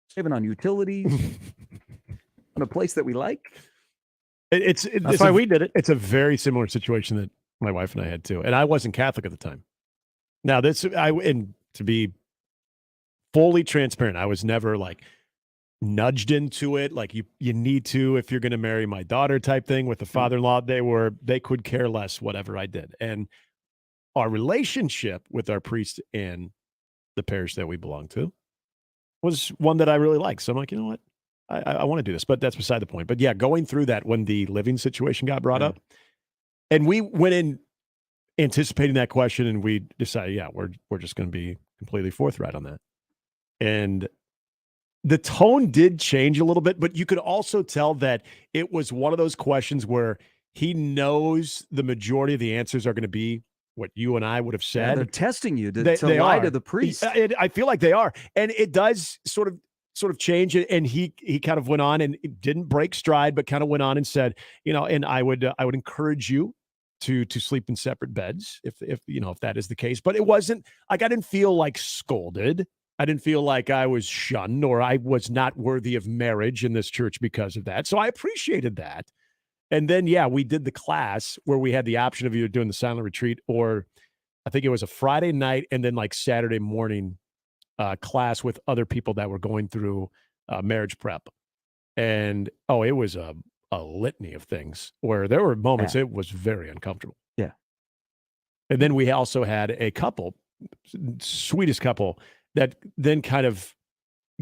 Saving on utilities on a place that we like. That's why we did it. It's a very similar situation that my wife and I had too. And I wasn't Catholic at the time. Now and to be fully transparent, I was never like nudged into it. Like you need to, if you're going to marry my daughter type thing with the father-in-law, they could care less whatever I did. And our relationship with our priest and the parish that we belong to was one that I really liked. So I'm like, you know what? I want to do this, but that's beside the point. But yeah, going through that when the living situation got brought up, and we went in anticipating that question, and we decided, yeah, we're just going to be completely forthright on that. And the tone did change a little bit, but you could also tell that it was one of those questions where he knows the majority of the answers are going to be what you and I would have Yeah, said. they're testing you to They lie are. to the priest. I feel like they are, and it does sort of change it. And he kind of went on and didn't break stride, but kind of went on and said, and I would encourage you to sleep in separate beds if that is the case. But it wasn't like, I didn't feel like scolded. I didn't feel like I was shunned or I was not worthy of marriage in this church because of that. So I appreciated that. And then, yeah, we did the class where we had the option of either doing the silent retreat or I think it was a Friday night and then like Saturday morning class with other people that were going through marriage prep. And, it was a litany of things where there were moments it was very uncomfortable. Yeah. And then we also had a couple, sweetest couple, that then kind of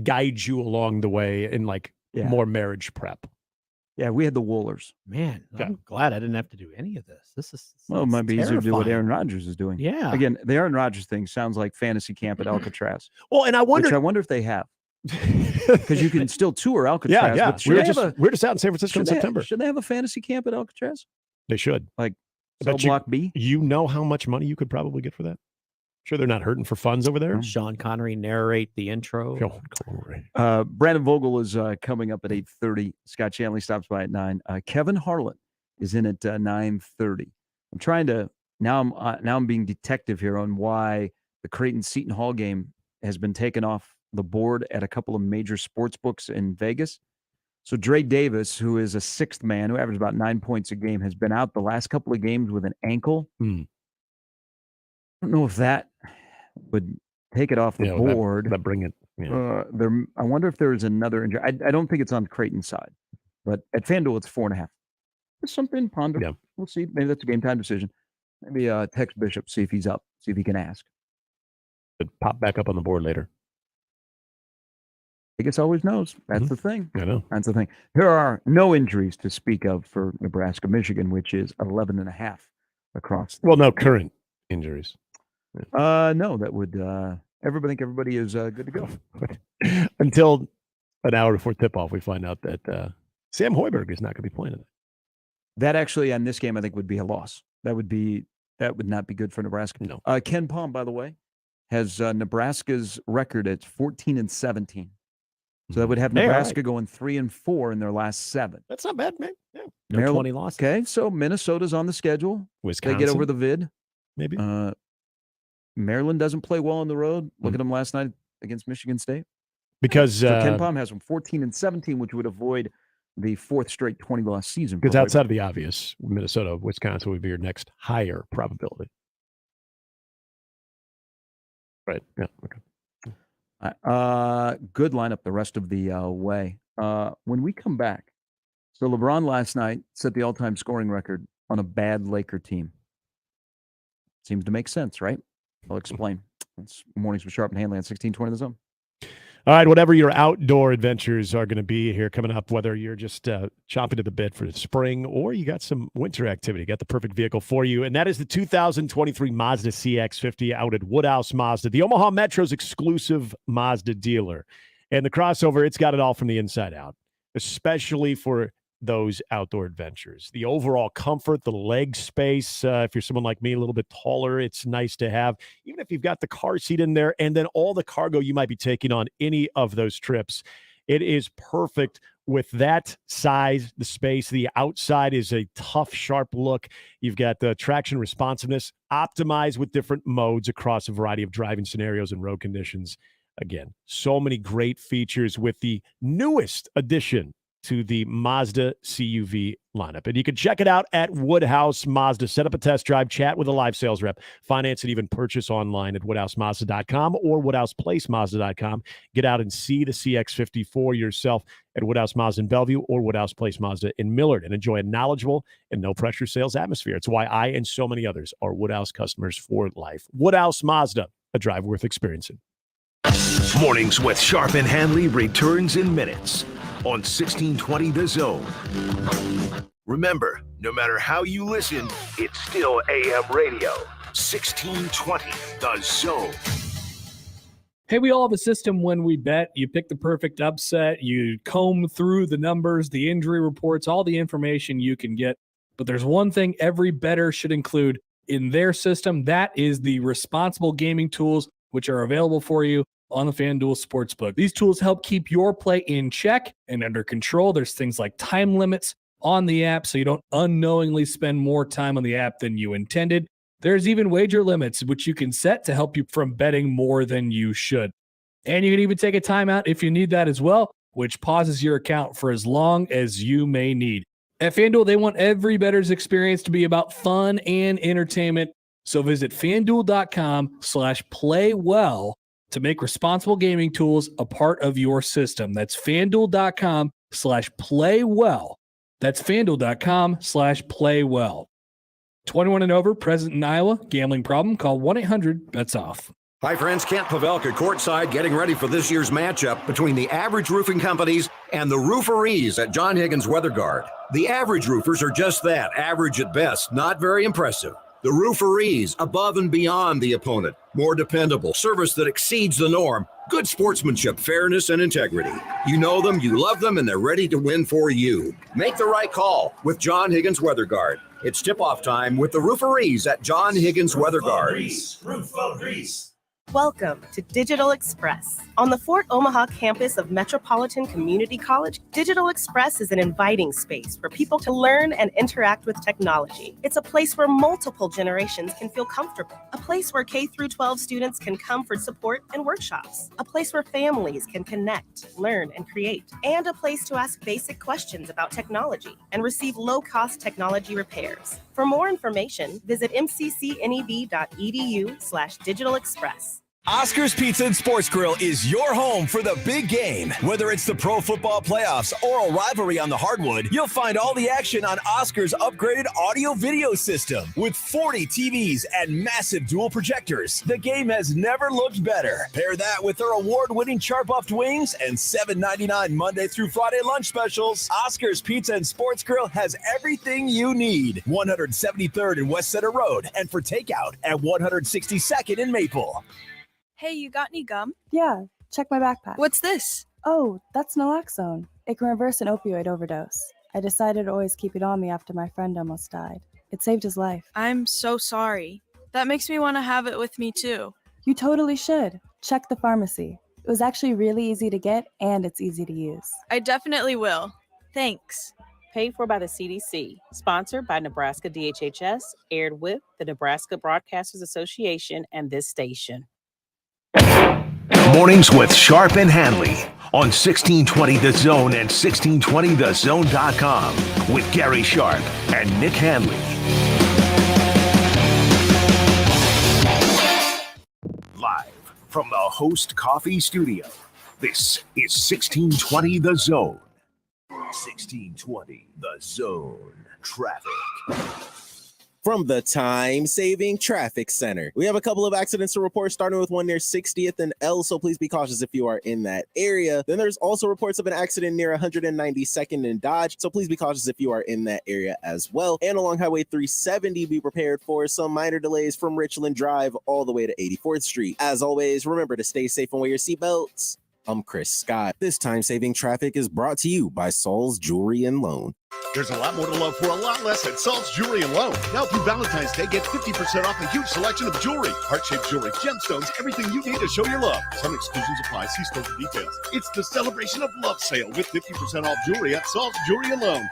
guide you along the way in like more marriage prep. Yeah, we had the Woolers. Man, I'm glad I didn't have to do any of this. This is Well, it might be easier to do what terrifying. Aaron Rodgers is doing. Yeah. Again, the Aaron Rodgers thing sounds like fantasy camp at Alcatraz. Well, and I wonder if they have. Because you can still tour Alcatraz. Yeah. But should they have We're just out in San Francisco in September. Should they have a fantasy camp at Alcatraz? They should. Like Cell Block B. You know how much money you could probably get for that? Sure, they're not hurting for funds over there. Sean Connery narrate the intro. Brandon Vogel is coming up at 8:30. Scott Shanley stops by at 9. Kevin Harlan is in at 9:30. I'm trying to now I'm being detective here on why the Creighton Seton Hall game has been taken off the board at a couple of major sports books in Vegas. So Dre Davis, who is a sixth man who averages about 9 points a game, has been out the last couple of games with an ankle. I don't know if that would take it off the board. That bring it. Yeah. I wonder if there is another injury. I don't think it's on Creighton's side, but at FanDuel it's 4.5. There's something to ponder. Yeah. We'll see. Maybe that's a game time decision. Maybe text Bishop, see if he's up, see if he can ask. It pop back up on the board later. Vegas always knows. That's the thing. I know. That's the thing. There are no injuries to speak of for Nebraska, Michigan, which is 11.5 across. Well, no current injuries. No, that would everybody think everybody is good to go. Until an hour before tip-off, we find out that Sam Hoiberg is not going to be playing tonight. That actually, on this game, I think would be a loss. That would not be good for Nebraska. No. Ken Palm, by the way, has Nebraska's record at 14-17. So that would have Nebraska going 3-4 in their last 7. That's not bad, man. Yeah. No 20 losses. Okay, so Minnesota's on the schedule. Wisconsin. They get over the vid. Maybe. Maryland doesn't play well on the road. Look at them last night against Michigan State. Because so Ken Palm has them 14-17, which would avoid the 4th straight 20-loss season. Because outside of the obvious, Minnesota, Wisconsin would be your next higher probability. Right. Yeah. Okay. Good lineup the rest of the way. When we come back, so LeBron last night set the all-time scoring record on a bad Laker team. Seems to make sense, right? I'll explain. It's Mornings with Sharp and Handley on 1620 The Zone. All right, whatever your outdoor adventures are going to be here coming up, whether you're just chomping at the bit for spring or you got some winter activity, got the perfect vehicle for you. And that is the 2023 Mazda CX-50 out at Woodhouse Mazda, the Omaha Metro's exclusive Mazda dealer. And the crossover, it's got it all from the inside out, especially for those outdoor adventures. The overall comfort, the leg space, if you're someone like me, a little bit taller, it's nice to have. Even if you've got the car seat in there and then all the cargo you might be taking on any of those trips, it is perfect with that size, the space. The outside is a tough, sharp look. You've got the traction responsiveness optimized with different modes across a variety of driving scenarios and road conditions. Again, so many great features with the newest addition to the Mazda CUV lineup. And you can check it out at Woodhouse Mazda. Set up a test drive, chat with a live sales rep, finance and even purchase online at woodhousemazda.com or woodhouseplacemazda.com. Get out and see the CX-50 for yourself at Woodhouse Mazda in Bellevue or Woodhouse Place Mazda in Millard and enjoy a knowledgeable and no-pressure sales atmosphere. It's why I and so many others are Woodhouse customers for life. Woodhouse Mazda, a drive worth experiencing. Mornings with Sharp and Handley returns in minutes on 1620 The Zone. Remember, no matter how you listen, it's still AM radio. 1620 The Zone. Hey, we all have a system when we bet. You pick the perfect upset. You comb through the numbers, the injury reports, all the information you can get. But there's one thing every bettor should include in their system. That is the responsible gaming tools, which are available for you on the FanDuel Sportsbook. These tools help keep your play in check and under control. There's things like time limits on the app so you don't unknowingly spend more time on the app than you intended. There's even wager limits, which you can set to help you from betting more than you should. And you can even take a timeout if you need that as well, which pauses your account for as long as you may need. At FanDuel, they want every bettor's experience to be about fun and entertainment. So visit FanDuel.com/playwell to make responsible gaming tools a part of your system. That's FanDuel.com/playwell. That's FanDuel.com/playwell. 21 and over, present in Iowa. Gambling problem? Call 1-800-BETS-OFF. Hi, friends. Kent Pavelka courtside getting ready for this year's matchup between the Average Roofing Companies and the Rooferees at John Higgins Weather Guard. The Average Roofers are just that, average at best, not very impressive. The Rooferees, above and beyond the opponent, more dependable, service that exceeds the norm, good sportsmanship, fairness, and integrity. You know them, you love them, and they're ready to win for you. Make the right call with John Higgins Weather Guard. It's tip-off time with the Rooferees at John Higgins Weather Guard. Welcome to Digital Express. On the Fort Omaha campus of Metropolitan Community College, Digital Express is an inviting space for people to learn and interact with technology. It's a place where multiple generations can feel comfortable, a place where K-12 students can come for support and workshops, a place where families can connect, learn, and create, and a place to ask basic questions about technology and receive low-cost technology repairs. For more information, visit mccneb.edu/Digital Express. Oscar's Pizza and Sports Grill is your home for the big game. Whether it's the pro football playoffs or a rivalry on the hardwood, you'll find all the action on Oscar's upgraded audio-video system. With 40 TVs and massive dual projectors, the game has never looked better. Pair that with their award-winning char-buffed wings and $7.99 Monday through Friday lunch specials. Oscar's Pizza and Sports Grill has everything you need. 173rd and West Center Road, and for takeout at 162nd in Maple. Hey, you got any gum? Yeah, check my backpack. What's this? Oh, that's naloxone. It can reverse an opioid overdose. I decided to always keep it on me after my friend almost died. It saved his life. I'm so sorry. That makes me want to have it with me too. You totally should. Check the pharmacy. It was actually really easy to get and it's easy to use. I definitely will. Thanks. Paid for by the CDC. Sponsored by Nebraska DHHS. Aired with the Nebraska Broadcasters Association and this station. Mornings with Sharp and Handley on 1620 The Zone and 1620thezone.com with Gary Sharp and Nick Handley. Live from the Host Coffee Studio, this is 1620 The Zone. 1620 The Zone. Traffic. From the time-saving traffic center, we have a couple of accidents to report, starting with one near 60th and L, so please be cautious if you are in that area. Then there's also reports of an accident near 192nd and Dodge, so please be cautious if you are in that area as well. And along Highway 370, be prepared for some minor delays from Richland Drive all the way to 84th Street. As always, remember to stay safe and wear your seatbelts. I'm Chris Scott. This time-saving traffic is brought to you by Saul's Jewelry and Loan. There's a lot more to love for a lot less at Saul's Jewelry and Loan. Now through Valentine's Day, get 50% off a huge selection of jewelry. Heart-shaped jewelry, gemstones, everything you need to show your love. Some exclusions apply. See store for details. It's the Celebration of Love sale with 50% off jewelry at Saul's Jewelry and Loan.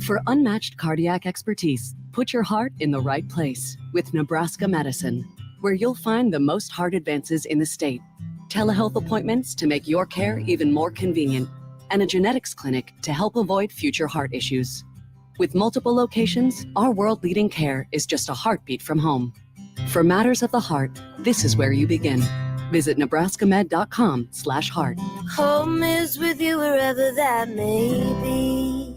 For unmatched cardiac expertise, put your heart in the right place with Nebraska Medicine, where you'll find the most heart advances in the state. Telehealth appointments to make your care even more convenient, and a genetics clinic to help avoid future heart issues. With multiple locations, our world-leading care is just a heartbeat from home. For matters of the heart, this is where you begin. Visit nebraskamed.com/heart. Home is with you wherever that may be.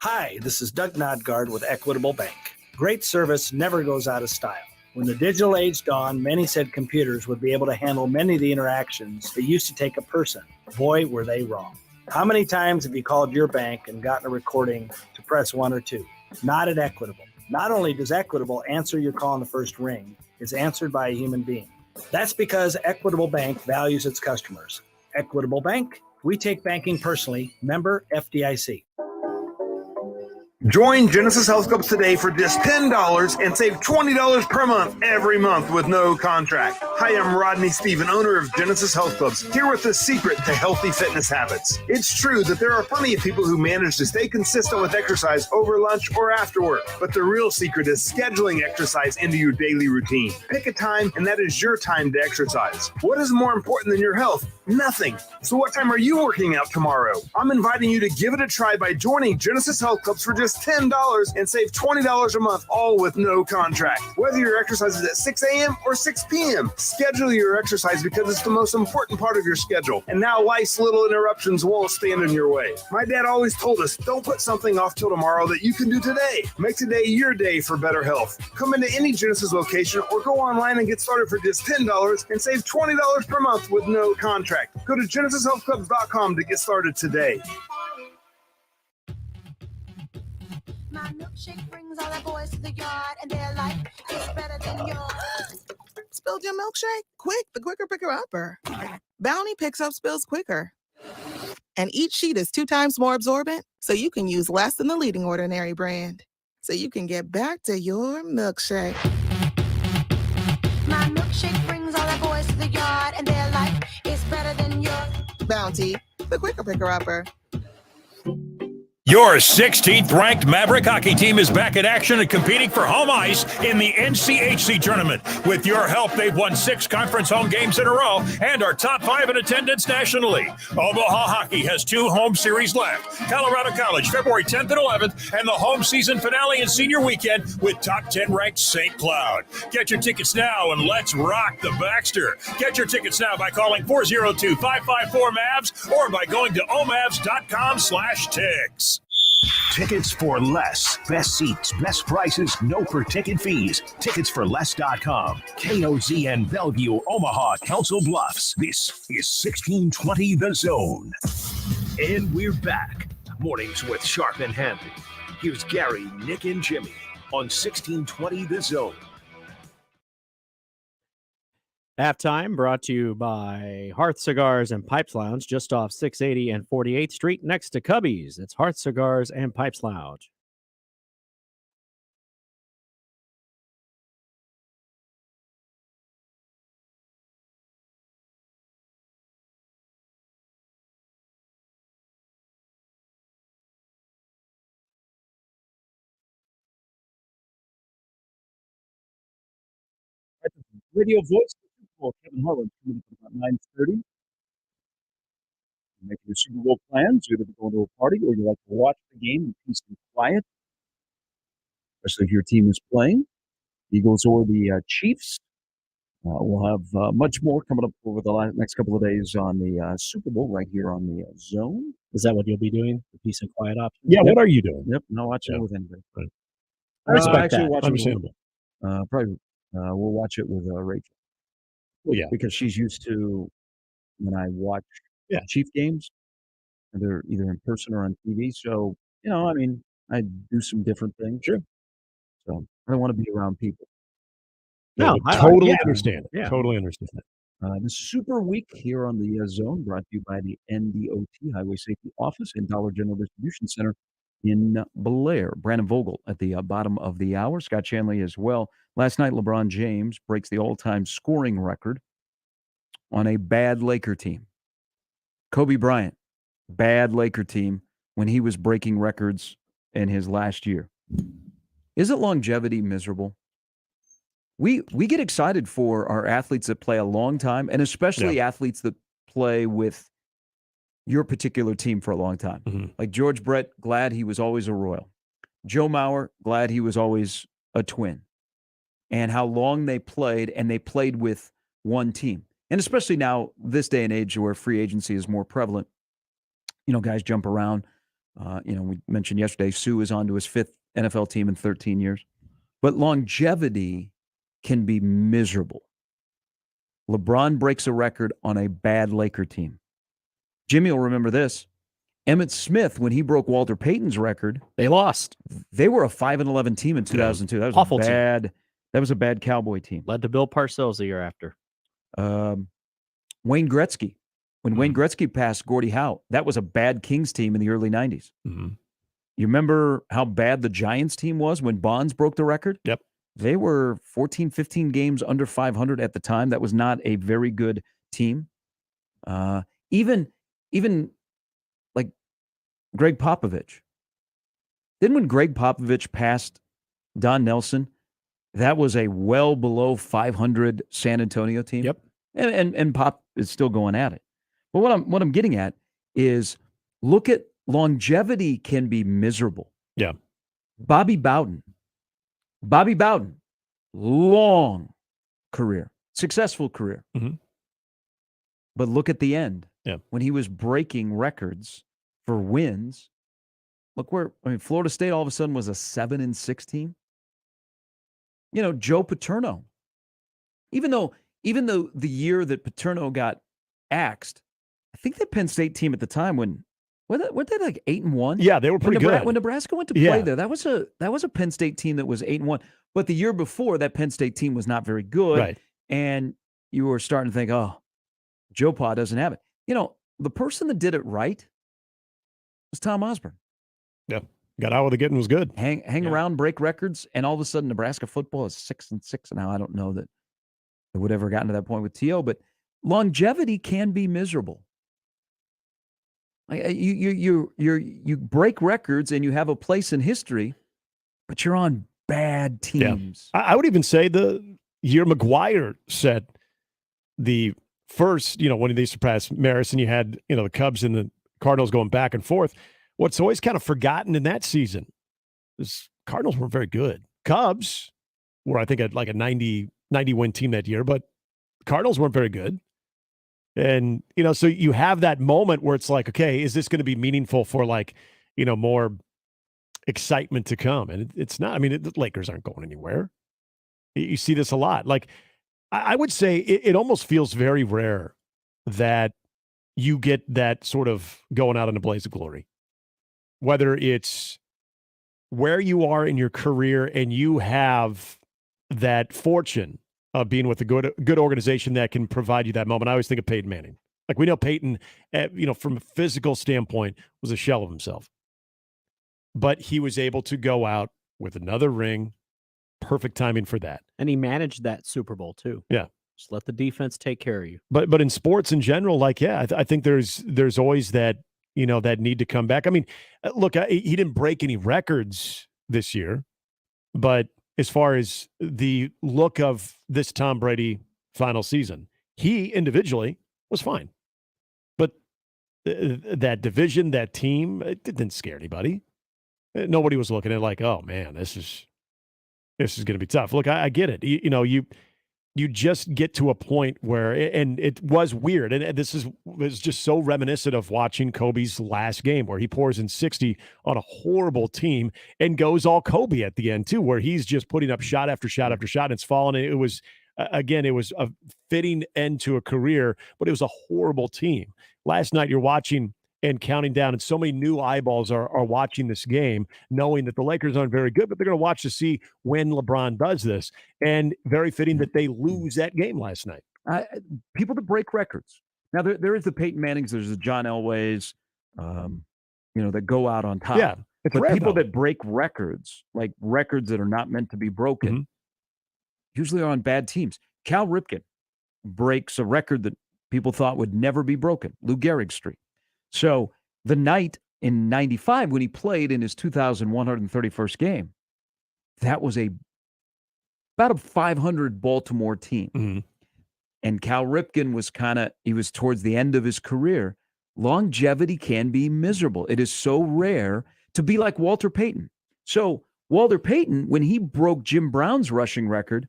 Hi, this is Doug Nodgard with Equitable Bank. Great service never goes out of style. When the digital age dawned, many said computers would be able to handle many of the interactions that used to take a person. Boy, were they wrong. How many times have you called your bank and gotten a recording to press 1 or 2? Not at Equitable. Not only does Equitable answer your call on the first ring, it's answered by a human being. That's because Equitable Bank values its customers. Equitable Bank, we take banking personally. Member FDIC. Join Genesis Health Clubs today for just $10 and save $20 per month every month with no contract. Hi, I'm Rodney Stephen, owner of Genesis Health Clubs, here with the secret to healthy fitness habits. It's true that there are plenty of people who manage to stay consistent with exercise over lunch or after work, but the real secret is scheduling exercise into your daily routine. Pick a time, and that is your time to exercise. What is more important than your health? Nothing. So what time are you working out tomorrow? I'm inviting you to give it a try by joining Genesis Health Clubs for just $10 and save $20 a month, all with no contract. Whether your exercise is at 6 a.m. or 6 p.m., schedule your exercise because it's the most important part of your schedule. And now life's little interruptions won't stand in your way. My dad always told us, don't put something off till tomorrow that you can do today. Make today your day for better health. Come into any Genesis location or go online and get started for just $10 and save $20 per month with no contract. Go to GenesisHealthClubs.com to get started today. My milkshake brings all the boys to the yard, and they're like, it's better than yours. Spilled your milkshake? Quick, the quicker picker-upper. Bounty picks up spills quicker. And each sheet is 2 times more absorbent, so you can use less than the leading ordinary brand. so you can get back to your milkshake. My milkshake brings all the boys to the yard, and their life is better than yours. Bounty, the quicker picker-upper. Your 16th ranked Maverick hockey team is back in action and competing for home ice in the NCHC tournament. With your help, they've won 6 conference home games in a row and are top 5 in attendance nationally. Omaha Hockey has 2 home series left. Colorado College, February 10th and 11th, and the home season finale and senior weekend with top 10 ranked St. Cloud. Get your tickets now and let's rock the Baxter. Get your tickets now by calling 402-554-MAVS or by going to omavs.com/tickets. Tickets for less. Best seats, best prices, no per-ticket fees. Ticketsforless.com. KOZN Bellevue, Omaha, Council Bluffs. This is 1620 The Zone. And we're back. Mornings with Sharp and Handley. Here's Gary, Nick, and Jimmy on 1620 The Zone. Halftime brought to you by Hearth Cigars and Pipes Lounge, just off 680 and 48th Street, next to Cubby's. It's Hearth Cigars and Pipes Lounge. Radio voice for Kevin Harlan coming up about 9:30. Making your Super Bowl plans, either to go to a party or you like to watch the game in peace and quiet, especially if your team is playing. Eagles or the Chiefs. We'll have much more coming up over the next couple of days on the Super Bowl right here on the Zone. Is that what you'll be doing? The peace and quiet option? Yeah, what are you doing? Yep, not watching it with anybody. Right. I respect that. Watch Understandable. Probably we'll watch it with Rachel. Well, yeah. Because she's used to when I watch Chief games, they're either in person or on TV. So, I mean, I do some different things. Sure. So I don't want to be around people. No, I totally understand it. Yeah. Totally understand it. The Super Week here on the Zone brought to you by the NDOT Highway Safety Office and Dollar General Distribution Center in Blair. Brandon Vogel at the bottom of the hour. Scott Shanley as well. Last night, LeBron James breaks the all-time scoring record on a bad Laker team. Kobe Bryant, bad Laker team when he was breaking records in his last year. Isn't longevity miserable? We get excited for our athletes that play a long time, and especially athletes that play with your particular team for a long time. Mm-hmm. Like George Brett, glad he was always a Royal. Joe Mauer, glad he was always a Twin. And how long they played, and they played with one team. And especially now, this day and age where free agency is more prevalent, guys jump around. We mentioned yesterday, Sue is on to his 5th NFL team in 13 years. But longevity can be miserable. LeBron breaks a record on a bad Laker team. Jimmy will remember this. Emmitt Smith, when he broke Walter Payton's record, they lost. They were a 5-11 team in 2002. That was awful bad. Team. That was a bad Cowboy team. Led to Bill Parcells the year after. Wayne Gretzky. When Wayne Gretzky passed Gordie Howe, that was a bad Kings team in the early 90s. Mm-hmm. You remember how bad the Giants team was when Bonds broke the record? Yep. They were 14, 15 games under 500 at the time. That was not a very good team. Even like Greg Popovich. Then when Greg Popovich passed Don Nelson, that was a well below 500 San Antonio team. Yep. And Pop is still going at it. But what I'm getting at is look at longevity can be miserable. Yeah. Bobby Bowden, long career, successful career. Mm-hmm. But look at the end. Yeah. When he was breaking records for wins, look Florida State all of a sudden was a 7-6 team. Joe Paterno, even though the year that Paterno got axed, I think the Penn State team at the time weren't they like 8-1? Yeah, they were pretty good. When Nebraska went to play there, that was a Penn State team that was 8-1. But the year before, that Penn State team was not very good. Right. And you were starting to think, oh, Joe Pa doesn't have it. The person that did it right was Tom Osborne. Yeah. Got out with the getting was good. Hang around, break records, and all of a sudden Nebraska football is 6-6 now. I don't know that it would ever gotten to that point with T.O., but longevity can be miserable. You break records and you have a place in history, but you're on bad teams. Yeah. I would even say the year McGuire set the first, when they surpassed Maris and you had, the Cubs and the Cardinals going back and forth. What's always kind of forgotten in that season is Cardinals weren't very good. Cubs were, I think, like a 90 win team that year, but Cardinals weren't very good. And, so you have that moment where it's like, okay, is this going to be meaningful for more excitement to come? And it's not. I mean, the Lakers aren't going anywhere. You see this a lot. Like, I would say it almost feels very rare that you get that sort of going out in a blaze of glory, whether it's where you are in your career and you have that fortune of being with a good organization that can provide you that moment. I always think of Peyton Manning. Like, we know Peyton, from a physical standpoint, was a shell of himself. But he was able to go out with another ring. Perfect timing for that. And he managed that Super Bowl too. Yeah. Just let the defense take care of you. But in sports in general, I think there's always that, that need to come back. I mean, look, he didn't break any records this year, but as far as the look of this Tom Brady final season, he individually was fine. But that division, that team, it didn't scare anybody. Nobody was looking at like, oh man, this is going to be tough. Look, I get it. You just get to a point where, and it was weird. And was just so reminiscent of watching Kobe's last game where he pours in 60 on a horrible team and goes all Kobe at the end too, where he's just putting up shot after shot after shot and it's falling. And it was, again, it was a fitting end to a career, but it was a horrible team. Last night you're watching and counting down, and so many new eyeballs are watching this game, knowing that the Lakers aren't very good, but they're going to watch to see when LeBron does this. And very fitting that they lose that game last night. People that break records. Now, there is the Peyton Mannings, there's the John Elways, that go out on top. Yeah, but people that break records, like records that are not meant to be broken, usually are on bad teams. Cal Ripken breaks a record that people thought would never be broken, Lou Gehrig's streak. So the night in 95 when he played in his 2,131st game, that was about a 500 Baltimore team. Mm-hmm. And Cal Ripken was he was towards the end of his career. Longevity can be miserable. It is so rare to be like Walter Payton. So Walter Payton, when he broke Jim Brown's rushing record,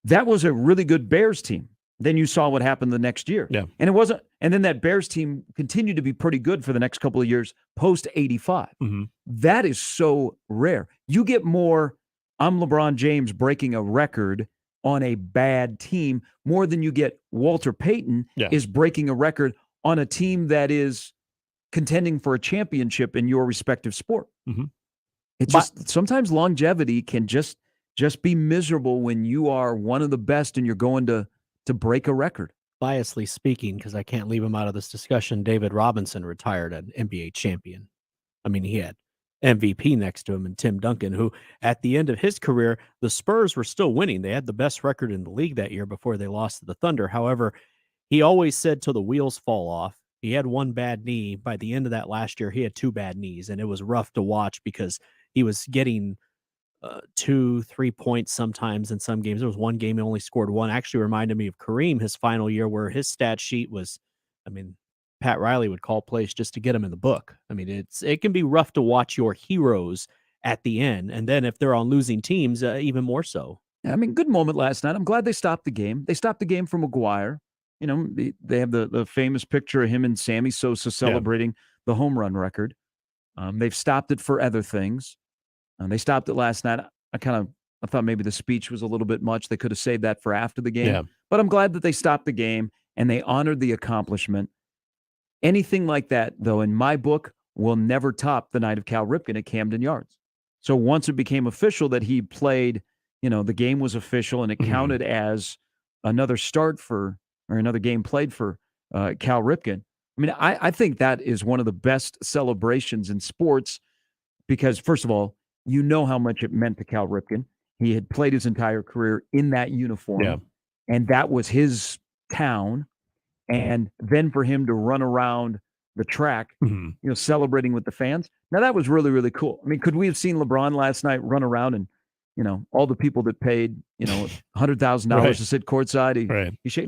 that was a really good Bears team. Then you saw what happened the next year. Yeah. And it wasn't, and then that Bears team continued to be pretty good for the next couple of years post 85. Mm-hmm. That is so rare. You get more, I'm LeBron James breaking a record on a bad team more than you get Walter Payton is breaking a record on a team that is contending for a championship in your respective sport. Mm-hmm. It's just sometimes longevity can just be miserable when you are one of the best and you're going to break a record. Biasly speaking, because I can't leave him out of this discussion, David Robinson retired an NBA champion. I mean, he had MVP next to him and Tim Duncan, who at the end of his career, the Spurs were still winning. They had the best record in the league that year before they lost to the Thunder. However, he always said till the wheels fall off. He had one bad knee. By the end of that last year, he had two bad knees, and it was rough to watch because he was getting 2-3 points sometimes in some games. There was one game he only scored one. Actually reminded me of Kareem, his final year, where his stat sheet was, Pat Riley would call plays just to get him in the book. It can be rough to watch your heroes at the end. And then if they're on losing teams, even more so. Good moment last night. I'm glad they stopped the game. They stopped the game for McGuire. They have the famous picture of him and Sammy Sosa celebrating the home run record. They've stopped it for other things. They stopped it last night. I thought maybe the speech was a little bit much. They could have saved that for after the game. Yeah. But I'm glad that they stopped the game and they honored the accomplishment. Anything like that, though, in my book, will never top the night of Cal Ripken at Camden Yards. So once it became official that he played, the game was official and it counted as another start or another game played for Cal Ripken. I think that is one of the best celebrations in sports because first of all, you know how much it meant to Cal Ripken. He had played his entire career in that uniform, Yeah. and that was his town. And then for him to run around the track, celebrating with the fans. Now that was really, really cool. I mean, could we have seen LeBron last night run around and, all the people that paid, $100,000 Right. to sit courtside?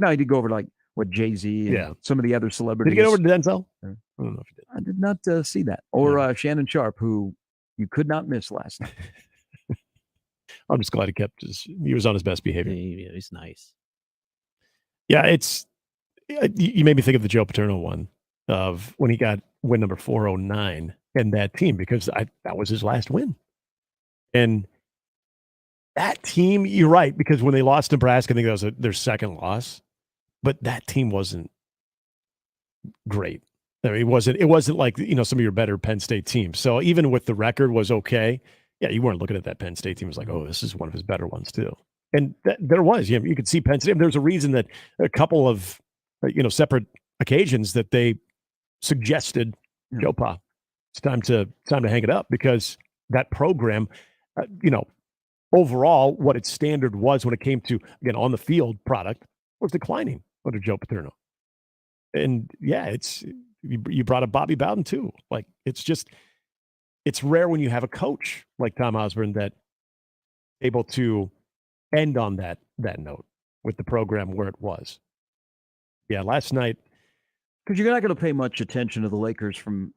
No, he did go over to like what Jay-Z and some of the other Did celebrities. he get over to Denzel? I don't know if he did. I did not see that. Or Shannon Sharp, who you could not miss last night. I'm just glad he was on his best behavior. Yeah, he's nice. Yeah, you made me think of the Joe Paterno one of when he got win number 409 and that team, because that was his last win. And that team, you're right, because when they lost Nebraska, I think that was their second loss, but that team wasn't great. I mean, it wasn't like, some of your better Penn State teams. So even with the record was okay. Yeah, you weren't looking at that Penn State team as like, oh, this is one of his better ones too. And there was, you could see Penn State. There's a reason that a couple of, separate occasions that they suggested, Joe Pa, it's time to hang it up, because that program, overall, what its standard was when it came to, again, on the field product was declining under Joe Paterno. And yeah, you brought up Bobby Bowden too. Like, it's rare when you have a coach like Tom Osborne that able to end on that note with the program where it was. Yeah, last night. Because you're not going to pay much attention to the Lakers from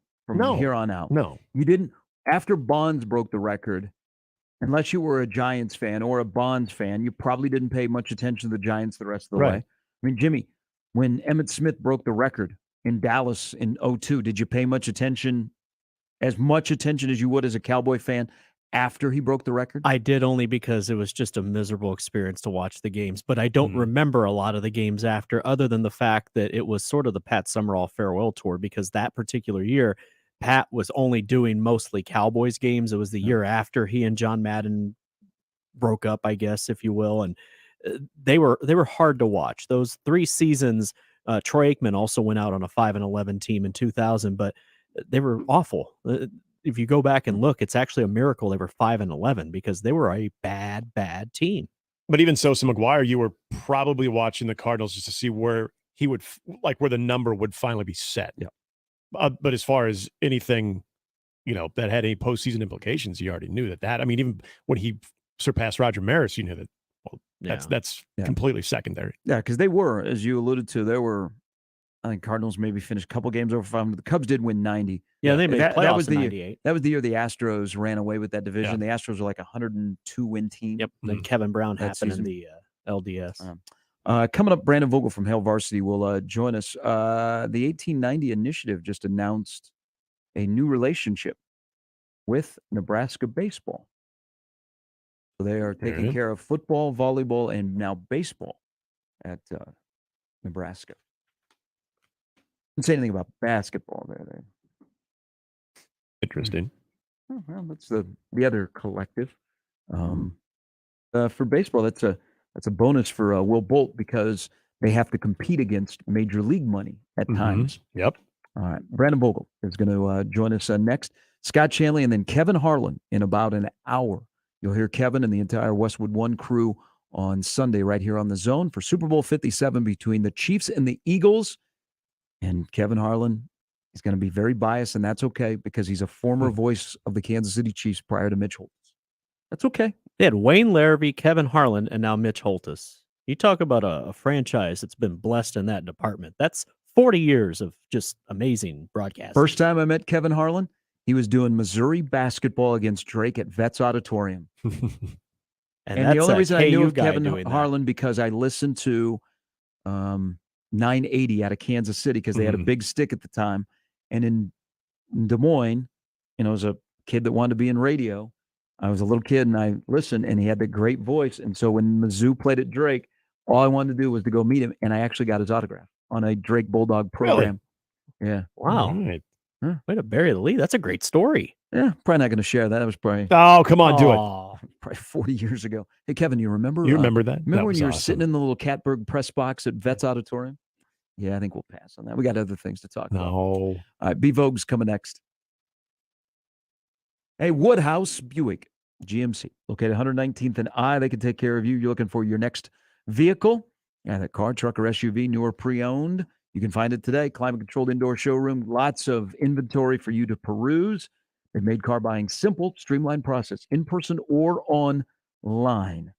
here on out. No. You didn't. After Bonds broke the record, unless you were a Giants fan or a Bonds fan, you probably didn't pay much attention to the Giants the rest of the way. I mean, Jimmy, when Emmitt Smith broke the record in Dallas in 2002, did you pay as much attention as you would as a Cowboy fan after he broke the record? I did, only because it was just a miserable experience to watch the games, but I don't remember a lot of the games after, other than the fact that it was sort of the Pat Summerall farewell tour, because that particular year, Pat was only doing mostly Cowboys games. It was the year after he and John Madden broke up, I guess, if you will. And they were hard to watch. Those 3 seasons, Troy Aikman also went out on a 5-11 team in 2000, but they were awful. If you go back and look, it's actually a miracle they were 5-11, because they were a bad team. But even so McGuire, you were probably watching the Cardinals just to see where he would, where the number would finally be set. Yeah. But as far as anything, that had any postseason implications, you already knew that. I mean, even when he surpassed Roger Maris, you knew that. Well, that's completely secondary. Yeah, because they were, as you alluded to, I think Cardinals maybe finished a couple games over 500. The Cubs did win 90. Yeah, they made playoffs that was in the 98. Year, that was the year the Astros ran away with that division. The Astros were like a 102-win team. Yep. Then Kevin Brown happened in the LDS. Coming up, Brandon Vogel from Hail Varsity will join us. The 1890 Initiative just announced a new relationship with Nebraska baseball. So they are taking care of football, volleyball, and now baseball at Nebraska. Didn't say anything about basketball there. Interesting. Oh, well, that's the other collective. For baseball, that's a bonus for Will Bolt, because they have to compete against major league money at times. Yep. All right. Brandon Vogel is going to join us next. Scott Shanley and then Kevin Harlan in about an hour. You'll hear Kevin and the entire Westwood One crew on Sunday right here on The Zone for Super Bowl 57 between the Chiefs and the Eagles. And Kevin Harlan is going to be very biased, and that's okay, because he's a former voice of the Kansas City Chiefs prior to Mitch Holthus. That's okay. They had Wayne Larrabee, Kevin Harlan, and now Mitch Holthus. You talk about a franchise that's been blessed in that department. That's 40 years of just amazing broadcasting. First time I met Kevin Harlan, he was doing Missouri basketball against Drake at Vets Auditorium. and the only reason I knew of Kevin Harlan because I listened to 980 out of Kansas City, because they had a big stick at the time. And in Des Moines, as a kid that wanted to be in radio, I was a little kid and I listened, and he had the great voice. And so when Mizzou played at Drake, all I wanted to do was to go meet him, and I actually got his autograph on a Drake Bulldog program. Really? Yeah. Wow. Right. Way to bury the lead. That's a great story. Yeah, probably not going to share that. That was probably... Oh, come on, do it. Probably 40 years ago. Hey, Kevin, you remember? You remember that? Remember that when you were awesome. sitting in the little Catberg press box at Vets Auditorium? Yeah, I think we'll pass on that. We got other things to talk about. No. All right, B-Vogue's coming next. Hey, Woodhouse Buick GMC, located 119th and I. They can take care of you. You're looking for your next vehicle, that car, truck, or SUV, new or pre-owned. You can find it today. Climate-controlled indoor showroom. Lots of inventory for you to peruse. They've made car buying simple, streamlined process, in person or online.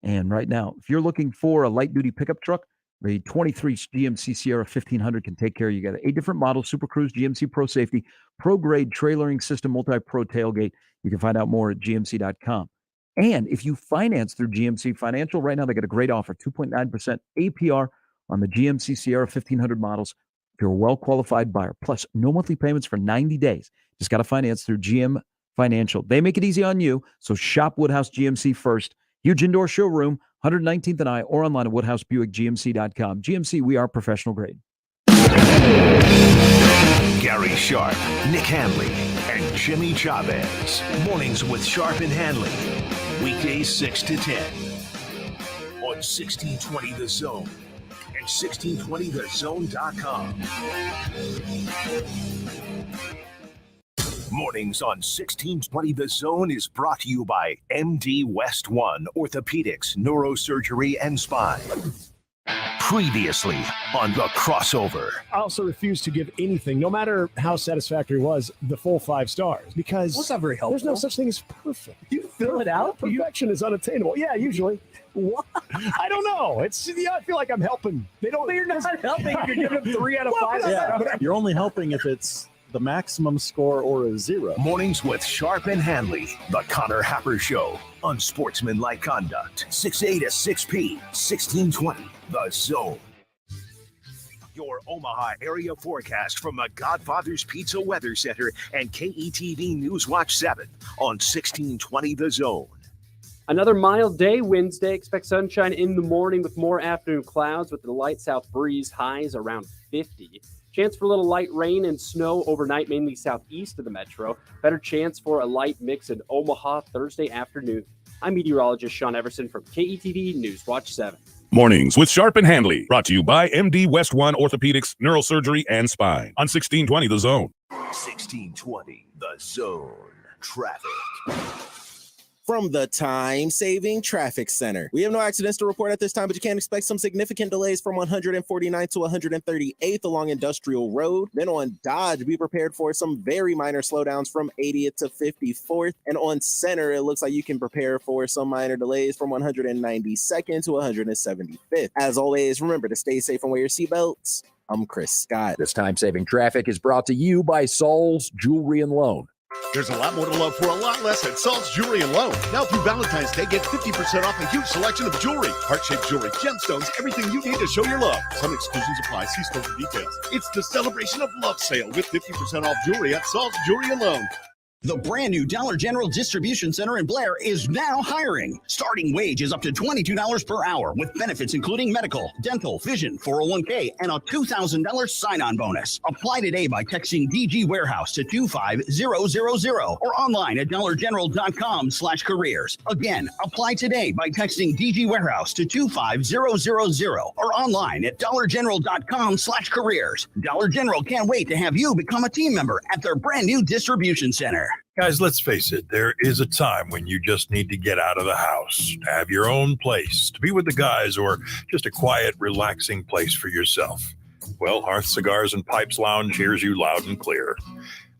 And right now, if you're looking for a light-duty pickup truck, the 23 GMC Sierra 1500 can take care of you. You got 8 different models: Super Cruise, GMC Pro Safety, Pro Grade trailering system, multi-pro tailgate. You can find out more at gmc.com. And if you finance through GMC Financial, right now they got a great offer, 2.9% APR on the GMC Sierra 1500 models if you're a well-qualified buyer. Plus, no monthly payments for 90 days. Just got to finance through GM Financial. They make it easy on you, so shop Woodhouse GMC first. Huge indoor showroom, 119th and I, or online at WoodhouseBuickGMC.com. GMC, we are professional grade. Gary Sharp, Nick Handley, and Jimmy Chavez. Mornings with Sharp and Handley. Weekdays 6 to 10. On 1620 The Zone and 1620thezone.com. Mornings on 1620 The Zone is brought to you by MD West One Orthopedics, Neurosurgery, and Spine. Previously on The Crossover. I also refuse to give anything, no matter how satisfactory it was, the full 5 stars, because That's not very helpful. there's no such thing as perfect. You fill it out? Perfection is unattainable. Yeah, usually. What? I don't know. I feel like I'm helping. They don't. But you're not helping if you're giving them 3 out of 5 stars. You're only helping if it's the maximum score or a 0. Mornings with Sharp and Handley. The Connor Happer Show. Unsportsmanlike conduct. 6A to 6P. 1620. The Zone. Your Omaha area forecast from the Godfather's Pizza Weather Center and KETV News Watch 7 on 1620 The Zone. Another mild day Wednesday. Expect sunshine in the morning with more afternoon clouds with the light south breeze, highs around 50. Chance for a little light rain and snow overnight, mainly southeast of the metro. Better chance for a light mix in Omaha Thursday afternoon. I'm meteorologist Sean Everson from KETV News Watch 7. Mornings with Sharp and Handley, brought to you by MD West One Orthopedics, Neurosurgery, and Spine on 1620 The Zone. 1620 The Zone. Traffic. From the time-saving traffic center. We have no accidents to report at this time, but you can expect some significant delays from 149th to 138th along Industrial Road. Then on Dodge, be prepared for some very minor slowdowns from 80th to 54th. And on Center, it looks like you can prepare for some minor delays from 192nd to 175th. As always, remember to stay safe and wear your seatbelts. I'm Chris Scott. This time-saving traffic is brought to you by Saul's Jewelry and Loan. There's a lot more to love for a lot less at Salt's Jewelry and Loan. Now through Valentine's Day, get 50% off a huge selection of jewelry. Heart-shaped jewelry, gemstones, everything you need to show your love. Some exclusions apply. See store for details. It's the Celebration of Love sale with 50% off jewelry at Salt's Jewelry and Loan. The brand new Dollar General Distribution Center in Blair is now hiring. Starting wage is up to $22 per hour with benefits including medical, dental, vision, 401k, and a $2,000 sign-on bonus. Apply today by texting DG Warehouse to 25000 or online at dollargeneral.com/careers. Again, apply today by texting DG Warehouse to 25000 or online at dollargeneral.com/careers. Dollar General can't wait to have you become a team member at their brand new distribution center. Guys, let's face it, there is a time when you just need to get out of the house, to have your own place, to be with the guys, or just a quiet, relaxing place for yourself. Well, Hearth Cigars and Pipes Lounge hears you loud and clear.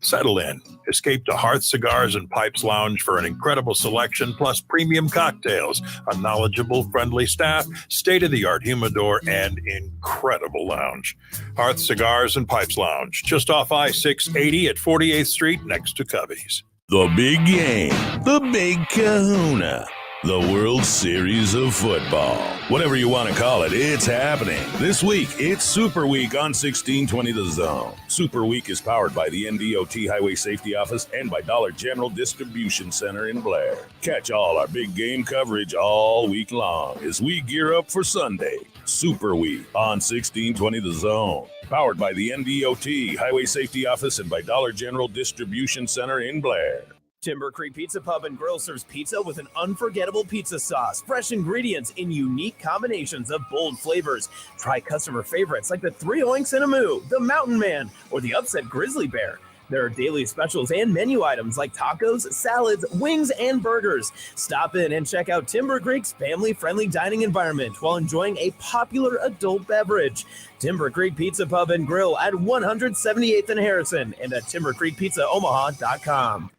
Settle in. Escape to Hearth Cigars and Pipes Lounge for an incredible selection, plus premium cocktails, a knowledgeable, friendly staff, state-of-the-art humidor, and incredible lounge. Hearth Cigars and Pipes Lounge, just off I-680 at 48th Street, next to Covey's. The big game, the big kahuna, the World Series of Football. Whatever you want to call it, it's happening. This week, it's Super Week on 1620 The Zone. Super Week is powered by the NDOT Highway Safety Office and by Dollar General Distribution Center in Blair. Catch all our big game coverage all week long as we gear up for Sunday. Super Week on 1620 The Zone. Powered by the NDOT Highway Safety Office and by Dollar General Distribution Center in Blair. Timber Creek Pizza Pub and Grill serves pizza with an unforgettable pizza sauce, fresh ingredients in unique combinations of bold flavors. Try customer favorites like the 3 Oinks and a Moo, the Mountain Man, or the Upset Grizzly Bear. There are daily specials and menu items like tacos, salads, wings, and burgers. Stop in and check out Timber Creek's family-friendly dining environment while enjoying a popular adult beverage. Timber Creek Pizza Pub and Grill at 178th and Harrison and at timbercreekpizzaomaha.com.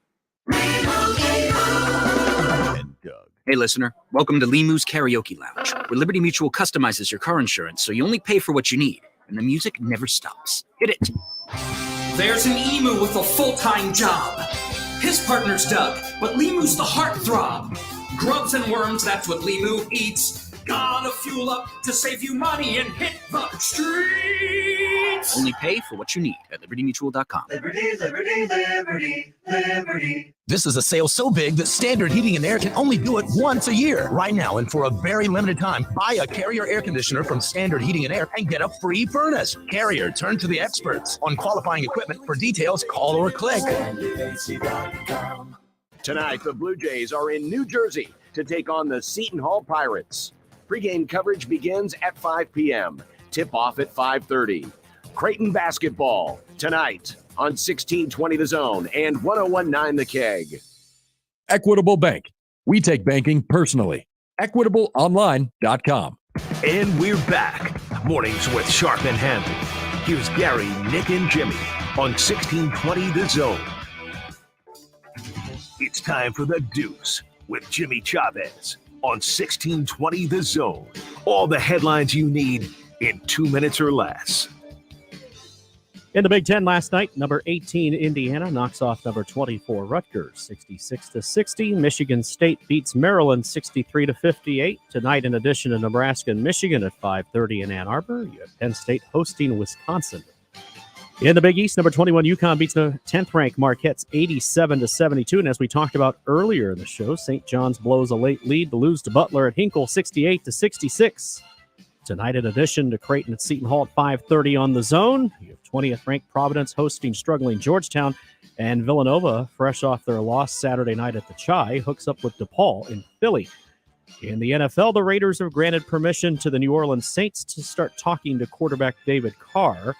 Hey, listener. Welcome to Limu's Karaoke Lounge, where Liberty Mutual customizes your car insurance so you only pay for what you need, and the music never stops. Hit it. There's an emu with a full-time job. His partner's Doug, but Limu's the heartthrob. Grubs and worms, that's what Limu eats. Gotta fuel up to save you money and hit the streets. Only pay for what you need at libertymutual.com. Liberty, liberty, liberty, liberty. This is a sale so big that Standard Heating and Air can only do it once a year. Right now, and for a very limited time, buy a Carrier air conditioner from Standard Heating and Air and get a free furnace. Carrier, turn to the experts. On qualifying equipment, for details, call or click. Tonight, the Blue Jays are in New Jersey to take on the Seton Hall Pirates. Pre-game coverage begins at 5 p.m. Tip-off at 5:30. Creighton basketball tonight on 1620 The Zone and 1019 The Keg. Equitable Bank. We take banking personally. EquitableOnline.com. And we're back. Mornings with Sharp and Handley. Here's Gary, Nick, and Jimmy on 1620 The Zone. It's time for the Deuce with Jimmy Chavez on 1620 The Zone. All the headlines you need in 2 minutes or less. In the Big Ten last night, number 18 Indiana knocks off number 24 Rutgers 66-60. Michigan State beats Maryland 63-58. Tonight, in addition to Nebraska and Michigan at 5:30 in Ann Arbor, you have Penn State hosting Wisconsin. In the Big East, number 21 UConn beats the 10th-ranked Marquette's 87-72. And as we talked about earlier in the show, St. John's blows a late lead to lose to Butler at Hinkle 68-66. Tonight, in addition to Creighton at Seton Hall at 5:30 on The Zone, you have 20th-ranked Providence hosting struggling Georgetown, and Villanova, fresh off their loss Saturday night at the Chai, hooks up with DePaul in Philly. In the NFL, the Raiders have granted permission to the New Orleans Saints to start talking to quarterback David Carr.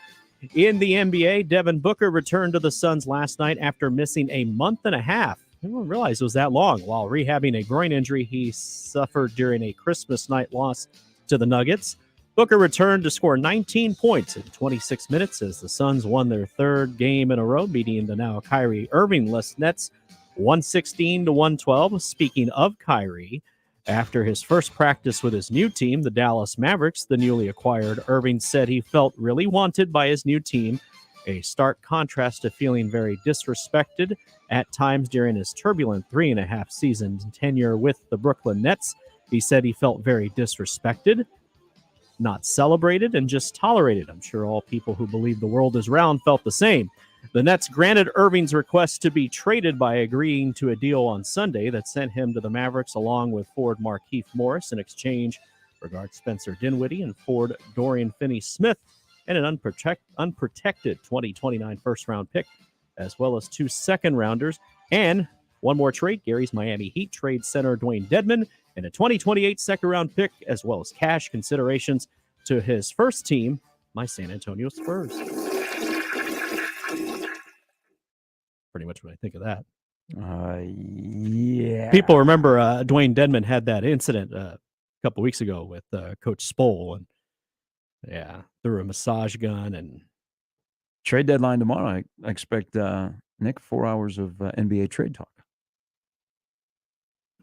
In the NBA, Devin Booker returned to the Suns last night after missing a month and a half. I didn't realize it was that long. While rehabbing a groin injury he suffered during a Christmas night loss to the Nuggets, Booker returned to score 19 points in 26 minutes as the Suns won their third game in a row, beating the now Kyrie Irving-less Nets 116-112. Speaking of Kyrie, after his first practice with his new team, the Dallas Mavericks, the newly acquired Irving said he felt really wanted by his new team, a stark contrast to feeling very disrespected at times during his turbulent 3.5 season tenure with the Brooklyn Nets. He said he felt very disrespected, not celebrated, and just tolerated. I'm sure all people who believe the world is round felt the same. The Nets granted Irving's request to be traded by agreeing to a deal on Sunday that sent him to the Mavericks along with forward Markieff Morris. In exchange for guard Spencer Dinwiddie and forward Dorian Finney-Smith and an unprotected 2029 first-round pick, as well as 2 second-rounders. And one more trade, Gary's Miami Heat trade center Dwayne Dedmon and a 2028 second-round pick, as well as cash considerations to his first team, my San Antonio Spurs. Pretty much what I think of that. Yeah. People remember Dwayne Dedmon had that incident a couple weeks ago with Coach Sproul, and threw a massage gun. And trade deadline tomorrow. I expect Nick 4 hours of NBA trade talk.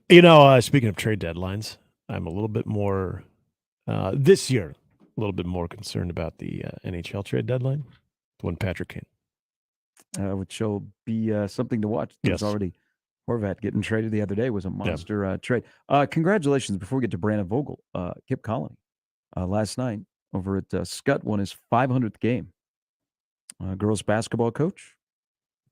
You know, speaking of trade deadlines, I'm a little bit more this year, a little bit more concerned about the NHL trade deadline, when Patrick Kane. Which will be something to watch. There's already Horvat getting traded the other day was a monster trade. Congratulations, before we get to Brandon Vogel, Kip Colony last night over at Scott won his 500th game. Girls basketball coach.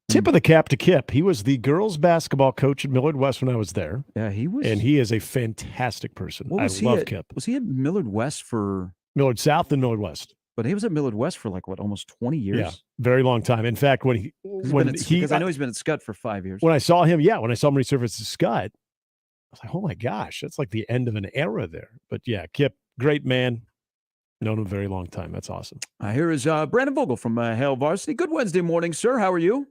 Tip of the cap to Kip. He was the girls basketball coach at Millard West when I was there. Yeah, he was. And he is a fantastic person. I love Kip. Was he at Millard West for? Millard South and Millard West. But he was at Millard West for almost 20 years. Yeah, very long time. In fact, because I know he's been at Scott for 5 years. When I saw him resurface at Scott, I was like, oh my gosh, that's like the end of an era there. But yeah, Kip, great man. Known him a very long time. That's awesome. Here is Brandon Vogel from Hale Varsity. Good Wednesday morning, sir. How are you?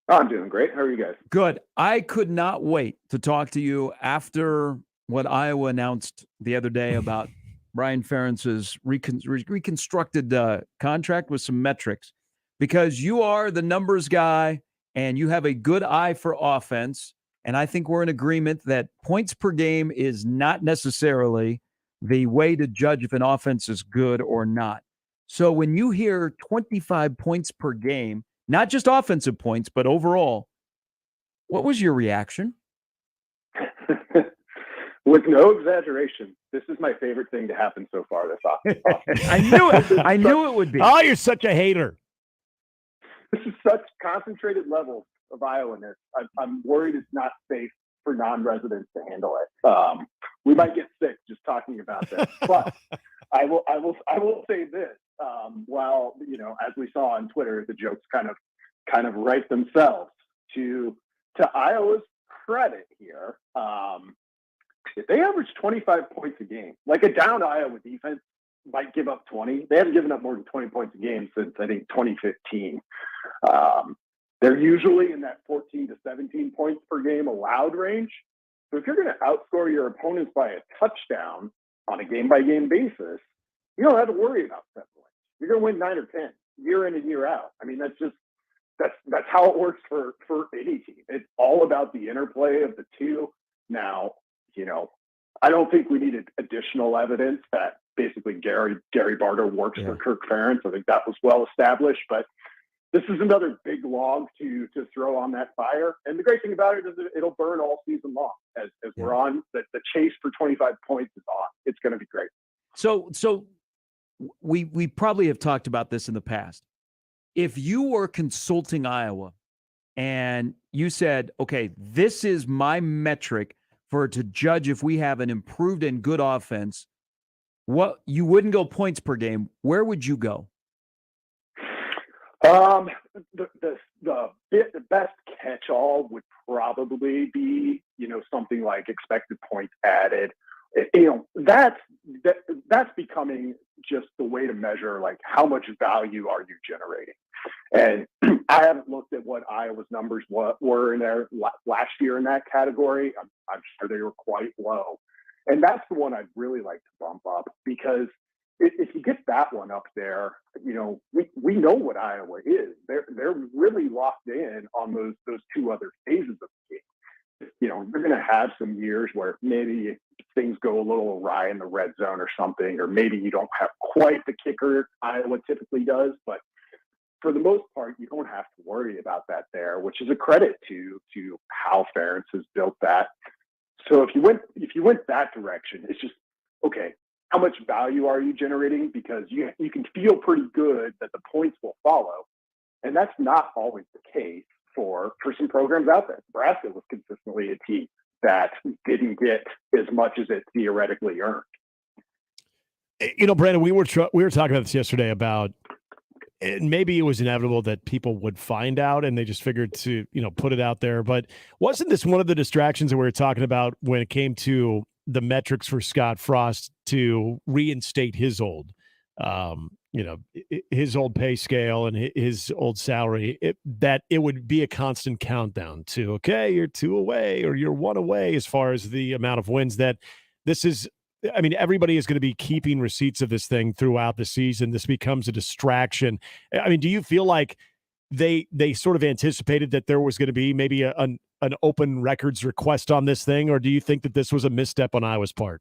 I'm doing great. How are you guys? Good. I could not wait to talk to you after what Iowa announced the other day about Brian Ferentz's reconstructed contract with some metrics, because you are the numbers guy and you have a good eye for offense. And I think we're in agreement that points per game is not necessarily the way to judge if an offense is good or not. So when you hear 25 points per game, not just offensive points, but overall, what was your reaction? With no exaggeration, this is my favorite thing to happen so far this offseason. I knew it. I knew it would be. Oh, you're such a hater. This is such concentrated levels of Iowa-ness. I'm worried it's not safe for non-residents to handle it. We might get sick just talking about this. But I will say this. While, as we saw on Twitter, the jokes kind of write themselves. To Iowa's credit here, if they average 25 points a game, like a down Iowa defense might give up 20. They haven't given up more than 20 points a game since, I think, 2015. They're usually in that 14 to 17 points per game allowed range. So if you're going to outscore your opponents by a touchdown on a game-by-game basis, you don't have to worry about that. You're going to win 9 or 10 year in and year out. I mean, that's how it works for any team. It's all about the interplay of the two. Now, I don't think we needed additional evidence that basically Gary Barter works for Kirk Ferentz. I think that was well established, but this is another big log to throw on that fire. And the great thing about it is that it'll burn all season long as we're on. The chase for 25 points is on. It's going to be great. So we probably have talked about this in the past. If you were consulting Iowa and you said, okay, this is my metric to judge if we have an improved and good offense, what you wouldn't go points per game. Where would you go? The best catch-all would probably be, something like expected points added. That's becoming just the way to measure, like, how much value are you generating? And I haven't looked at what Iowa's numbers were in there last year in that category. I'm sure they were quite low. And that's the one I'd really like to bump up, because if you get that one up there, we know what Iowa is. They're really locked in on those two other phases of the game. You're going to have some years where maybe things go a little awry in the red zone or something, or maybe you don't have quite the kicker Iowa typically does. But for the most part, you don't have to worry about that there, which is a credit to how Ferentz has built that. So if you went that direction, it's just, okay, how much value are you generating? Because you can feel pretty good that the points will follow. And that's not always the case for some programs out there. Nebraska was consistently a team that didn't get as much as it theoretically earned. Brandon, we were talking about this yesterday about, and maybe it was inevitable that people would find out and they just figured to, put it out there. But wasn't this one of the distractions that we were talking about when it came to the metrics for Scott Frost to reinstate his old, his old pay scale and his old salary, that it would be a constant countdown to, okay, you're 2 away or you're 1 away as far as the amount of wins. That this is, I mean, everybody is going to be keeping receipts of this thing throughout the season. This becomes a distraction. I mean, do you feel like they sort of anticipated that there was going to be maybe an open records request on this thing, or do you think that this was a misstep on Iowa's part?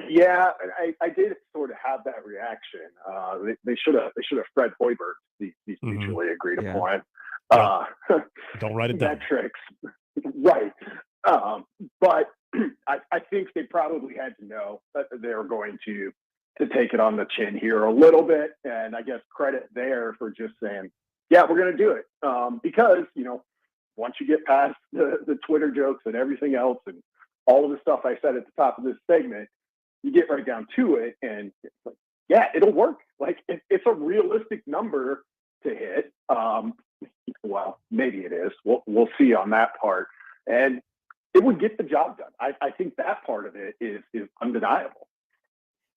Yeah, I did sort of have that reaction. They should have Fred Hoiberg these mutually agreed upon. Don't write it down. Metrics, right? But I think they probably had to know that they were going to take it on the chin here a little bit, and I guess credit there for just saying, yeah, we're going to do it, because once you get past the Twitter jokes and everything else and all of the stuff I said at the top of this segment, you get right down to it, and it's like, yeah, it'll work. Like, it's a realistic number to hit. Well, maybe it is. We'll see on that part, and it would get the job done. I think that part of it is undeniable.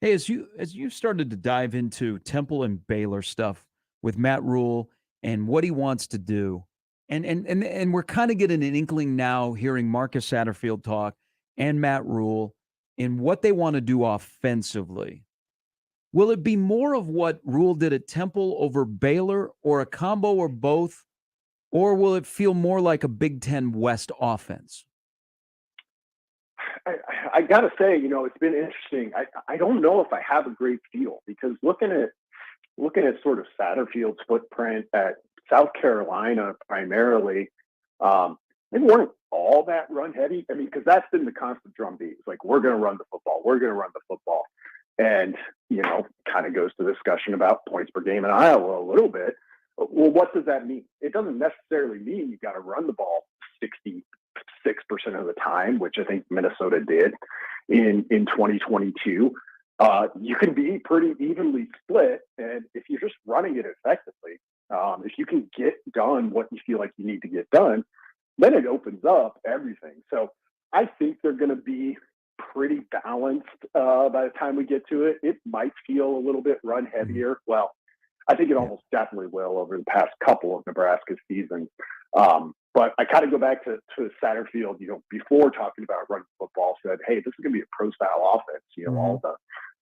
Hey, as you started to dive into Temple and Baylor stuff with Matt Rule and what he wants to do. And we're kind of getting an inkling now hearing Marcus Satterfield talk and Matt Rule in what they want to do offensively. Will it be more of what Rule did at Temple over Baylor, or a combo or both? Or will it feel more like a Big Ten West offense? I got to say, it's been interesting. I don't know if I have a great feel, because looking at sort of Satterfield's footprint at South Carolina primarily, they weren't all that run heavy. I mean, because that's been the constant drumbeat. It's like, we're going to run the football. We're going to run the football. And, kind of goes to the discussion about points per game in Iowa a little bit. Well, what does that mean? It doesn't necessarily mean you got to run the ball 66% of the time, which I think Minnesota did in 2022. You can be pretty evenly split. And if you're just running it effectively, if you can get done what you feel like you need to get done, then it opens up everything. So I think they're going to be pretty balanced by the time we get to it. It might feel a little bit run heavier. Well, I think it almost definitely will over the past couple of Nebraska seasons. But I kind of go back to Satterfield, before talking about running football, said, hey, this is going to be a pro style offense, all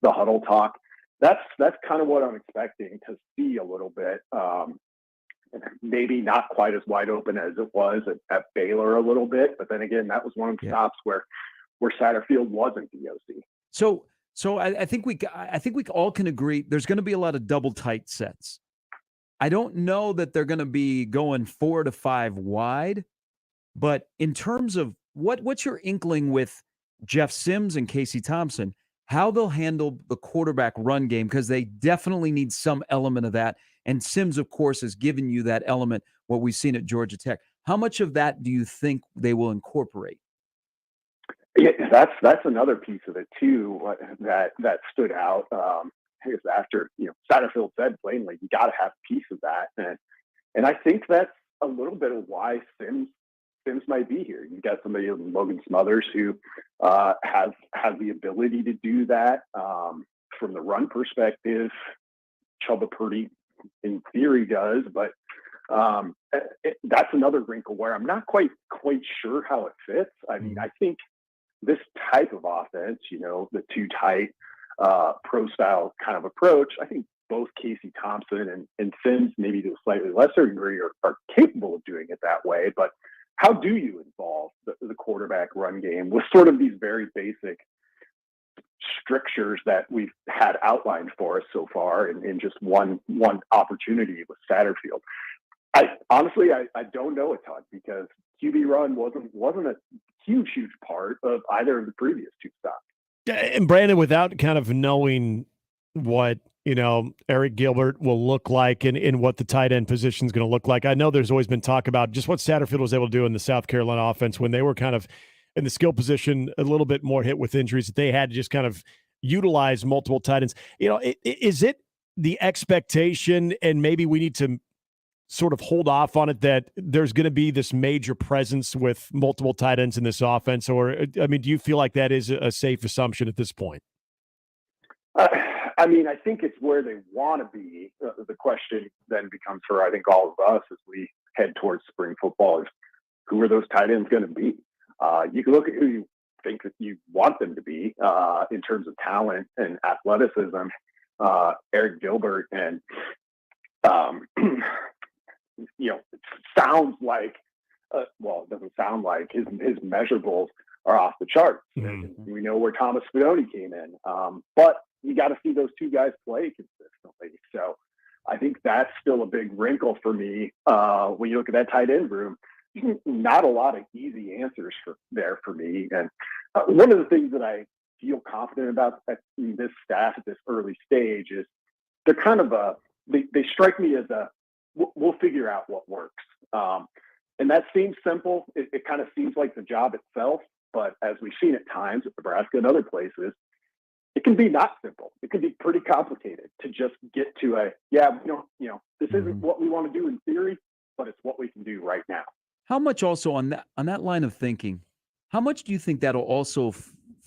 the huddle talk. That's kind of what I'm expecting to see a little bit. Maybe not quite as wide open as it was at Baylor a little bit, but then again, that was one of the stops where Satterfield wasn't the OC. So I think we all can agree there's going to be a lot of double tight sets. I don't know that they're going to be going 4 to 5 wide, but in terms of what's your inkling with Jeff Sims and Casey Thompson, how they'll handle the quarterback run game, because they definitely need some element of that. And Sims, of course, has given you that element, what we've seen at Georgia Tech. How much of that do you think they will incorporate? Yeah, that's another piece of it too. That stood out. I guess after Satterfield said plainly, you got to have a piece of that, and I think that's a little bit of why Sims might be here. You got somebody like Logan Smothers who has the ability to do that from the run perspective. Chubba Purdy, in theory, does, but that's another wrinkle where I'm not quite sure how it fits. I mean, I think this type of offense, the too tight pro style kind of approach, I think both Casey Thompson and Sims, maybe to a slightly lesser degree, are capable of doing it that way. But how do you involve the quarterback run game with sort of these very basic strictures that we've had outlined for us so far in just one opportunity with Satterfield? I honestly don't know a ton, because QB run wasn't a huge part of either of the previous two stops. And Brandon, without kind of knowing what Eric Gilbert will look like and what the tight end position is going to look like, I know there's always been talk about just what Satterfield was able to do in the South Carolina offense when they were kind of in the skill position, a little bit more hit with injuries, that they had to just kind of utilize multiple tight ends. Is it the expectation, and maybe we need to sort of hold off on it, that there's going to be this major presence with multiple tight ends in this offense? Or, I mean, do you feel like that is a safe assumption at this point? I mean, I think it's where they want to be. The question then becomes for, I think, all of us as we head towards spring football is, who are those tight ends going to be? You can look at who you think that you want them to be in terms of talent and athleticism. Eric Gilbert, and it sounds like, it doesn't sound like his measurables are off the charts. Mm-hmm. We know where Thomas Spadoni came in, but you got to see those two guys play consistently. So I think that's still a big wrinkle for me when you look at that tight end room. Not a lot of easy answers for me. And one of the things that I feel confident about this staff at this early stage is they're kind of they strike me as we'll figure out what works. And that seems simple. It kind of seems like the job itself, but as we've seen at times at Nebraska and other places, it can be not simple. It can be pretty complicated to just get to this isn't what we want to do in theory, but it's what we can do right now. How much also on that line of thinking, how much do you think that'll also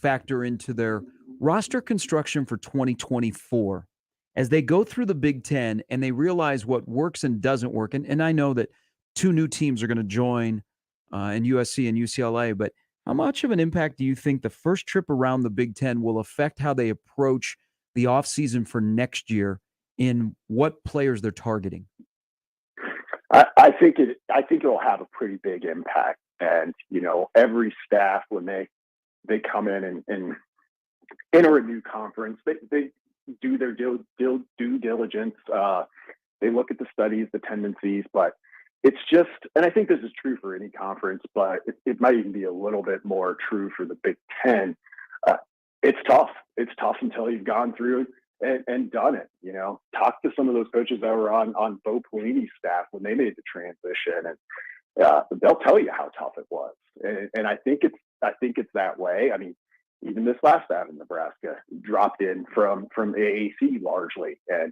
factor into their roster construction for 2024 as they go through the Big Ten and they realize what works and doesn't work, and I know that 2 new teams are going to join in USC and UCLA, but how much of an impact do you think the first trip around the Big Ten will affect how they approach the offseason for next year in what players they're targeting? I think it'll have a pretty big impact. And, every staff, when they come in and enter a new conference, they do their due diligence. They look at the studies, the tendencies, but it's just, and I think this is true for any conference, but it might even be a little bit more true for the Big Ten. It's tough. It's tough until you've gone through and done it. Talk to some of those coaches that were on Bo Pelini's staff when they made the transition, and they'll tell you how tough it was. And I think it's that way. I mean, even this last staff in Nebraska dropped in from AAC largely, and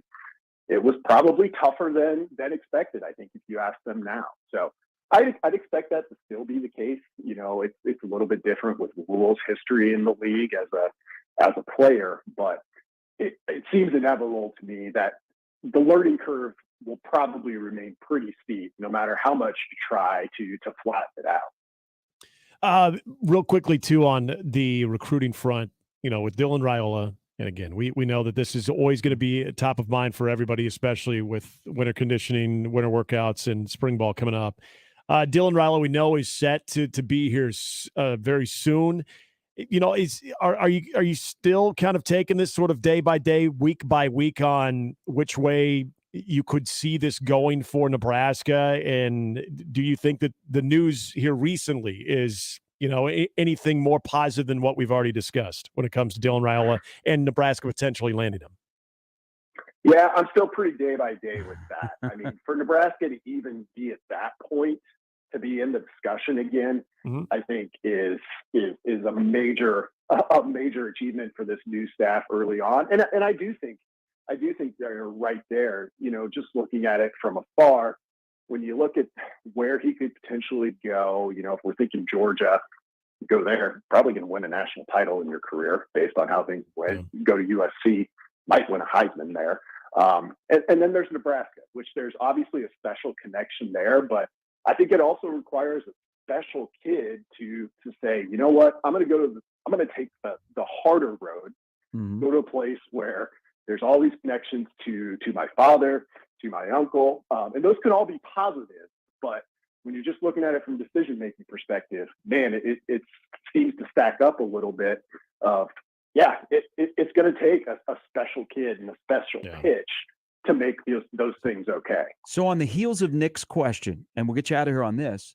it was probably tougher than expected, I think, if you ask them now. So I'd expect that to still be the case. It's a little bit different with rules, history in the league as a player, but it seems inevitable to me that the learning curve will probably remain pretty steep, no matter how much you try to flatten it out. Real quickly, too, on the recruiting front, with Dylan Raiola, and again, we know that this is always going to be top of mind for everybody, especially with winter conditioning, winter workouts, and spring ball coming up. Dylan Raiola, we know, is set to be here very soon. Are you still kind of taking this sort of day by day, week by week on which way you could see this going for Nebraska? And do you think that the news here recently is, anything more positive than what we've already discussed when it comes to Dylan Raiola and Nebraska potentially landing him? Yeah, I'm still pretty day by day with that. I mean, for Nebraska to even be at that point, to be in the discussion again, I think is a major achievement for this new staff early on. And I do think they're right there. Just looking at it from afar, when you look at where he could potentially go, if we're thinking Georgia, go there, probably going to win a national title in your career based on how things went. You go to USC, might win a Heisman there. And then there's Nebraska, which there's obviously a special connection there, but I think it also requires a special kid to say, you know what, I'm going to take the harder road, go to a place where there's all these connections to my father, to my uncle, and those can all be positive. But when you're just looking at it from a decision-making perspective, man, it seems to stack up a little bit of, it's going to take a special kid and a special pitch to make those things okay. So on the heels of Nick's question, and we'll get you out of here on this,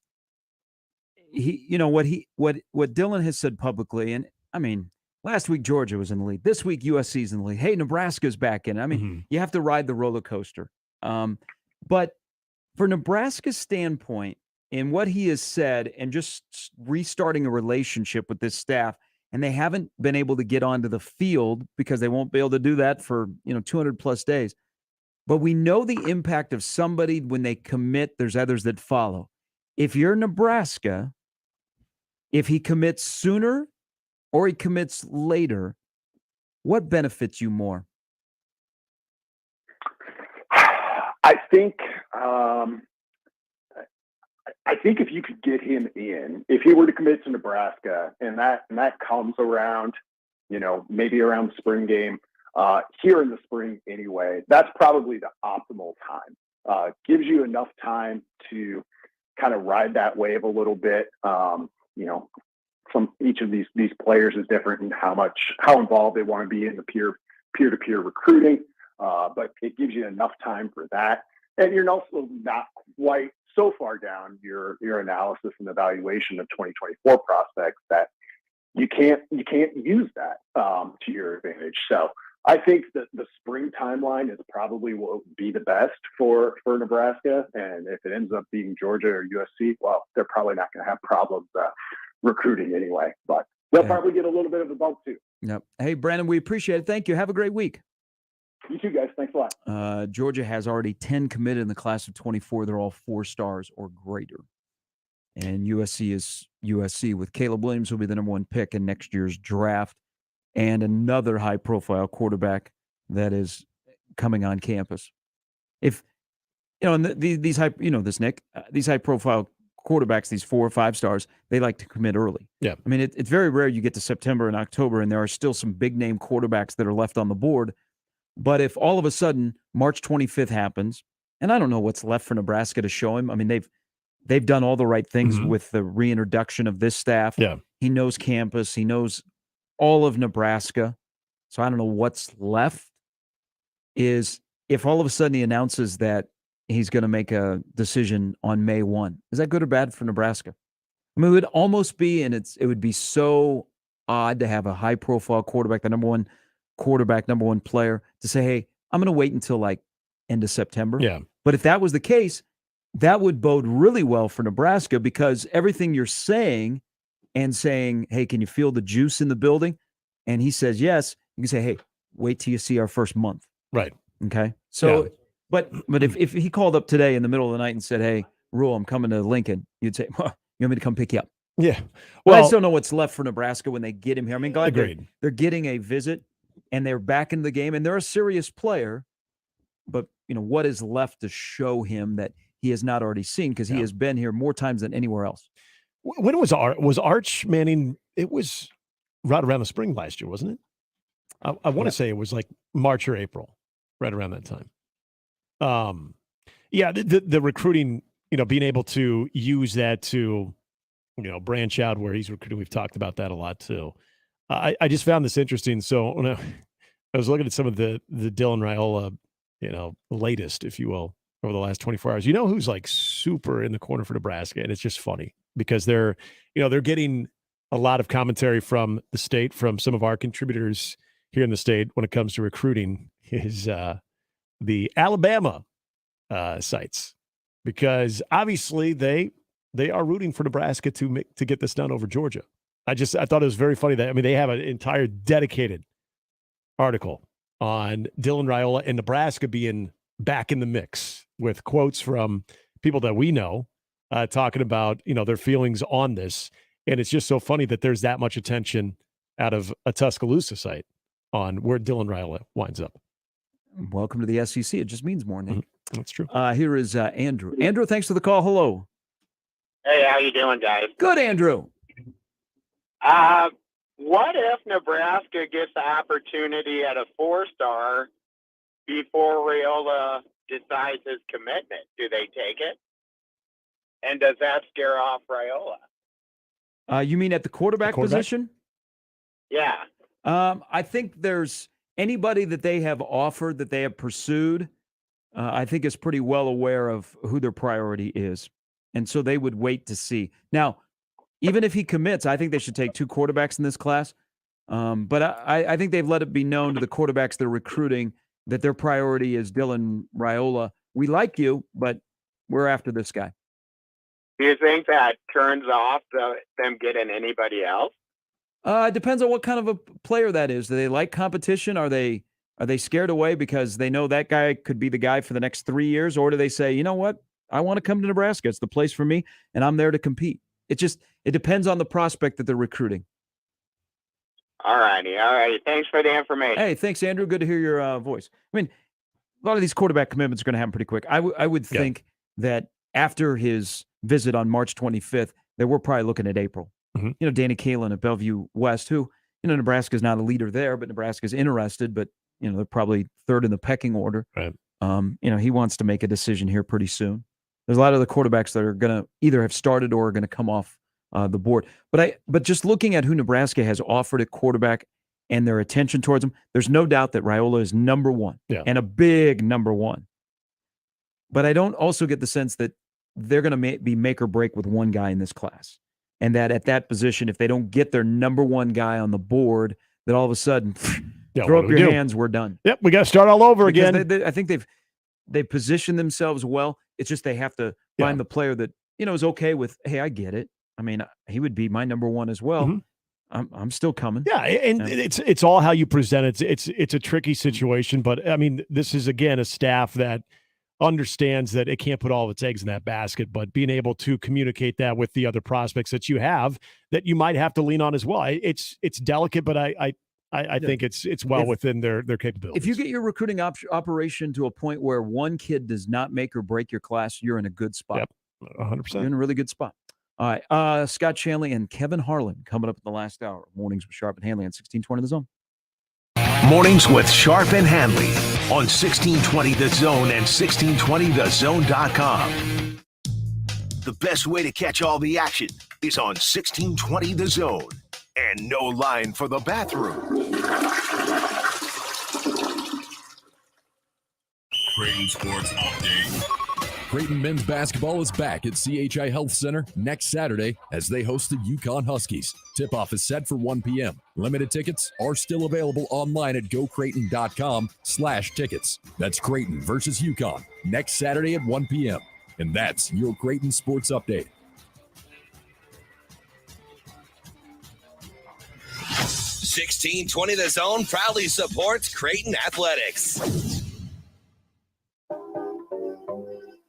what Dylan has said publicly, and I mean, last week Georgia was in the lead. This week USC's in the lead. Hey, Nebraska's back in. I mean, you have to ride the roller coaster. But for Nebraska's standpoint, in what he has said, and just restarting a relationship with this staff, and they haven't been able to get onto the field because they won't be able to do that for 200 plus days. But we know the impact of somebody when they commit. There's others that follow. If you're Nebraska, if he commits sooner or he commits later, what benefits you more? I think if you could get him in, if he were to commit to Nebraska, and that comes around, maybe around the spring game, here in the spring anyway, that's probably the optimal time. Gives you enough time to kind of ride that wave a little bit. Each of these players is different in how involved they want to be in the peer-to-peer recruiting, but it gives you enough time for that. And you're also not quite so far down your analysis and evaluation of 2024 prospects that you can't use that to your advantage. So I think that the spring timeline is probably what would be the best for Nebraska. And if it ends up being Georgia or USC, well, they're probably not going to have problems recruiting anyway. But they'll probably get a little bit of a bump too. Yep. Hey, Brandon, we appreciate it. Thank you. Have a great week. You too, guys. Thanks a lot. Georgia has already 10 committed in the class of 24. They're all 4 stars or greater. And USC is USC with Caleb Williams, who will be the number 1 pick in next year's draft, and another high-profile quarterback that is coming on campus. If and these high, this Nick, these high profile quarterbacks, these 4 or 5 stars, they like to commit early. Yeah. I mean, it's very rare you get to September and October and there are still some big name quarterbacks that are left on the board. But if all of a sudden March 25th happens, and I don't know what's left for Nebraska to show him. I mean, they've done all the right things with the reintroduction of this staff. Yeah. He knows campus. He knows all of Nebraska. So I don't know what's left is if all of a sudden he announces that he's going to make a decision on May 1. Is that good or bad for Nebraska? I mean, it would almost be, and it would be so odd to have a high-profile quarterback, the number one quarterback, number one player, to say, hey, I'm going to wait until like end of September. Yeah. But if that was the case, that would bode really well for Nebraska because everything you're saying and saying, hey, can you feel the juice in the building? And he says yes. You can say, hey, wait till you see our first month. Right. Okay. So, but if he called up today in the middle of the night and said, hey, Rule, I'm coming to Lincoln, you'd say, well, you want me to come pick you up? Yeah. Well, I just don't know what's left for Nebraska when they get him here. I mean, glad agreed. They're getting a visit and they're back in the game and they're a serious player. But, what is left to show him that he has not already seen because he has been here more times than anywhere else. When was Arch Manning? It was right around the spring last year, wasn't it? I want to say it was like March or April, right around that time. The recruiting, being able to use that to, branch out where he's recruiting. We've talked about that a lot too. I just found this interesting. So when I was looking at some of the Dylan Raiola, latest, if you will, over the last 24 hours, who's like super in the corner for Nebraska. And it's just funny because they're getting a lot of commentary from the state, from some of our contributors here in the state when it comes to recruiting is the Alabama sites, because obviously they are rooting for Nebraska to get this done over Georgia. I thought it was very funny that, they have an entire dedicated article on Dylan Raiola and Nebraska being back in the mix with quotes from people that we know talking about, their feelings on this. And it's just so funny that there's that much attention out of a Tuscaloosa site on where Dylan Raiola winds up. Welcome to the SEC. It just means more, Nick. That's true. Here is Andrew. Andrew, thanks for the call. Hello. Hey, how you doing, guys? Good, Andrew. What if Nebraska gets the opportunity at a 4-star before Raiola decides his commitment? Do they take it? And does that scare off Raiola? You mean at the quarterback position? Yeah. I think there's anybody that they have offered, that they have pursued, I think is pretty well aware of who their priority is. And so they would wait to see. Now, even if he commits, I think they should take 2 quarterbacks in this class. But I think they've let it be known to the quarterbacks they're recruiting that their priority is Dylan Raiola. We like you, but we're after this guy. Do you think that turns off them getting anybody else? It depends on what kind of a player that is. Do they like competition? Are they scared away because they know that guy could be the guy for the next 3 years? Or do they say, you know what? I want to come to Nebraska. It's the place for me, and I'm there to compete. It depends on the prospect that they're recruiting. All righty. Thanks for the information. Hey, thanks, Andrew. Good to hear your voice. I mean, a lot of these quarterback commitments are going to happen pretty quick. I would think that after his visit on March 25th, that we're probably looking at April. Mm-hmm. Danny Kaelin at Bellevue West, who, Nebraska's not a leader there, but Nebraska's interested, but, they're probably third in the pecking order. Right. He wants to make a decision here pretty soon. There's a lot of the quarterbacks that are going to either have started or are going to come off the board. But just looking at who Nebraska has offered at quarterback and their attention towards him, there's no doubt that Raiola is number one and a big number one. But I don't also get the sense that they're going to be make or break with one guy in this class. And that at that position, if they don't get their number one guy on the board, that all of a sudden, throw up your hands, we're done. Yep, we got to start all over again. I think they've positioned themselves well. It's just they have to find the player that, is okay with, hey, I get it. I mean, he would be my number one as well. Mm-hmm. I'm still coming. Yeah, and it's all how you present it. It's a tricky situation, but I mean, this is again a staff that understands that it can't put all of its eggs in that basket, but being able to communicate that with the other prospects that you have that you might have to lean on as well. It's delicate, but I I think it's well within their capabilities. If you get your recruiting operation to a point where one kid does not make or break your class, you're in a good spot. Yep, 100%. You're in a really good spot. All right, Scott Shanley and Kevin Harlan coming up in the last hour. Mornings with Sharp and Handley on 1620 The Zone. Mornings with Sharp and Handley on 1620 The Zone and 1620thezone.com. The best way to catch all the action is on 1620 The Zone. And no line for the bathroom. Creighton Sports Update. Creighton men's basketball is back at CHI Health Center next Saturday as they host the UConn Huskies. Tip-off is set for 1 p.m. Limited tickets are still available online at gocreighton.com/tickets. That's Creighton versus UConn next Saturday at 1 p.m. And that's your Creighton Sports Update. 1620 The Zone proudly supports Creighton Athletics.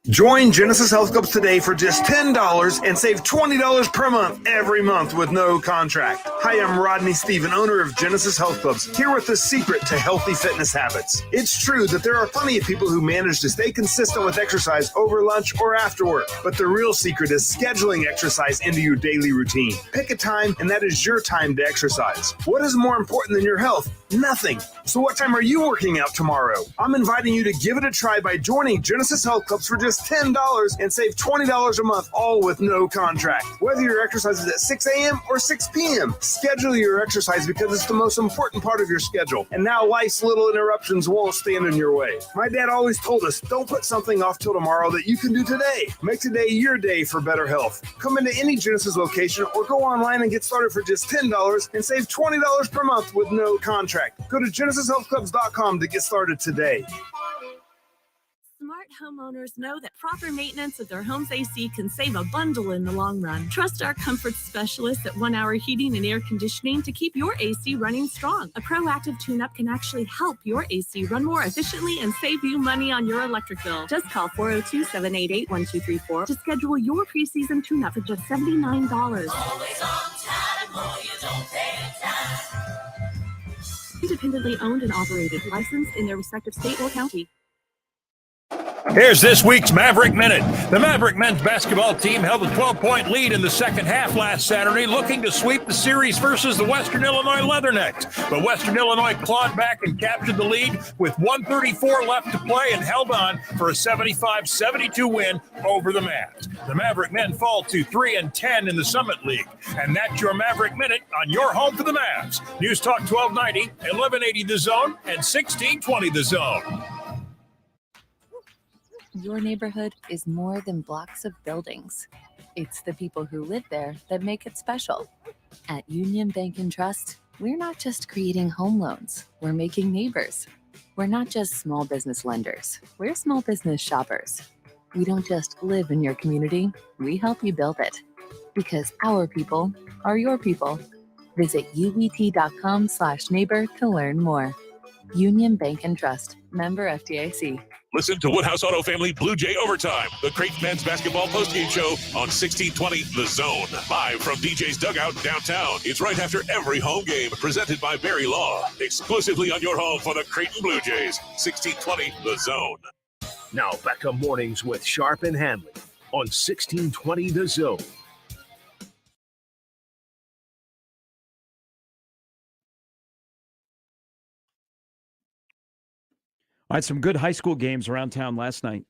Join Genesis Health Clubs today for just $10 and save $20 per month every month with no contract. Hi, I'm Rodney Stephen, owner of Genesis Health Clubs, here with the secret to healthy fitness habits. It's true that there are plenty of people who manage to stay consistent with exercise over lunch or after work, but the real secret is scheduling exercise into your daily routine. Pick a time, and that is your time to exercise. What is more important than your health? Nothing. So what time are you working out tomorrow? I'm inviting you to give it a try by joining Genesis Health Clubs for just $10 and save $20 a month, all with no contract. Whether your exercise is at 6 a.m. or 6 p.m., schedule your exercise because it's the most important part of your schedule. And now life's little interruptions won't stand in your way. My dad always told us, don't put something off till tomorrow that you can do today. Make today your day for better health. Come into any Genesis location or go online and get started for just $10 and save $20 per month with no contract. Go to GenesisHealthClubs.com to get started today. Smart homeowners know that proper maintenance of their home's AC can save a bundle in the long run. Trust our comfort specialists at 1 Hour Heating and Air Conditioning to keep your AC running strong. A proactive tune-up can actually help your AC run more efficiently and save you money on your electric bill. Just call 402-788-1234 to schedule your preseason tune-up for just $79. Always on time, or you don't pay time. Independently owned and operated, licensed in their respective state or county. Here's this week's Maverick Minute. The Maverick men's basketball team held a 12-point lead in the second half last Saturday, looking to sweep the series versus the Western Illinois Leathernecks. But Western Illinois clawed back and captured the lead with 1:34 left to play and held on for a 75-72 win over the Mavs. The Maverick men fall to 3-10 in the Summit League. And that's your Maverick Minute on your home for the Mavs. News Talk 1290, 1180 The Zone, and 1620 The Zone. Your neighborhood is more than blocks of buildings. It's the people who live there that make it special. At Union Bank and Trust, we're not just creating home loans, we're making neighbors. We're not just small business lenders, we're small business shoppers. We don't just live in your community, we help you build it. Because our people are your people. Visit ubt.com/neighbor to learn more. Union Bank and Trust, member FDIC. Listen to Woodhouse Auto Family Blue Jay Overtime, the Creighton men's basketball postgame show on 1620 The Zone. Live from DJ's Dugout downtown. It's right after every home game, presented by Barry Law. Exclusively on your home for the Creighton Blue Jays. 1620 The Zone. Now back to Mornings with Sharp and Handley on 1620 The Zone. I had some good high school games around town last night.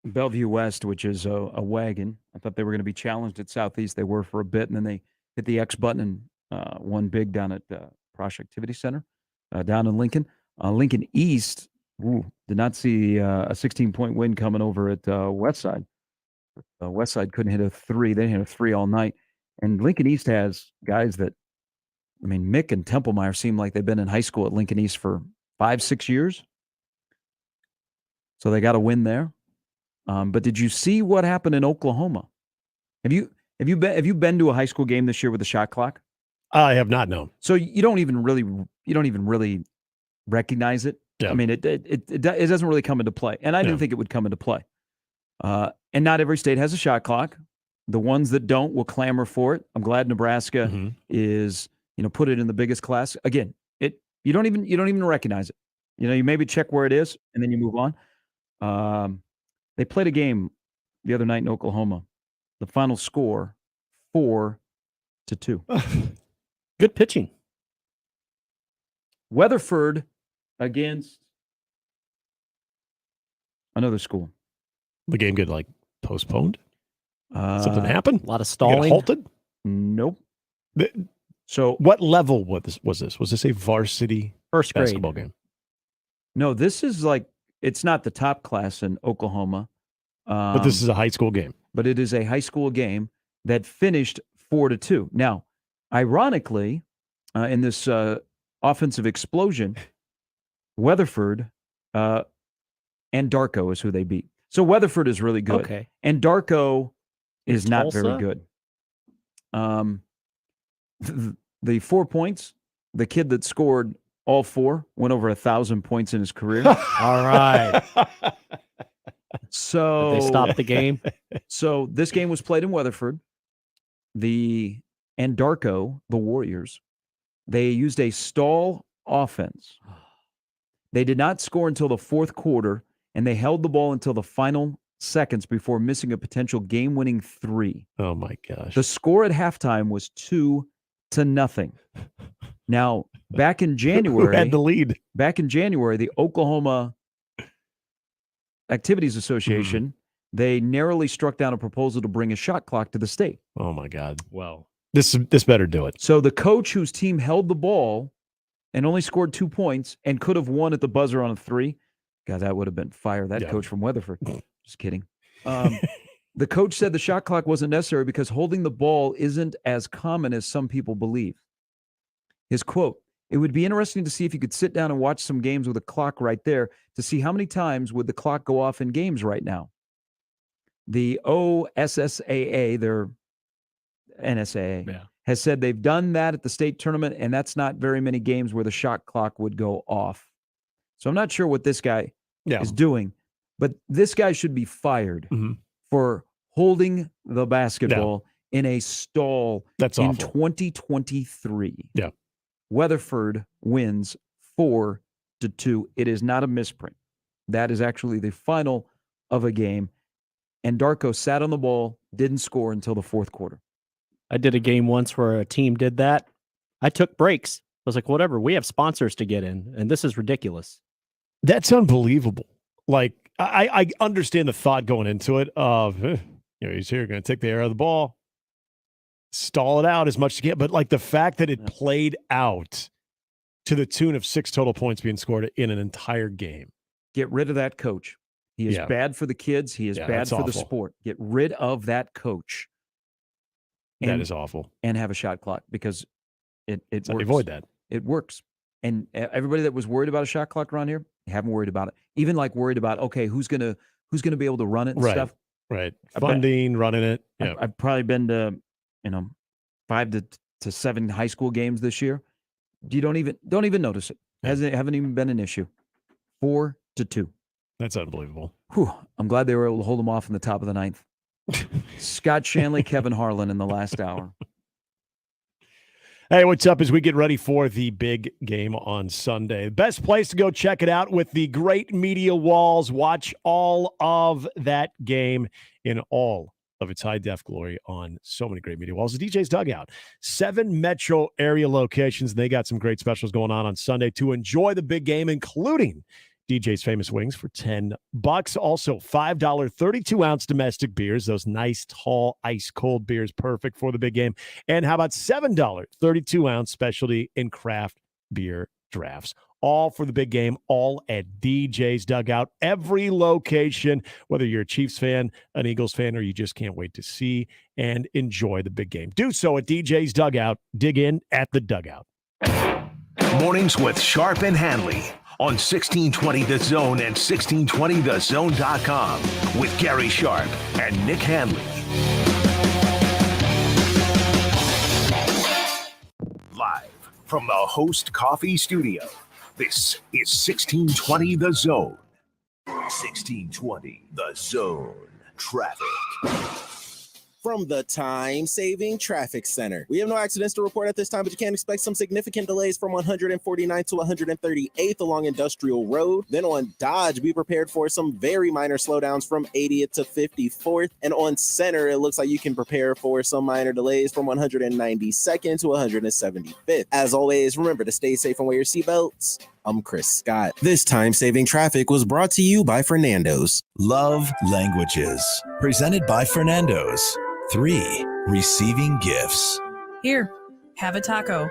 Bellevue West, which is a wagon. I thought they were going to be challenged at Southeast. They were for a bit, and then they hit the X button and won big down at Prosh Activity Center down in Lincoln. Lincoln East did not see a 16-point win coming over at Westside. Westside couldn't hit a three. They hit a three all night. And Lincoln East has guys that, I mean, Mick and Templemeyer seem like they've been in high school at Lincoln East for 5-6 years. So they got a win there. But did you see what happened in Oklahoma? Have you been to a high school game this year with a shot clock? I have not, no. So you don't even really recognize it. Yeah. I mean, it doesn't really come into play, and I didn't think it would come into play. And not every state has a shot clock. The ones that don't will clamor for it. I'm glad Nebraska is put it in the biggest class. Again, You don't even recognize it. You maybe check where it is, and then you move on. They played a game the other night in Oklahoma. The final score, 4-2. Good pitching. Weatherford against another school. The game get postponed? Something happened? A lot of It stalling. halted? Nope. So what level was this? Was this a varsity First grade basketball game? No, this is it's not the top class in Oklahoma. But this is a high school game. But it is a high school game that finished 4-2. Now, ironically, in this offensive explosion, Weatherford and Darko is who they beat. So Weatherford is really good. Okay. And Darko is not Tulsa? very good. The 4 points, the kid that scored all 4 went over 1,000 points in his career. All right. So Did they stop the game? So this game was played in Weatherford. And Darko, the Warriors, they used a stall offense. They did not score until the fourth quarter, and they held the ball until the final seconds before missing a potential game-winning 3. Oh, my gosh. The score at halftime was 2-0. Now, back in January... Who had the lead? Back in January, the Oklahoma Activities Association, they narrowly struck down a proposal to bring a shot clock to the state. Oh, my God. Well, this better do it. So the coach whose team held the ball and only scored 2 points and could have won at the buzzer on a 3, God, that would have been fire. That coach from Weatherford. Just kidding. The coach said the shot clock wasn't necessary because holding the ball isn't as common as some people believe. His quote, "It would be interesting to see if you could sit down and watch some games with a clock right there to see how many times would the clock go off in games right now." The OSSAA, their NSAA, has said they've done that at the state tournament, and that's not very many games where the shot clock would go off. So I'm not sure what this guy is doing, but this guy should be fired for holding the basketball in a stall That's in awful. 2023. Yeah. Weatherford wins 4-2. It is not a misprint. That is actually the final of a game. And Darko sat on the ball, didn't score until the fourth quarter. I did a game once where a team did that. I took breaks. I was like, whatever, we have sponsors to get in, and this is ridiculous. That's unbelievable. I understand the thought going into it of, he's here, going to take the air out of the ball, stall it out as much as you can. But the fact that it played out to the tune of 6 total points being scored in an entire game. Get rid of that coach. He is bad for the kids. He is bad for the sport. Get rid of that coach. That is awful. And have a shot clock because it works. Avoid that. It works. And everybody that was worried about a shot clock around here, haven't worried about it. Even worried about, okay, who's gonna be able to run it and stuff. Right. Funding, running it. Yeah. I've probably been to 5 to 7 high school games this year. You don't even notice it. Haven't even been an issue. 4-2. That's unbelievable. Whew. I'm glad they were able to hold them off in the top of the 9th. Scott Shanley, Kevin Harlan in the last hour. Hey, what's up as we get ready for the big game on Sunday? The best place to go check it out with the great media walls. Watch all of that game in all of its high-def glory on so many great media walls. The DJ's Dugout. 7 metro area locations, and they got some great specials going on Sunday to enjoy the big game, including DJ's Famous Wings for $10. Also, $5 32-ounce domestic beers, those nice, tall, ice-cold beers, perfect for the big game. And how about $7 32-ounce specialty and craft beer drafts? All for the big game, all at DJ's Dugout. Every location, whether you're a Chiefs fan, an Eagles fan, or you just can't wait to see and enjoy the big game. Do so at DJ's Dugout. Dig in at the Dugout. Mornings with Sharp and Handley on 1620 The Zone and 1620thezone.com with Gary Sharp and Nick Handley. Live from the Host Coffee Studio, this is 1620 The Zone. 1620 The Zone. Traffic. from the Time-Saving Traffic Center. We have no accidents to report at this time, but you can expect some significant delays from 149th to 138th along Industrial Road. Then on Dodge, be prepared for some very minor slowdowns from 80th to 54th. And on Center, it looks like you can prepare for some minor delays from 192nd to 175th. As always, remember to stay safe and wear your seatbelts. I'm Chris Scott. This time-saving traffic was brought to you by Fernando's. Love Languages. Presented by Fernando's. 3. Receiving gifts. Here, have a taco.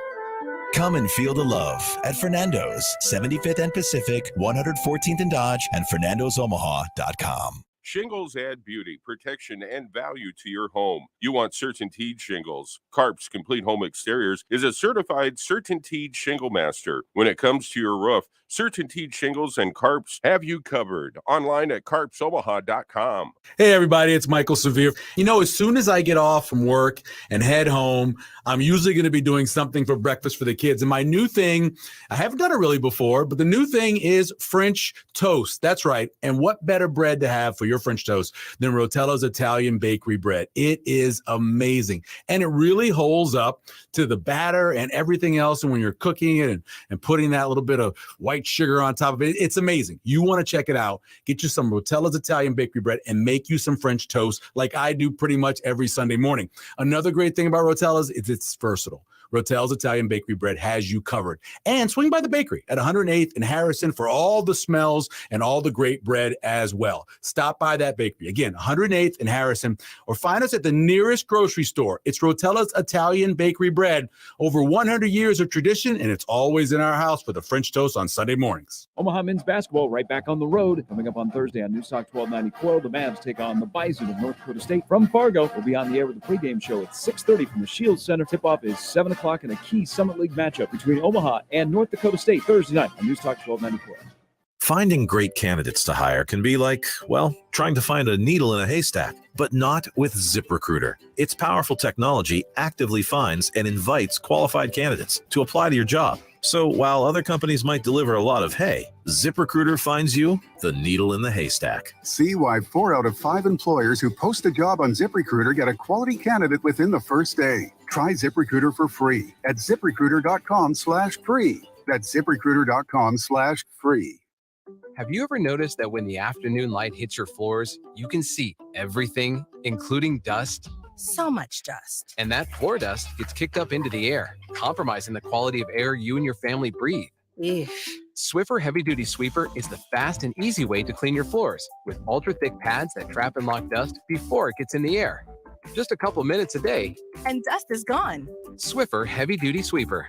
Come and feel the love at Fernando's, 75th and Pacific, 114th and Dodge, and FernandosOmaha.com. Shingles add beauty, protection, and value to your home. You want CertainTeed shingles. Carp's Complete Home Exteriors is a certified CertainTeed shingle master. When it comes to your roof, CertainTeed Shingles and Carps have you covered. Online at carpsomaha.com. Hey, everybody, it's Michael Severe. You know, as soon as I get off from work and head home, I'm usually going to be doing something for breakfast for the kids. And my new thing, I haven't done it really before, but the new thing is French toast. That's right. And what better bread to have for your French toast than Rotella's Italian bakery bread? It is amazing. And it really holds up to the batter and everything else. And when you're cooking it and putting that little bit of white sugar on top of it, it's amazing. You want to check it out. Get you some Rotella's Italian bakery bread and make you some French toast like I do pretty much every Sunday morning. Another great thing about Rotella's is it's versatile. Rotella's Italian bakery bread has you covered. And swing by the bakery at 108th and Harrison for all the smells and all the great bread as well. Stop by that bakery. Again, 108th and Harrison, or find us at the nearest grocery store. It's Rotella's Italian bakery bread. Over 100 years of tradition, and it's always in our house for the French toast on Sunday mornings. Omaha men's basketball right back on the road. Coming up on Thursday on News Talk 1290 Quo, the Mavs take on the Bison of North Dakota State. From Fargo, we'll be on the air with the pregame show at 6:30 from the Shields Center. Tip-off is 7 o'clock in a key Summit League matchup between Omaha and North Dakota State Thursday night on News Talk 1290 Quo. Finding great candidates to hire can be like, well, trying to find a needle in a haystack, but not with ZipRecruiter. Its powerful technology actively finds and invites qualified candidates to apply to your job. So while other companies might deliver a lot of hay, ZipRecruiter finds you the needle in the haystack. See why 4 out of 5 employers who post a job on ZipRecruiter get a quality candidate within the first day. Try ZipRecruiter for free at ZipRecruiter.com/free. That's ZipRecruiter.com/free. Have you ever noticed that when the afternoon light hits your floors, you can see everything, including dust? So much dust. And that floor dust gets kicked up into the air, compromising the quality of air you and your family breathe. Eesh. Swiffer Heavy Duty Sweeper is the fast and easy way to clean your floors with ultra-thick pads that trap and lock dust before it gets in the air. Just a couple minutes a day. And dust is gone. Swiffer Heavy Duty Sweeper.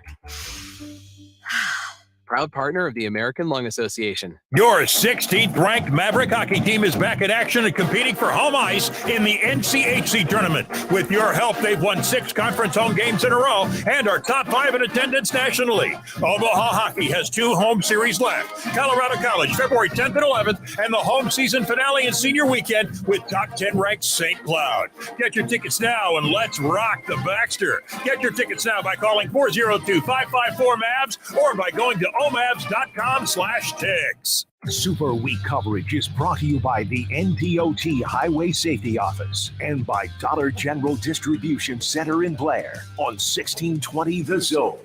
Proud partner of the American Lung Association. Your 16th ranked Maverick hockey team is back in action and competing for home ice in the NCHC tournament. With your help, they've won 6 conference home games in a row and are top 5 in attendance nationally. Omaha Hockey has 2 home series left. Colorado College, February 10th and 11th, and the home season finale and senior weekend with top 10 ranked St. Cloud. Get your tickets now and let's rock the Baxter. Get your tickets now by calling 402-554-MAVS or by going to omavs.com/tickets. Super Week coverage is brought to you by the NDOT Highway Safety Office and by Dollar General Distribution Center in Blair on 1620 The Zone.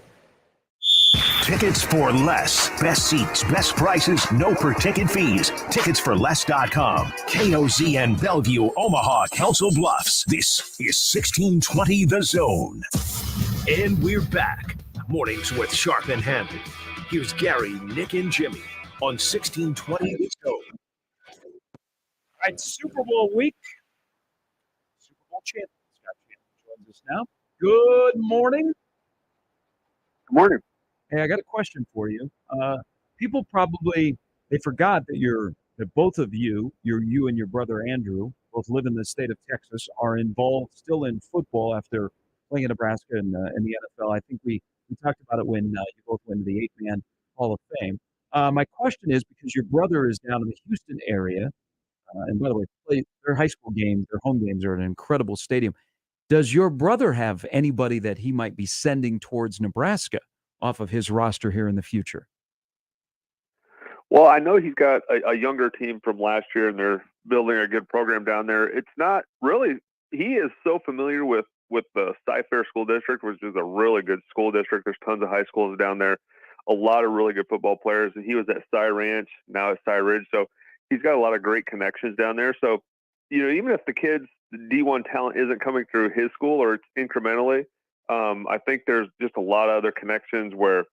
Tickets for less. Best seats, best prices, no per-ticket fees. Ticketsforless.com. KOZ and Bellevue, Omaha, Council Bluffs. This is 1620 The Zone. And we're back. Mornings with Sharp and Handley. Here's Gary, Nick, and Jimmy on 1620 The Zone. All right, Super Bowl week. Super Bowl champion Scott joins us now. Good morning. Good morning. Hey, I got a question for you. People probably, they forgot that both of you and your brother Andrew, both live in the state of Texas, are involved still in football after playing in Nebraska and in the NFL. I think we talked about it when you both went to the 8-man Hall of Fame. My question is, because your brother is down in the Houston area, and by the way, their high school games, their home games are at an incredible stadium. Does your brother have anybody that he might be sending towards Nebraska off of his roster here in the future? Well, I know he's got a younger team from last year, and they're building a good program down there. It's not really he is so familiar with the Cy-Fair School District, which is a really good school district. There's tons of high schools down there, a lot of really good football players. He was at Cy Ranch, now at Cy Ridge, so he's got a lot of great connections down there. So, even if the kids, the D1 talent isn't coming through his school or it's incrementally, I think there's just a lot of other connections where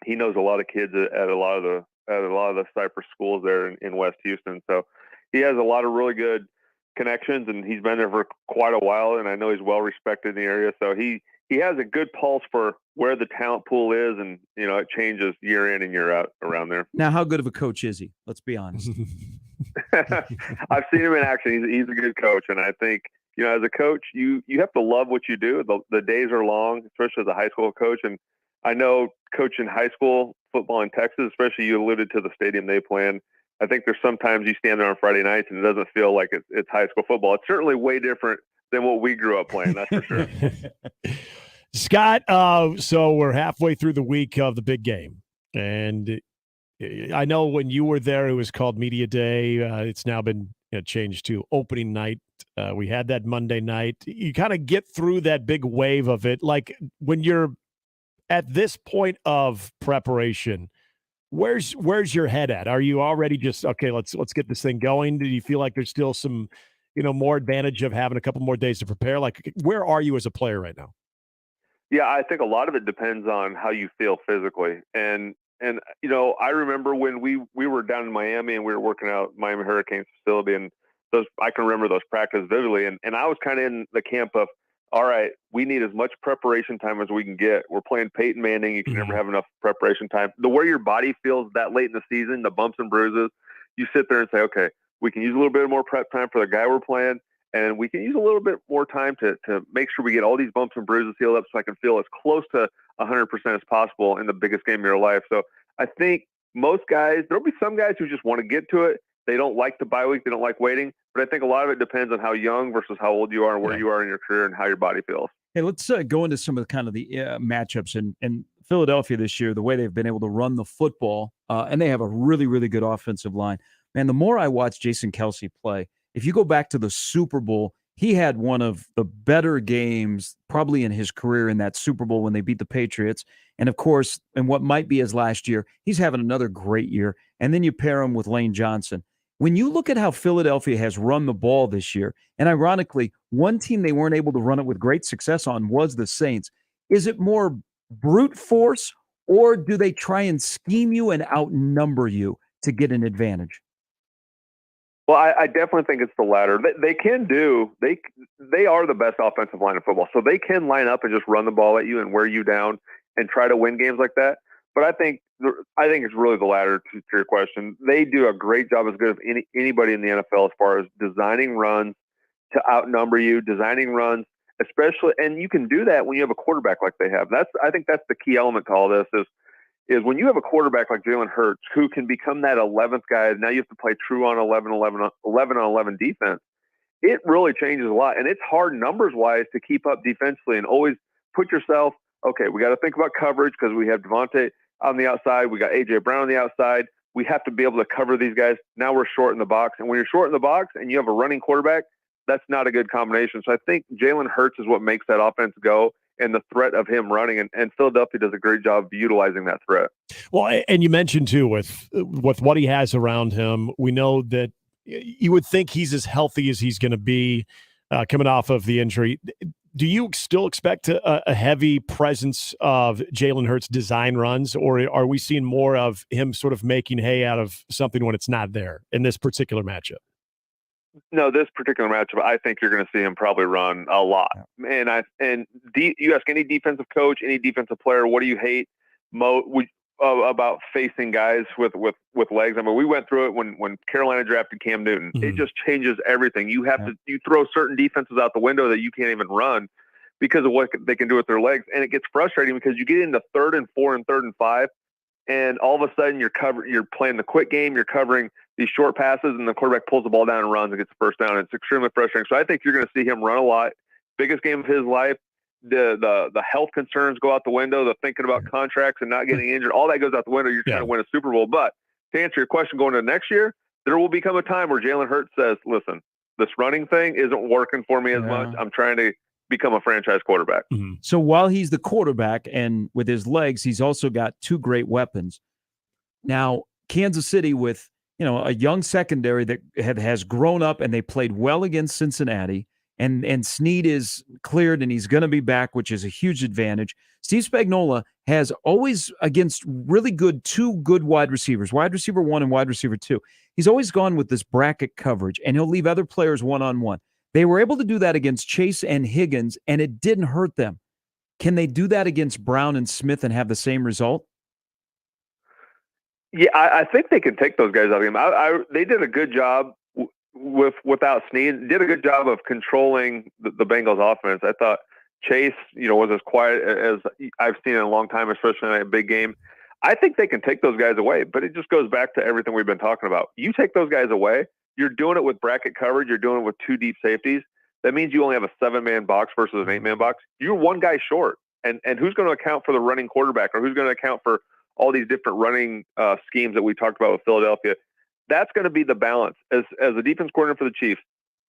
he knows a lot of kids at a lot of the Cypress schools there in West Houston. So he has a lot of really good connections, and he's been there for quite a while, and I know he's well respected in the area. So he has a good pulse for where the talent pool is, and it changes year in and year out around there. Now, how good of a coach is he? Let's be honest. I've seen him in action. He's a good coach, and I think as a coach, you have to love what you do. The days are long, especially as a high school coach, and I know coaching high school football in Texas, especially you alluded to the stadium they play in. I think there's sometimes you stand there on Friday nights and it doesn't feel like it's high school football. It's certainly way different than what we grew up playing, that's for sure. Scott, so we're halfway through the week of the big game. And I know when you were there, it was called Media Day. It's now been changed to opening night. We had that Monday night. You kind of get through that big wave of it. Like when you're at this point of preparation, where's your head at? Are you already just, okay, let's get this thing going? Do you feel like there's still some, more advantage of having a couple more days to prepare? Like, where are you as a player right now? Yeah, I think a lot of it depends on how you feel physically. And I remember when we were down in Miami and we were working out Miami Hurricanes facility, and I can remember those practices vividly. And I was kind of in the camp of, all right, we need as much preparation time as we can get. We're playing Peyton Manning. You can never have enough preparation time. The way your body feels that late in the season, the bumps and bruises, you sit there and say, okay, we can use a little bit more prep time for the guy we're playing, and we can use a little bit more time to make sure we get all these bumps and bruises healed up so I can feel as close to 100% as possible in the biggest game of your life. So I think most guys, there'll be some guys who just want to get to it. They don't like the bye week. They don't like waiting. But I think a lot of it depends on how young versus how old you are and where you are in your career and how your body feels. Hey, let's go into some of the kind of the matchups. And Philadelphia this year, the way they've been able to run the football, and they have a really, really good offensive line. Man, the more I watch Jason Kelce play, if you go back to the Super Bowl, he had one of the better games probably in his career in that Super Bowl when they beat the Patriots. And, of course, in what might be his last year, he's having another great year. And then you pair him with Lane Johnson. When you look at how Philadelphia has run the ball this year, and ironically, one team they weren't able to run it with great success on was the Saints. Is it more brute force, or do they try and scheme you and outnumber you to get an advantage? Well, I definitely think it's the latter. They are the best offensive line in football, so they can line up and just run the ball at you and wear you down and try to win games like that. But I think it's really the latter to your question. They do a great job, as good as anybody in the NFL, as far as designing runs to outnumber you, designing runs, especially, and you can do that when you have a quarterback like they have. I think that's the key element to all this is when you have a quarterback like Jalen Hurts who can become that 11th guy. Now you have to play true on 11 on 11 defense. It really changes a lot, and it's hard numbers wise to keep up defensively and always put yourself. Okay, we got to think about coverage because we have Devontae on the outside. We got A.J. Brown on the outside. We have to be able to cover these guys. Now we're short in the box. And when you're short in the box and you have a running quarterback, that's not a good combination. So I think Jalen Hurts is what makes that offense go, and the threat of him running. And Philadelphia does a great job of utilizing that threat. Well, and you mentioned, too, with what he has around him, we know that you would think he's as healthy as he's going to be coming off of the injury. Do you still expect a heavy presence of Jalen Hurts design runs, or are we seeing more of him sort of making hay out of something when it's not there in this particular matchup? No, this particular matchup, I think you're going to see him probably run a lot. You ask any defensive coach, any defensive player, what do you hate about facing guys with legs? I mean, we went through it when Carolina drafted Cam Newton. Mm-hmm. It just changes everything. You have you throw certain defenses out the window that you can't even run because of what they can do with their legs. And it gets frustrating because you get into 3rd and 4 and 3rd and 5, and all of a sudden you're playing the quick game, you're covering these short passes, and the quarterback pulls the ball down and runs and gets the first down. It's extremely frustrating. So I think you're going to see him run a lot. Biggest game of his life. The health concerns go out the window. The thinking about contracts and not getting injured, all that goes out the window. You're trying to win a Super Bowl. But to answer your question, going into next year, there will become a time where Jalen Hurts says, listen, this running thing isn't working for me as much. I'm trying to become a franchise quarterback. So while he's the quarterback and with his legs, he's also got two great weapons. Now, Kansas City with, a young secondary that has grown up and they played well against Cincinnati, and Snead is cleared and he's going to be back, which is a huge advantage. Steve Spagnuolo has always, against really two good wide receivers, wide receiver 1 and wide receiver 2, he's always gone with this bracket coverage, and he'll leave other players one-on-one. They were able to do that against Chase and Higgins, and it didn't hurt them. Can they do that against Brown and Smith and have the same result? Yeah, I think they can take those guys out of him. They did a good job without Snead. Did a good job of controlling the Bengals offense. I thought Chase, was as quiet as I've seen in a long time, especially in a big game. I think they can take those guys away, but it just goes back to everything we've been talking about. You take those guys away, you're doing it with bracket coverage. You're doing it with 2 deep safeties. That means you only have a 7-man box versus an 8-man box. You're one guy short. And who's going to account for the running quarterback, or who's going to account for all these different running schemes that we talked about with Philadelphia? That's going to be the balance. As a defense coordinator for the Chiefs,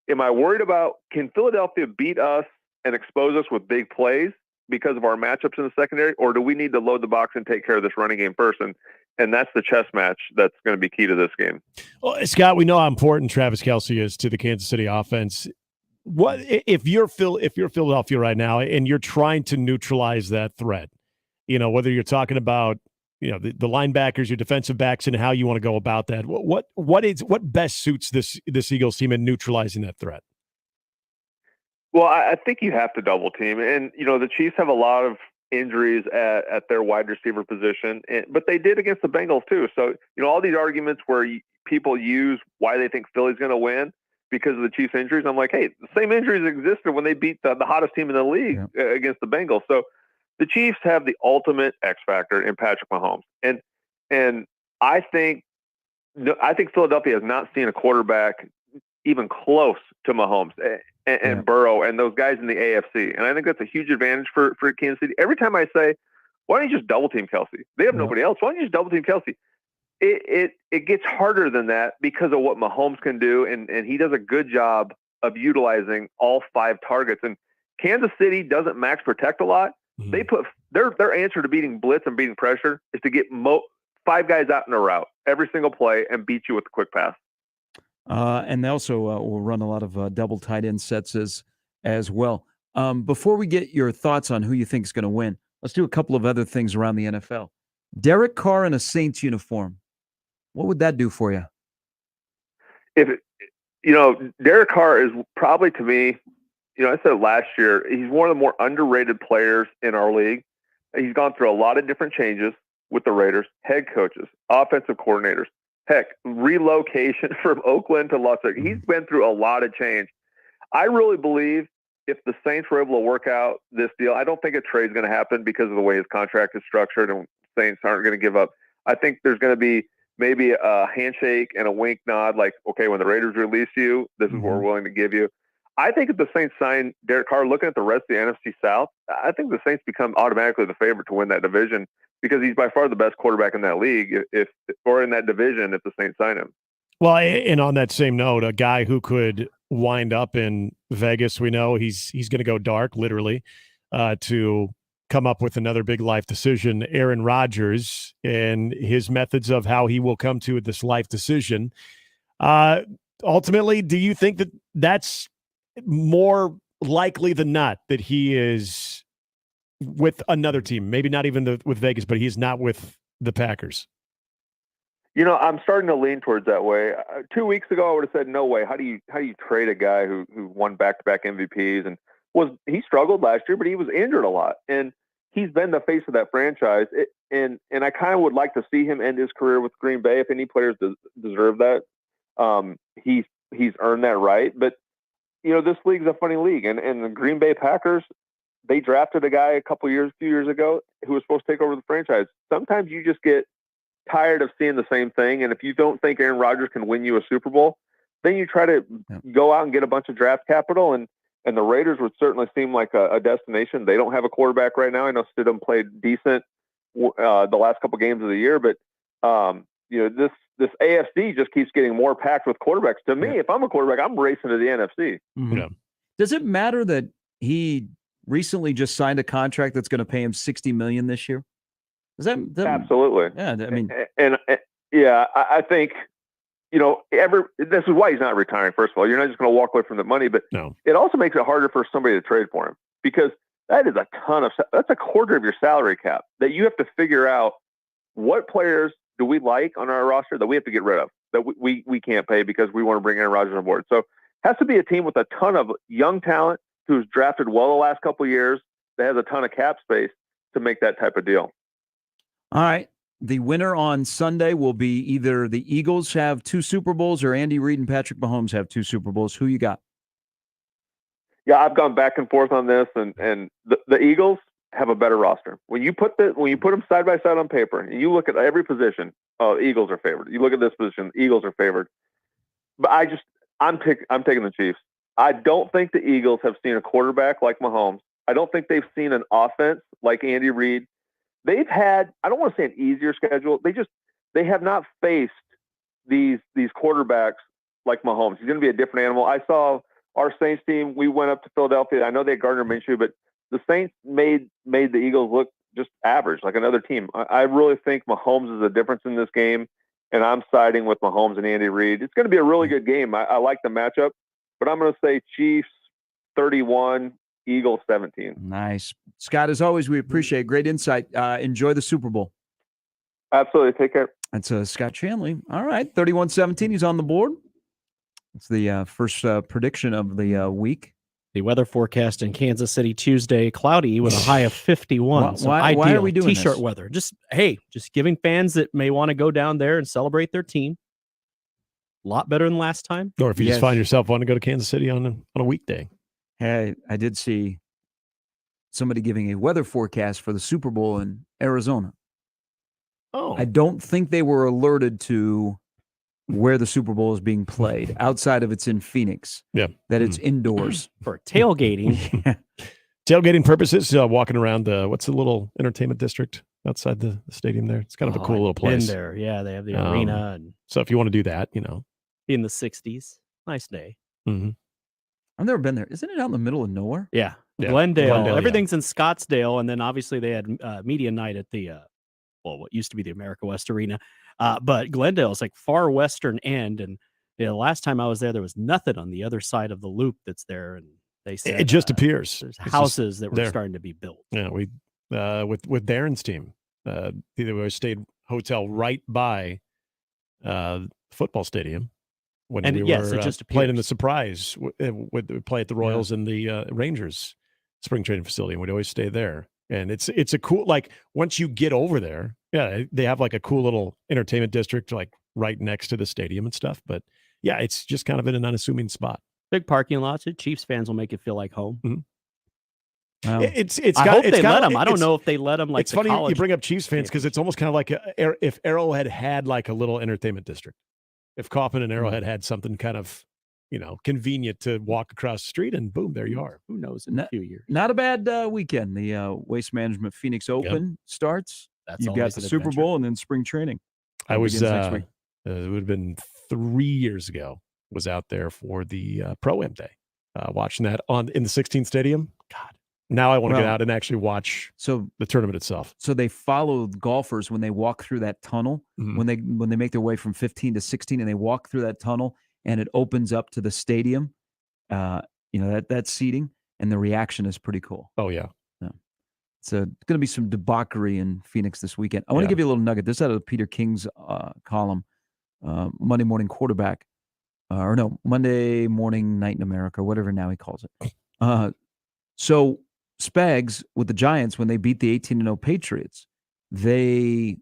am I worried about, can Philadelphia beat us and expose us with big plays because of our matchups in the secondary, or do we need to load the box and take care of this running game first? And that's the chess match that's going to be key to this game. Well, Scott, we know how important Travis Kelce is to the Kansas City offense. What if you're Philadelphia right now and you're trying to neutralize that threat? Whether you're talking about the linebackers, your defensive backs, and how you want to go about that. What best suits this Eagles team in neutralizing that threat? Well, I think you have to double team, and the Chiefs have a lot of injuries at their wide receiver position, but they did against the Bengals too. So all these arguments where people use why they think Philly's going to win because of the Chiefs' injuries. I'm like, hey, the same injuries existed when they beat the hottest team in the league against the Bengals. So the Chiefs have the ultimate X factor in Patrick Mahomes, and I think Philadelphia has not seen a quarterback even close to Mahomes and Burrow and those guys in the AFC. And I think that's a huge advantage for Kansas City. Every time I say, why don't you just double team Kelce? They have nobody else. Why don't you just double team Kelce? It gets harder than that because of what Mahomes can do. And he does a good job of utilizing all 5 targets. And Kansas City doesn't max protect a lot. Mm-hmm. They put their answer to beating blitz and beating pressure is to get 5 guys out in a route every single play and beat you with a quick pass. And they also will run a lot of double tight end sets as well. Before we get your thoughts on who you think is going to win, let's do a couple of other things around the NFL. Derek Carr in a Saints uniform. What would that do for you? Derek Carr is probably, to me, I said last year, he's one of the more underrated players in our league. He's gone through a lot of different changes with the Raiders, head coaches, offensive coordinators. Heck, relocation from Oakland to Las Vegas. He's been through a lot of change. I really believe if the Saints were able to work out this deal, I don't think a trade's going to happen because of the way his contract is structured, and Saints aren't going to give up. I think there's going to be maybe a handshake and a wink nod, like, okay, when the Raiders release you, this is what we're willing to give you. I think if the Saints sign Derek Carr, looking at the rest of the NFC South, I think the Saints become automatically the favorite to win that division because he's by far the best quarterback in that league, or in that division, if the Saints sign him. Well, and on that same note, a guy who could wind up in Vegas, we know he's going to go dark, literally, to come up with another big life decision. Aaron Rodgers and his methods of how he will come to this life decision. Ultimately, do you think that that's more likely than not that he is with another team? Maybe not even with Vegas, but he's not with the Packers. I'm starting to lean towards that way. 2 weeks ago, I would have said, no way. How do you trade a guy who won back-to-back MVPs and he struggled last year, but he was injured a lot, and he's been the face of that franchise. And I kind of would like to see him end his career with Green Bay. If any players deserve that, he's earned that right. But this league's a funny league, and the Green Bay Packers, they drafted a guy a few years ago who was supposed to take over the franchise. Sometimes you just get tired of seeing the same thing. And if you don't think Aaron Rodgers can win you a Super Bowl, then you try to go out and get a bunch of draft capital. And the Raiders would certainly seem like a destination. They don't have a quarterback right now. I know Stidham played decent the last couple games of the year, but this AFC just keeps getting more packed with quarterbacks. To me, if I'm a quarterback, I'm racing to the NFC. Mm-hmm. Yeah. Does it matter that he recently just signed a contract that's going to pay him $60 million this year? Does that absolutely? Yeah, I mean, and yeah, I think this is why he's not retiring. First of all, you're not just going to walk away from the money, but it also makes it harder for somebody to trade for him because that's a quarter of your salary cap that you have to figure out what players do we like on our roster that we have to get rid of that we can't pay because we want to bring Aaron Rodgers on board. So it has to be a team with a ton of young talent who's drafted well the last couple of years that has a ton of cap space to make that type of deal. All right. The winner on Sunday will be either the Eagles have 2 Super Bowls or Andy Reid and Patrick Mahomes have 2 Super Bowls. Who you got? Yeah, I've gone back and forth on this, and the Eagles have a better roster. When you put them side by side on paper, and you look at every position, Eagles are favored. You look at this position, Eagles are favored. But I'm taking the Chiefs. I don't think the Eagles have seen a quarterback like Mahomes. I don't think they've seen an offense like Andy Reid. They've had, I don't want to say an easier schedule. They have not faced these quarterbacks like Mahomes. He's going to be a different animal. I saw our Saints team. We went up to Philadelphia. I know they had Gardner Minshew, but the Saints made the Eagles look just average, like another team. I really think Mahomes is the difference in this game, and I'm siding with Mahomes and Andy Reid. It's going to be a really good game. I like the matchup, but I'm going to say Chiefs 31, Eagles 17. Nice. Scott, as always, we appreciate great insight. Enjoy the Super Bowl. Absolutely. Take care. That's Scott Shanley. All right, 31-17. He's on the board. It's the first prediction of the week. The weather forecast in Kansas City Tuesday, cloudy with a high of 51. Why are we doing T-shirt this? weather? Just giving fans that may want to go down there and celebrate their team. A lot better than last time. Or if you just find yourself wanting to go to Kansas City on a weekday. Hey, I did see somebody giving a weather forecast for the Super Bowl in Arizona. Oh. I don't think they were alerted to where the Super Bowl is being played. Outside of it's in Phoenix. Yeah. That it's indoors. For tailgating. Tailgating purposes, walking around what's the little entertainment district outside the stadium there? It's kind of a cool little place. Been there. Yeah, they have the arena. And so if you want to do that, in the 60s. Nice day. Mm-hmm. I've never been there. Isn't it out in the middle of nowhere? Yeah. Glendale. Everything's in Scottsdale. And then obviously they had media night at the, what used to be the America West Arena. But Glendale is like far western end. And last time I was there was nothing on the other side of the loop that's there. And they said it just appears. There's houses that were starting to be built. Yeah, we with Darren's team, they stayed hotel right by football stadium. When we were playing in the Surprise, we'd play at the Royals and the Rangers spring training facility, and we'd always stay there. And it's a cool, like, once you get over there, they have like a cool little entertainment district like right next to the stadium and stuff. But yeah, it's just kind of in an unassuming spot. Big parking lots. Chiefs fans will make it feel like home. Mm-hmm. Wow. I hope they let them. I don't know if they let them. Like, it's funny you bring up Chiefs fans because it's almost kind of like if Arrowhead had like a little entertainment district. If Kaufman and Arrowhead had something kind of, convenient to walk across the street, and boom, there you are. Who knows in a few years? Not a bad weekend. The Waste Management Phoenix Open starts. You've got the Super Bowl and then spring training. I was next week. It would have been 3 years ago. Was out there for the Pro-Am Day, watching that in the 16th Stadium. God, now I want to get out and actually watch the tournament itself. So they follow golfers when they walk through that tunnel, when they make their way from 15 to 16, and they walk through that tunnel, and it opens up to the stadium. That seating, and the reaction is pretty cool. Oh yeah. It's going to be some debauchery in Phoenix this weekend. I want to give you a little nugget. This is out of Peter King's column, Monday Morning Quarterback. Monday Morning Night in America, whatever now he calls it. So Spags with the Giants, when they beat the 18-0 Patriots, they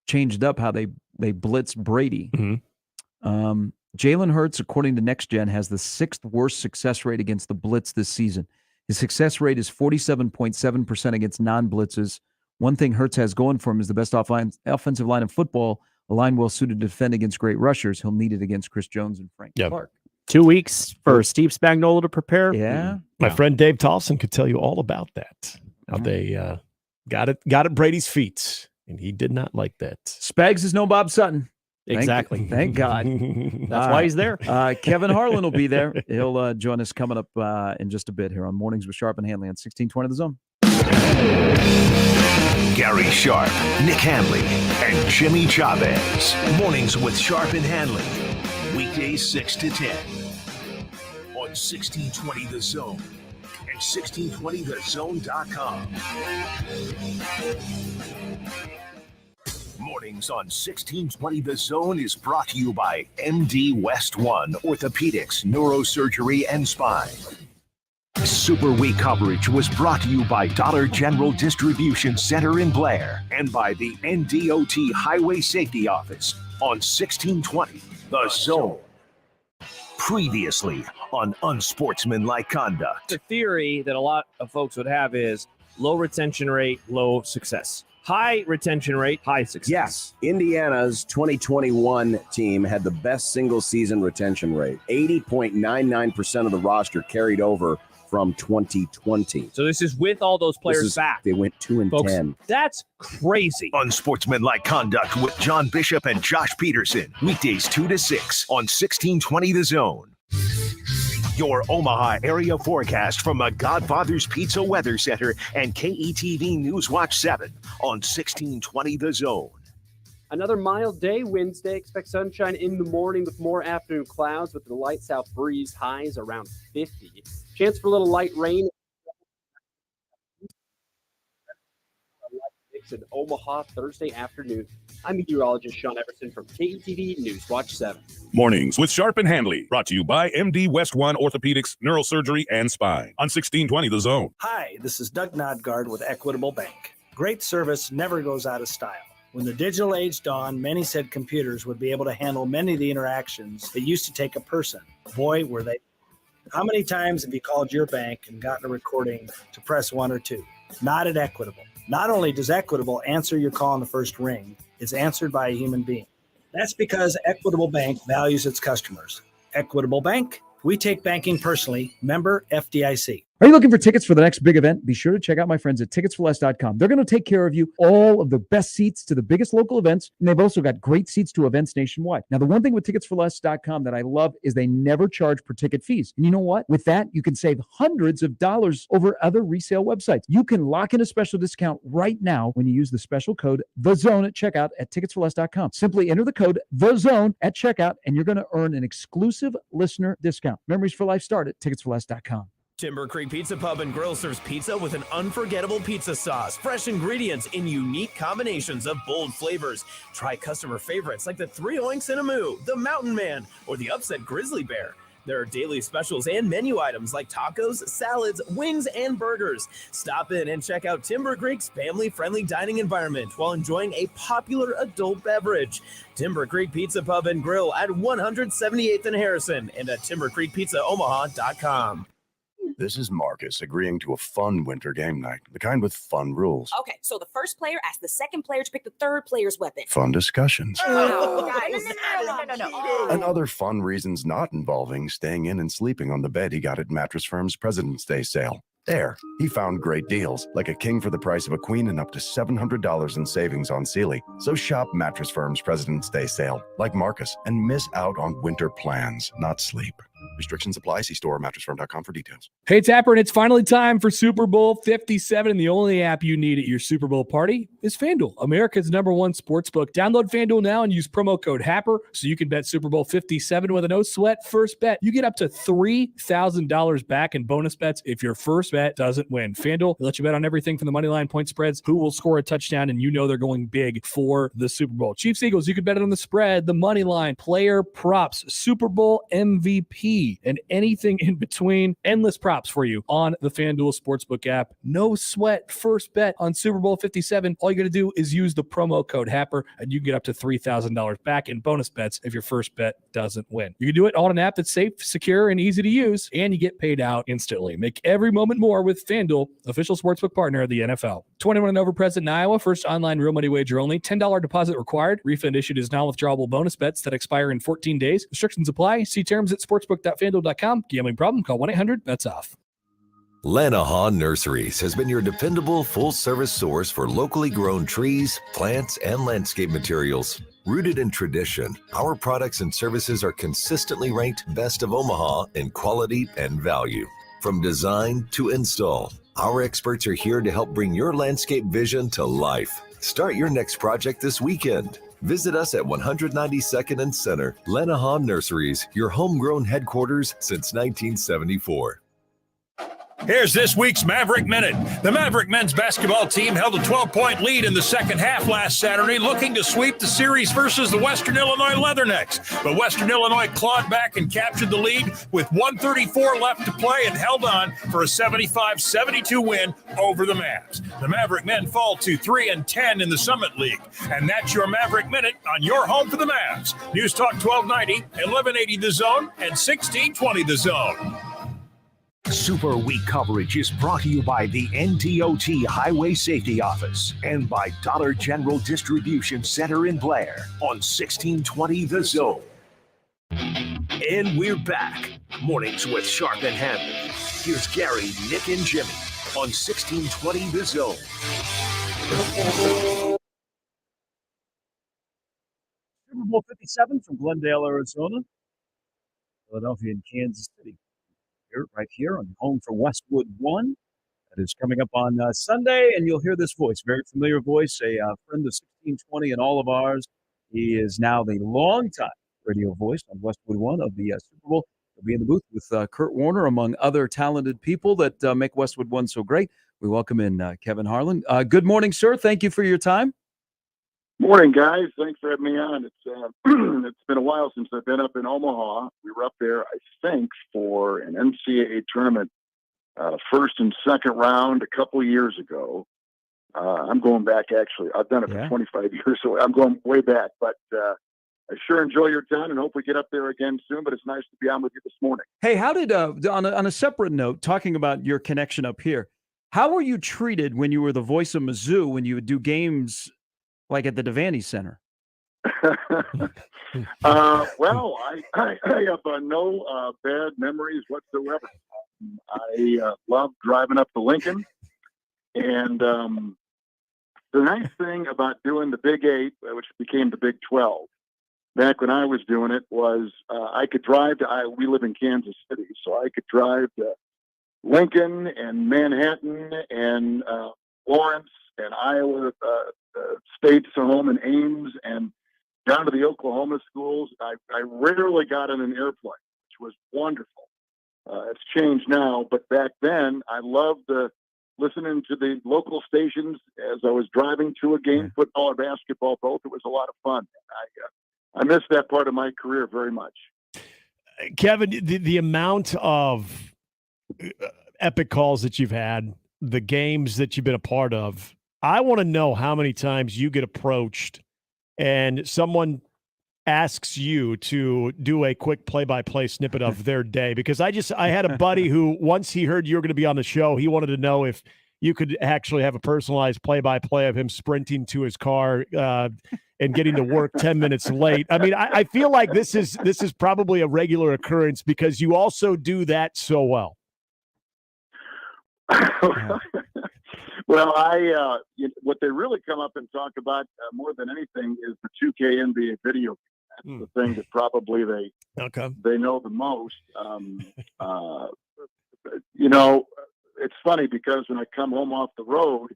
changed up how they blitzed Brady. Mm-hmm. Jalen Hurts, according to Next Gen, has the 6th worst success rate against the blitz this season. His success rate is 47.7% against non-blitzes. One thing Hurts has going for him is the best offensive line in football, a line well-suited to defend against great rushers. He'll need it against Chris Jones and Frank Clark. 2 weeks for Steve Spagnuolo to prepare. Yeah. My friend Dave Tolson could tell you all about that. How they got at Brady's feet, and he did not like that. Spags is no Bob Sutton. Exactly. Thank God. That's why he's there. Kevin Harlan will be there. He'll join us coming up in just a bit here on Mornings with Sharp and Handley on 1620 The Zone. Gary Sharp, Nick Handley, and Jimmy Chavez. Mornings with Sharp and Handley. Weekdays 6 to 10. On 1620 The Zone and 1620thezone.com. Mornings on 1620 The Zone is brought to you by MD West One Orthopedics, Neurosurgery, and Spine. Super Week coverage was brought to you by Dollar General Distribution Center in Blair and by the NDOT Highway Safety Office on 1620 The Zone. Previously on Unsportsmanlike Conduct. The theory that a lot of folks would have is low retention rate, low success. High retention rate, high success. Yes, Indiana's 2021 team had the best single season retention rate. 80.99% of the roster carried over from 2020. So this is with all those players back. They went 2-10. That's crazy. Unsportsmanlike Conduct with John Bishop and Josh Peterson. Weekdays 2 to 6 on 1620 The Zone. Your Omaha area forecast from the Godfather's Pizza Weather Center and KETV Newswatch 7 on 1620 The Zone. Another mild day Wednesday. Expect sunshine in the morning with more afternoon clouds with the light south breeze, highs around 50. Chance for a little light rain. In Omaha Thursday afternoon. I'm meteorologist Sean Everson from KETV Newswatch 7. Mornings with Sharp and Handley, brought to you by MD West One Orthopedics, Neurosurgery, and Spine on 1620 The Zone. Hi, this is Doug Nodgard with Equitable Bank. Great service never goes out of style. When the digital age dawned, many said computers would be able to handle many of the interactions that used to take a person. Boy, were they. How many times have you called your bank and gotten a recording to press 1 or 2? Not at Equitable. Not only does Equitable answer your call on the first ring, it's answered by a human being. That's because Equitable Bank values its customers. Equitable Bank, we take banking personally. Member FDIC. Are you looking for tickets for the next big event? Be sure to check out my friends at ticketsforless.com. They're going to take care of you all of the best seats to the biggest local events, and they've also got great seats to events nationwide. Now, the one thing with ticketsforless.com that I love is they never charge per ticket fees. And you know what? With that, you can save hundreds of dollars over other resale websites. You can lock in a special discount right now when you use the special code THEZONE at checkout at ticketsforless.com. Simply enter the code THEZONE at checkout, and you're going to earn an exclusive listener discount. Memories for life start at ticketsforless.com. Timber Creek Pizza Pub and Grill serves pizza with an unforgettable pizza sauce, fresh ingredients in unique combinations of bold flavors. Try customer favorites like the 3 Oinks and a Moo, the Mountain Man, or the Upset Grizzly Bear. There are daily specials and menu items like tacos, salads, wings, and burgers. Stop in and check out Timber Creek's family-friendly dining environment while enjoying a popular adult beverage. Timber Creek Pizza Pub and Grill at 178th and Harrison and at timbercreekpizzaomaha.com. This is Marcus agreeing to a fun winter game night, the kind with fun rules. Okay, so the first player asks the second player to pick the third player's weapon. Fun discussions. No, no. And other fun reasons not involving staying in and sleeping on the bed he got at Mattress Firm's President's Day sale. There, he found great deals, like a king for the price of a queen and up to $700 in savings on Sealy. So shop Mattress Firm's President's Day sale, like Marcus, and miss out on winter plans, not sleep. Restrictions apply. See store or mattressfirm.com for details. Hey, Tapper, and it's finally time for Super Bowl 57, and the only app you need at your Super Bowl party is FanDuel, America's #1 sportsbook. Download FanDuel now and use promo code HAPPER so you can bet Super Bowl 57 with a no-sweat first bet. You get up to $3,000 back in bonus bets if your first bet doesn't win. FanDuel will let you bet on everything from the money line, point spreads, who will score a touchdown, and you know they're going big for the Super Bowl. Chiefs, Eagles, you can bet it on the spread, the money line, player props, Super Bowl MVP, and anything in between. Endless props for you on the FanDuel Sportsbook app. No sweat first bet on Super Bowl 57. All you got to do is use the promo code HAPPER, and you can get up to $3,000 back in bonus bets if your first bet doesn't win. You can do it on an app that's safe, secure, and easy to use, and you get paid out instantly. Make every moment more with FanDuel, official sportsbook partner of the NFL. 21 and over, present in Iowa. First online real money wager only. $10 deposit required. Refund issued as non-withdrawable bonus bets that expire in 14 days. Restrictions apply. See terms at sportsbook.fanduel.com. Gambling problem? Call 1-800-BETS-OFF. Lanahan Nurseries has been your dependable full-service source for locally grown trees, plants, and landscape materials. Rooted in tradition, our products and services are consistently ranked best of Omaha in quality and value. From design to install, our experts are here to help bring your landscape vision to life. Start your next project this weekend. Visit us at 192nd and Center. Lanahan Nurseries, your homegrown headquarters since 1974. Here's this week's Maverick Minute. The Maverick men's basketball team held a 12-point lead in the second half last Saturday, looking to sweep the series versus the Western Illinois Leathernecks. But Western Illinois clawed back and captured the lead with 1:34 left to play and held on for a 75-72 win over the Mavs. The Maverick men fall to 3-10 in the Summit League. And that's your Maverick Minute on your home for the Mavs. News Talk 1290, 1180 The Zone, and 1620 The Zone. Super Week coverage is brought to you by the NTOT Highway Safety Office and by Dollar General Distribution Center in Blair on 1620 The Zone. And we're back. Mornings with Sharp and Handley. Here's Gary, Nick, and Jimmy on 1620 The Zone. Super Bowl 57 from Glendale, Arizona. Philadelphia and Kansas City. Right here on Home for Westwood 1. That is coming up on Sunday, and you'll hear this voice, very familiar voice, a friend of 1620 and all of ours. He is now the longtime radio voice on Westwood 1 of the Super Bowl. He'll be in the booth with Kurt Warner, among other talented people that make Westwood 1 so great. We welcome in Kevin Harlan. Good morning, sir. Thank you for your time. Morning, guys. Thanks for having me on. It's it's been a while since I've been up in Omaha. We were up there, I think, for an NCAA tournament, first and second round a couple of years ago. I'm going back, actually. I've done it for 25 years, so I'm going way back. But I sure enjoy your town and hope we get up there again soon. But it's nice to be on with you this morning. Hey, how did, on a separate note, talking about your connection up here, how were you treated when you were the voice of Mizzou when you would do games like at the Devaney Center? Well, I have no bad memories whatsoever. I love driving up to Lincoln. And the nice thing about doing the Big 8, which became the Big 12, back when I was doing it, was I could drive to, we live in Kansas City, so I could drive to Lincoln and Manhattan and Lawrence and Iowa State's home and Ames and down to the Oklahoma schools. I rarely got in an airplane, which was wonderful. It's changed now, but back then I loved listening to the local stations as I was driving to a game, football or basketball, both. It was a lot of fun. I missed that part of my career very much. Kevin, the amount of epic calls that you've had, the games that you've been a part of, I want to know how many times you get approached and someone asks you to do a quick play-by-play snippet of their day. Because I had a buddy who, once he heard you were going to be on the show, he wanted to know if you could actually have a personalized play-by-play of him sprinting to his car and getting to work 10 minutes late. I mean, I feel like this is probably a regular occurrence because you also do that so well. Well, what they really come up and talk about more than anything is the 2K NBA video. That's the thing that probably they know the most. It's funny because when I come home off the road,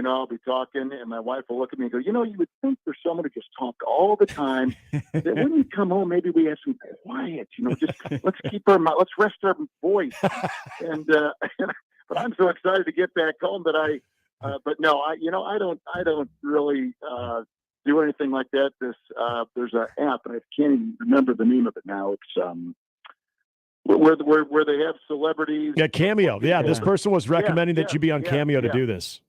I'll be talking and my wife will look at me and go, you would think there's someone who just talked all the time. That when you come home, maybe we have some quiet, just let's keep let's rest our voice. And but I'm so excited to get back home that but no, I don't really do anything like that. There's an app and I can't even remember the name of it now. It's where they have celebrities. Yeah, Cameo. Yeah, this person was recommending that you be on Cameo to do this.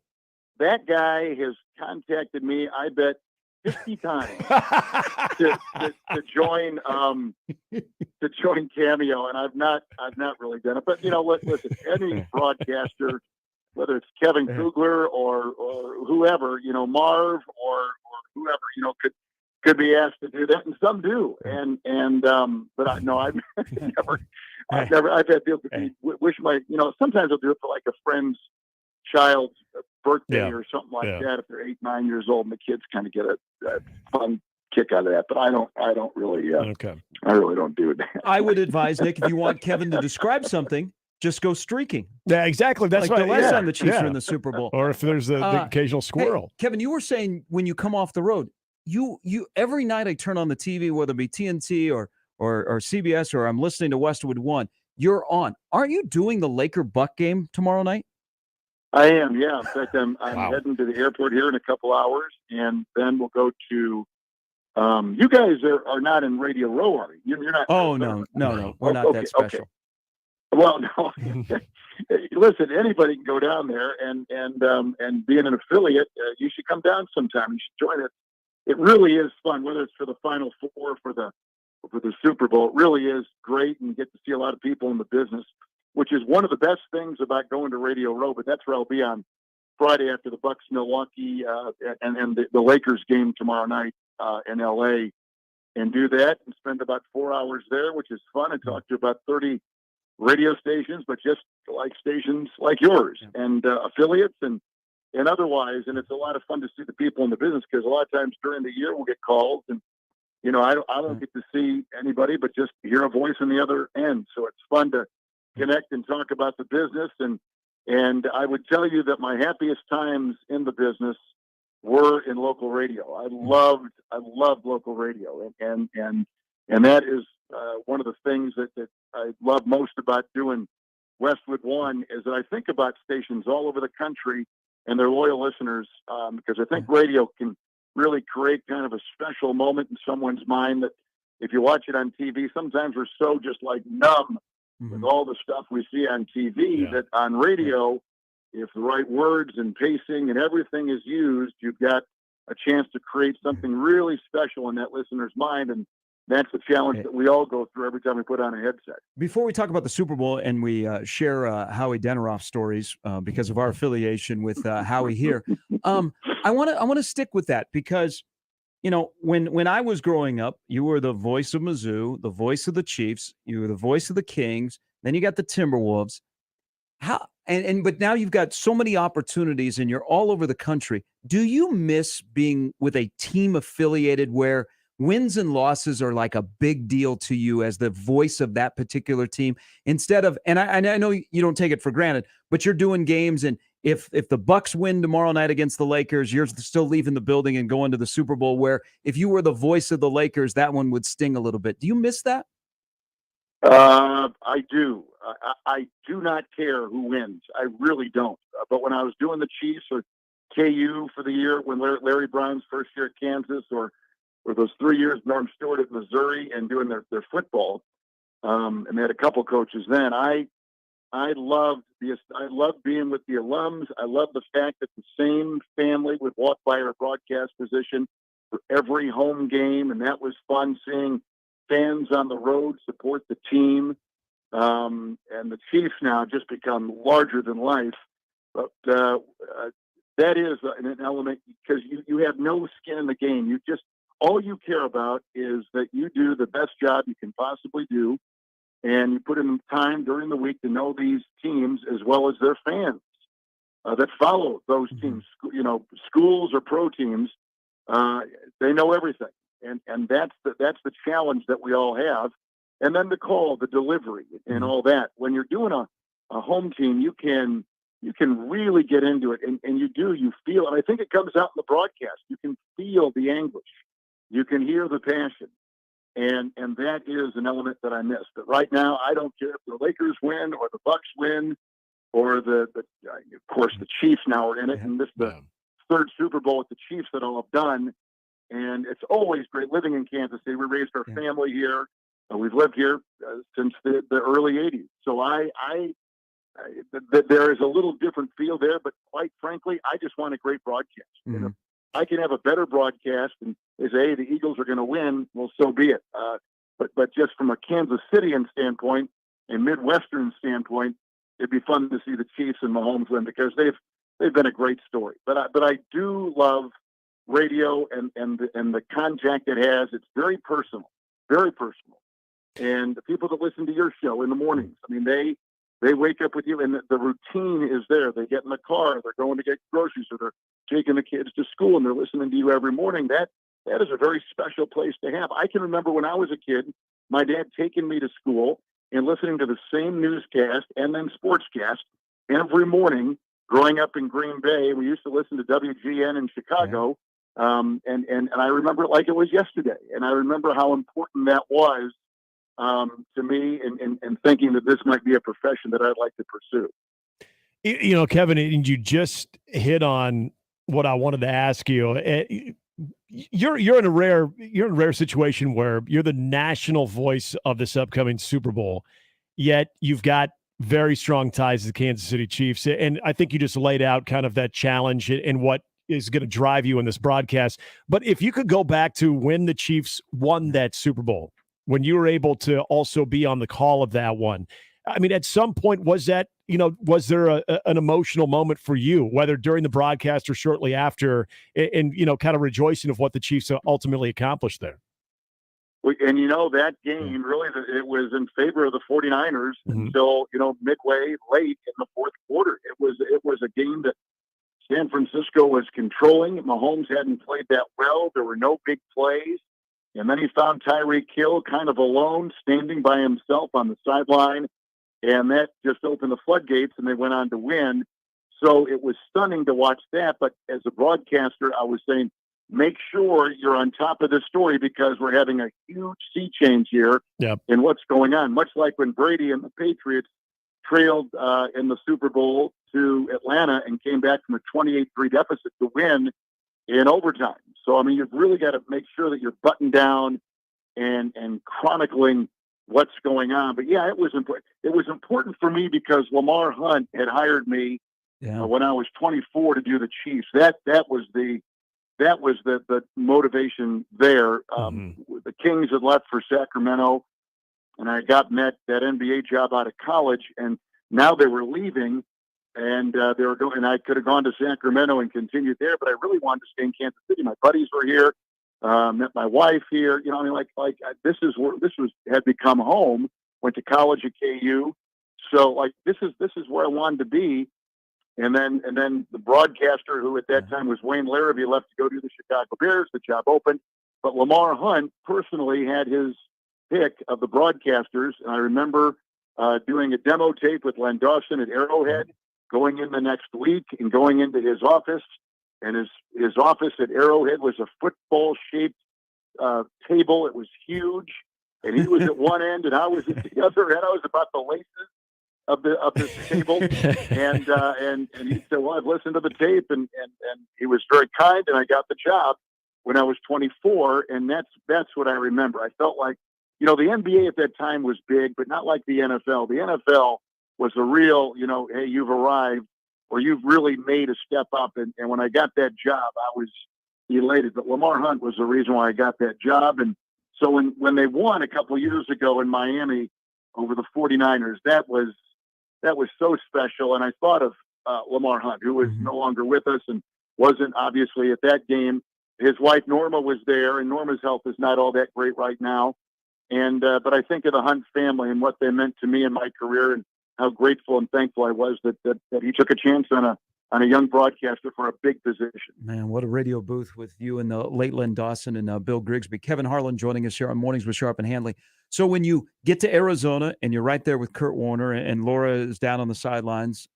That guy has contacted me, I bet, 50 times to join Cameo, and I've not really done it. But listen, any broadcaster, whether it's Kevin Kugler or whoever, Marv or whoever, could be asked to do that, and some do. And but I've I've had deals with wish my, sometimes I'll do it for like a friend's child's birthday or something like that if they're 8, 9 years old, and the kids kind of get a fun kick out of that. But I don't really. I really don't do it. I would advise, Nick, if you want Kevin to describe something, just go streaking. Yeah, exactly. That's like what the last time the Chiefs were in the Super Bowl. Or if there's the occasional squirrel. Hey, Kevin, you were saying when you come off the road, you every night I turn on the TV, whether it be TNT or CBS or I'm listening to Westwood One, you're on. Aren't you doing the Laker-Buck game tomorrow night? I am, yeah. In fact, I'm heading to the airport here in a couple hours, and then we'll go to. You guys are not in Radio Row, are you? You're not. Oh no, we're not that special. Okay. Well, no. Listen, anybody can go down there and being an affiliate, you should come down sometime. You should join it. It really is fun, whether it's for the Final Four, for the Super Bowl. It really is great, and you get to see a lot of people in the business, which is one of the best things about going to Radio Row. But that's where I'll be on Friday after the Bucks Milwaukee and the Lakers game tomorrow night in LA, and do that and spend about 4 hours there, which is fun, and talk to about 30 radio stations, but just like stations like yours and affiliates and otherwise. And it's a lot of fun to see the people in the business, because a lot of times during the year we'll get calls and, I don't get to see anybody, but just hear a voice on the other end. So it's fun to connect and talk about the business. And I would tell you that my happiest times in the business were in local radio. I loved local radio. And that is one of the things that I love most about doing Westwood One, is that I think about stations all over the country and their loyal listeners, because I think radio can really create kind of a special moment in someone's mind that if you watch it on TV, sometimes we're so just like numb with all the stuff we see on TV that on radio, if the right words and pacing and everything is used, you've got a chance to create something really special in that listener's mind. And that's the challenge that we all go through every time we put on a headset. Before we talk about the Super Bowl and we share Howie Deneroff stories because of our affiliation with Howie here, I want to stick with that because, when I was growing up, you were the voice of Mizzou, the voice of the Chiefs, you were the voice of the Kings, then you got the Timberwolves. But now you've got so many opportunities and you're all over the country. Do you miss being with a team affiliated where wins and losses are like a big deal to you as the voice of that particular team, instead of, and I know you don't take it for granted, but you're doing games, and if the Bucks win tomorrow night against the Lakers, you're still leaving the building and going to the Super Bowl, where if you were the voice of the Lakers, that one would sting a little bit. Do you miss that? I do. I do not care who wins. I really don't. But when I was doing the Chiefs or KU for the year, when Larry Brown's first year at Kansas, or those 3 years Norm Stewart at Missouri and doing their football, and they had a couple coaches then. I loved being with the alums. I loved the fact that the same family would walk by our broadcast position for every home game, and that was fun seeing fans on the road support the team. And the Chiefs now just become larger than life, but that is an element, because you have no skin in the game. All you care about is that you do the best job you can possibly do, and you put in time during the week to know these teams as well as their fans that follow those teams. Schools or pro teams, they know everything, and that's the challenge that we all have. And then the call, the delivery, and all that. When you're doing a home team, you can really get into it, and you feel, and I think it comes out in the broadcast. You can feel the anguish. You can hear the passion, and that is an element that I miss. But right now, I don't care if the Lakers win or the Bucks win, or of course the Chiefs now are in it, and this is the third Super Bowl with the Chiefs that I'll have done. And it's always great living in Kansas City. We raised our family here. We've lived here since the early '80s. So there is a little different feel there, but quite frankly, I just want a great broadcast. Mm-hmm. I can have a better broadcast and they say, hey, the Eagles are going to win. Well, so be it. But just from a Kansas Cityan standpoint and Midwestern standpoint, it'd be fun to see the Chiefs and Mahomes win, because they've been a great story. But I do love radio and the contact it has. It's very personal, very personal. And the people that listen to your show in the mornings, I mean, they wake up with you, and the routine is there. They get in the car, they're going to get groceries, or they're taking the kids to school, and they're listening to you every morning. That is a very special place to have. I can remember when I was a kid, my dad taking me to school and listening to the same newscast and then sportscast every morning. Growing up in Green Bay, we used to listen to WGN in Chicago, and I remember it like it was yesterday. And I remember how important that was to me, and thinking that this might be a profession that I'd like to pursue. You know, Kevin, and you just hit on what I wanted to ask you. You're in a rare situation where you're the national voice of this upcoming Super Bowl, yet you've got very strong ties to the Kansas City Chiefs. And I think you just laid out kind of that challenge and what is going to drive you in this broadcast. But if you could go back to when the Chiefs won that Super Bowl, when you were able to also be on the call of that one, I mean, at some point, was there an emotional moment for you, whether during the broadcast or shortly after, and kind of rejoicing of what the Chiefs ultimately accomplished there? And that game, really, it was in favor of the 49ers until, midway late in the fourth quarter. It was a game that San Francisco was controlling. Mahomes hadn't played that well. There were no big plays. And then he found Tyreek Hill kind of alone, standing by himself on the sideline. And that just opened the floodgates, and they went on to win. So it was stunning to watch that. But as a broadcaster, I was saying, make sure you're on top of this story, because we're having a huge sea change here in what's going on. Much like when Brady and the Patriots trailed in the Super Bowl to Atlanta and came back from a 28-3 deficit to win in overtime. So, I mean, you've really got to make sure that you're buttoned down and chronicling what's going on. But yeah, it was important. It was important for me because Lamar Hunt had hired me when I was 24 to do the Chiefs. That was the motivation there. The Kings had left for Sacramento, and I got that NBA job out of college, and now they were leaving, and they were going. And I could have gone to Sacramento and continued there, but I really wanted to stay in Kansas City. My buddies were here. Met my wife here. I mean, this had become home. Went to college at KU, so this is where I wanted to be. And then the broadcaster, who at that time was Wayne Larrabee, left to go do the Chicago Bears. The job opened, but Lamar Hunt personally had his pick of the broadcasters. And I remember doing a demo tape with Len Dawson at Arrowhead, going in the next week and going into his office. And his office at Arrowhead was a football-shaped table. It was huge, and he was at one end, and I was at the other end. I was about the laces of this table, and he said, "Well, I've listened to the tape," and he was very kind, and I got the job when I was 24, and that's what I remember. I felt like, the NBA at that time was big, but not like the NFL. The NFL was a real, hey, you've arrived, or you've really made a step up. And when I got that job, I was elated. But Lamar Hunt was the reason why I got that job. And so when they won a couple of years ago in Miami over the 49ers, that was so special. And I thought of Lamar Hunt, who was no longer with us and wasn't obviously at that game. His wife, Norma, was there, and Norma's health is not all that great right now. And but I think of the Hunt family and what they meant to me in my career, and how grateful and thankful I was that he took a chance on a young broadcaster for a big position. Man, what a radio booth with you and the late Len Dawson and Bill Grigsby. Kevin Harlan joining us here on Mornings with Sharp and Handley. So when you get to Arizona and you're right there with Kurt Warner and Laura is down on the sidelines,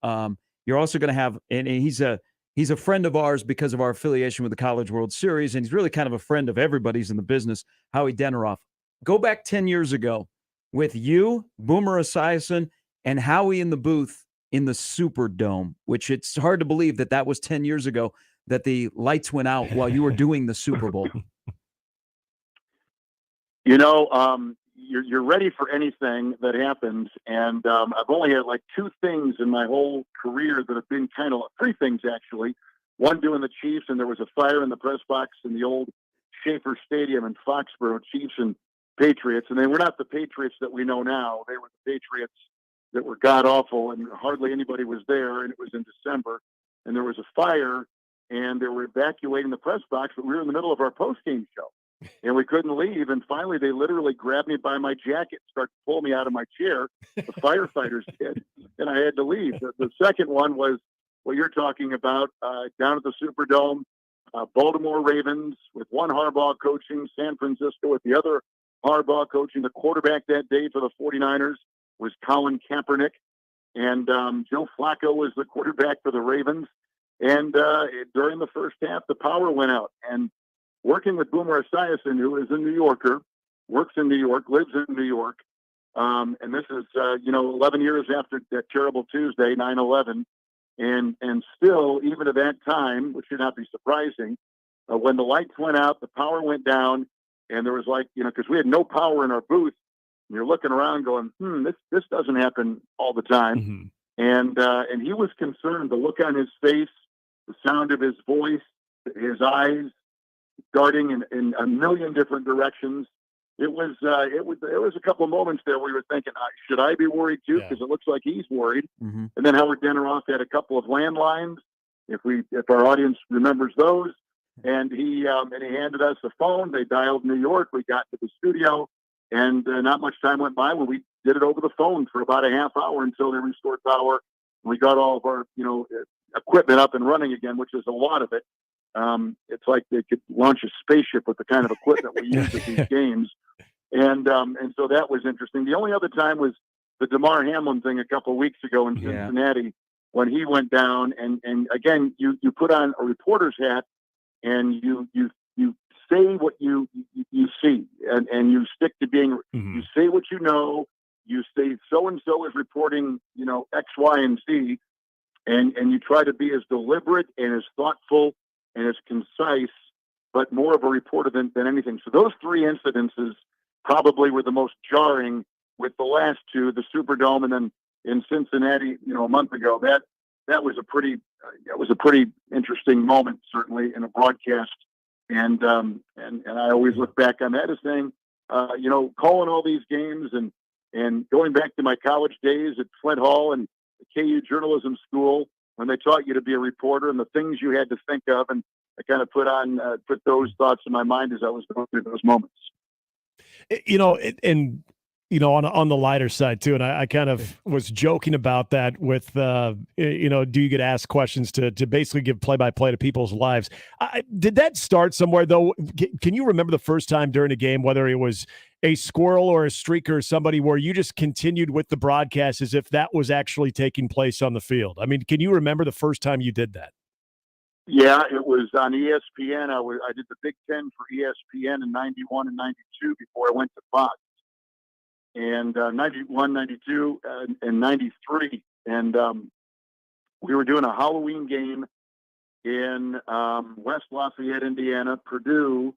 you're also going to have, and he's a friend of ours because of our affiliation with the College World Series, and he's really kind of a friend of everybody's in the business, Howie Deneroff. Go back 10 years ago with you, Boomer Esiason, and Howie in the booth in the Superdome, which it's hard to believe that was 10 years ago, that the lights went out while you were doing the Super Bowl. You're ready for anything that happens. And I've only had like two things in my whole career that have been kind of three things, actually. One doing the Chiefs, and there was a fire in the press box in the old Schaefer Stadium in Foxborough, Chiefs and Patriots. And they were not the Patriots that we know now. They were the Patriots that were god-awful, and hardly anybody was there, and it was in December. And there was a fire, and they were evacuating the press box, but we were in the middle of our post-game show. and we couldn't leave. And finally, they literally grabbed me by my jacket, started to pull me out of my chair. The firefighters did, and I had to leave. The second one was what you're talking about, down at the Superdome. Baltimore Ravens with one Harbaugh coaching, San Francisco with the other Harbaugh coaching. The quarterback that day for the 49ers was Colin Kaepernick, and Joe Flacco was the quarterback for the Ravens. And during the first half, the power went out. And working with Boomer Esiason, who is a New Yorker, works in New York, lives in New York, and this is 11 years after that terrible Tuesday, 9/11. And still, even at that time, which should not be surprising, when the lights went out, the power went down, and there was because we had no power in our booth, and you're looking around going, this doesn't happen all the time. Mm-hmm. And he was concerned, the look on his face, the sound of his voice, his eyes darting in a million different directions. There was a couple of moments there where we were thinking, should I be worried too? Because it looks like he's worried. Mm-hmm. And then Howard Deneroff had a couple of landlines, if our audience remembers those. And he handed us a phone. They dialed New York. We got to the studio, and not much time went by when we did it over the phone for about a half hour until they restored power. We got all of our equipment up and running again, which is a lot of it. It's like they could launch a spaceship with the kind of equipment we use at these games. And so that was interesting. The only other time was the Damar Hamlin thing a couple of weeks ago in Cincinnati when he went down. And again, you put on a reporter's hat and you say what you see and you stick to being, you say what you know, you say so-and-so is reporting, X, Y, and Z, and you try to be as deliberate and as thoughtful and as concise, but more of a reporter than anything. So those three incidences probably were the most jarring, with the last two, the Superdome and then in Cincinnati, a month ago. That was a pretty interesting moment, certainly in a broadcast. And I always look back on that as saying, calling all these games and going back to my college days at Flint Hall and the KU Journalism School, when they taught you to be a reporter and the things you had to think of. And I kind of put those thoughts in my mind as I was going through those moments. On the lighter side too, and I kind of was joking about that with, do you get asked questions to basically give play-by-play to people's lives? Did that start somewhere though? Can you remember the first time during a game, whether it was a squirrel or a streaker or somebody, where you just continued with the broadcast as if that was actually taking place on the field? I mean, can you remember the first time you did that? Yeah, it was on ESPN. I did the Big Ten for ESPN in 91 and 92 before I went to Fox. And 91, 92, and 93. And we were doing a Halloween game in West Lafayette, Indiana, Purdue.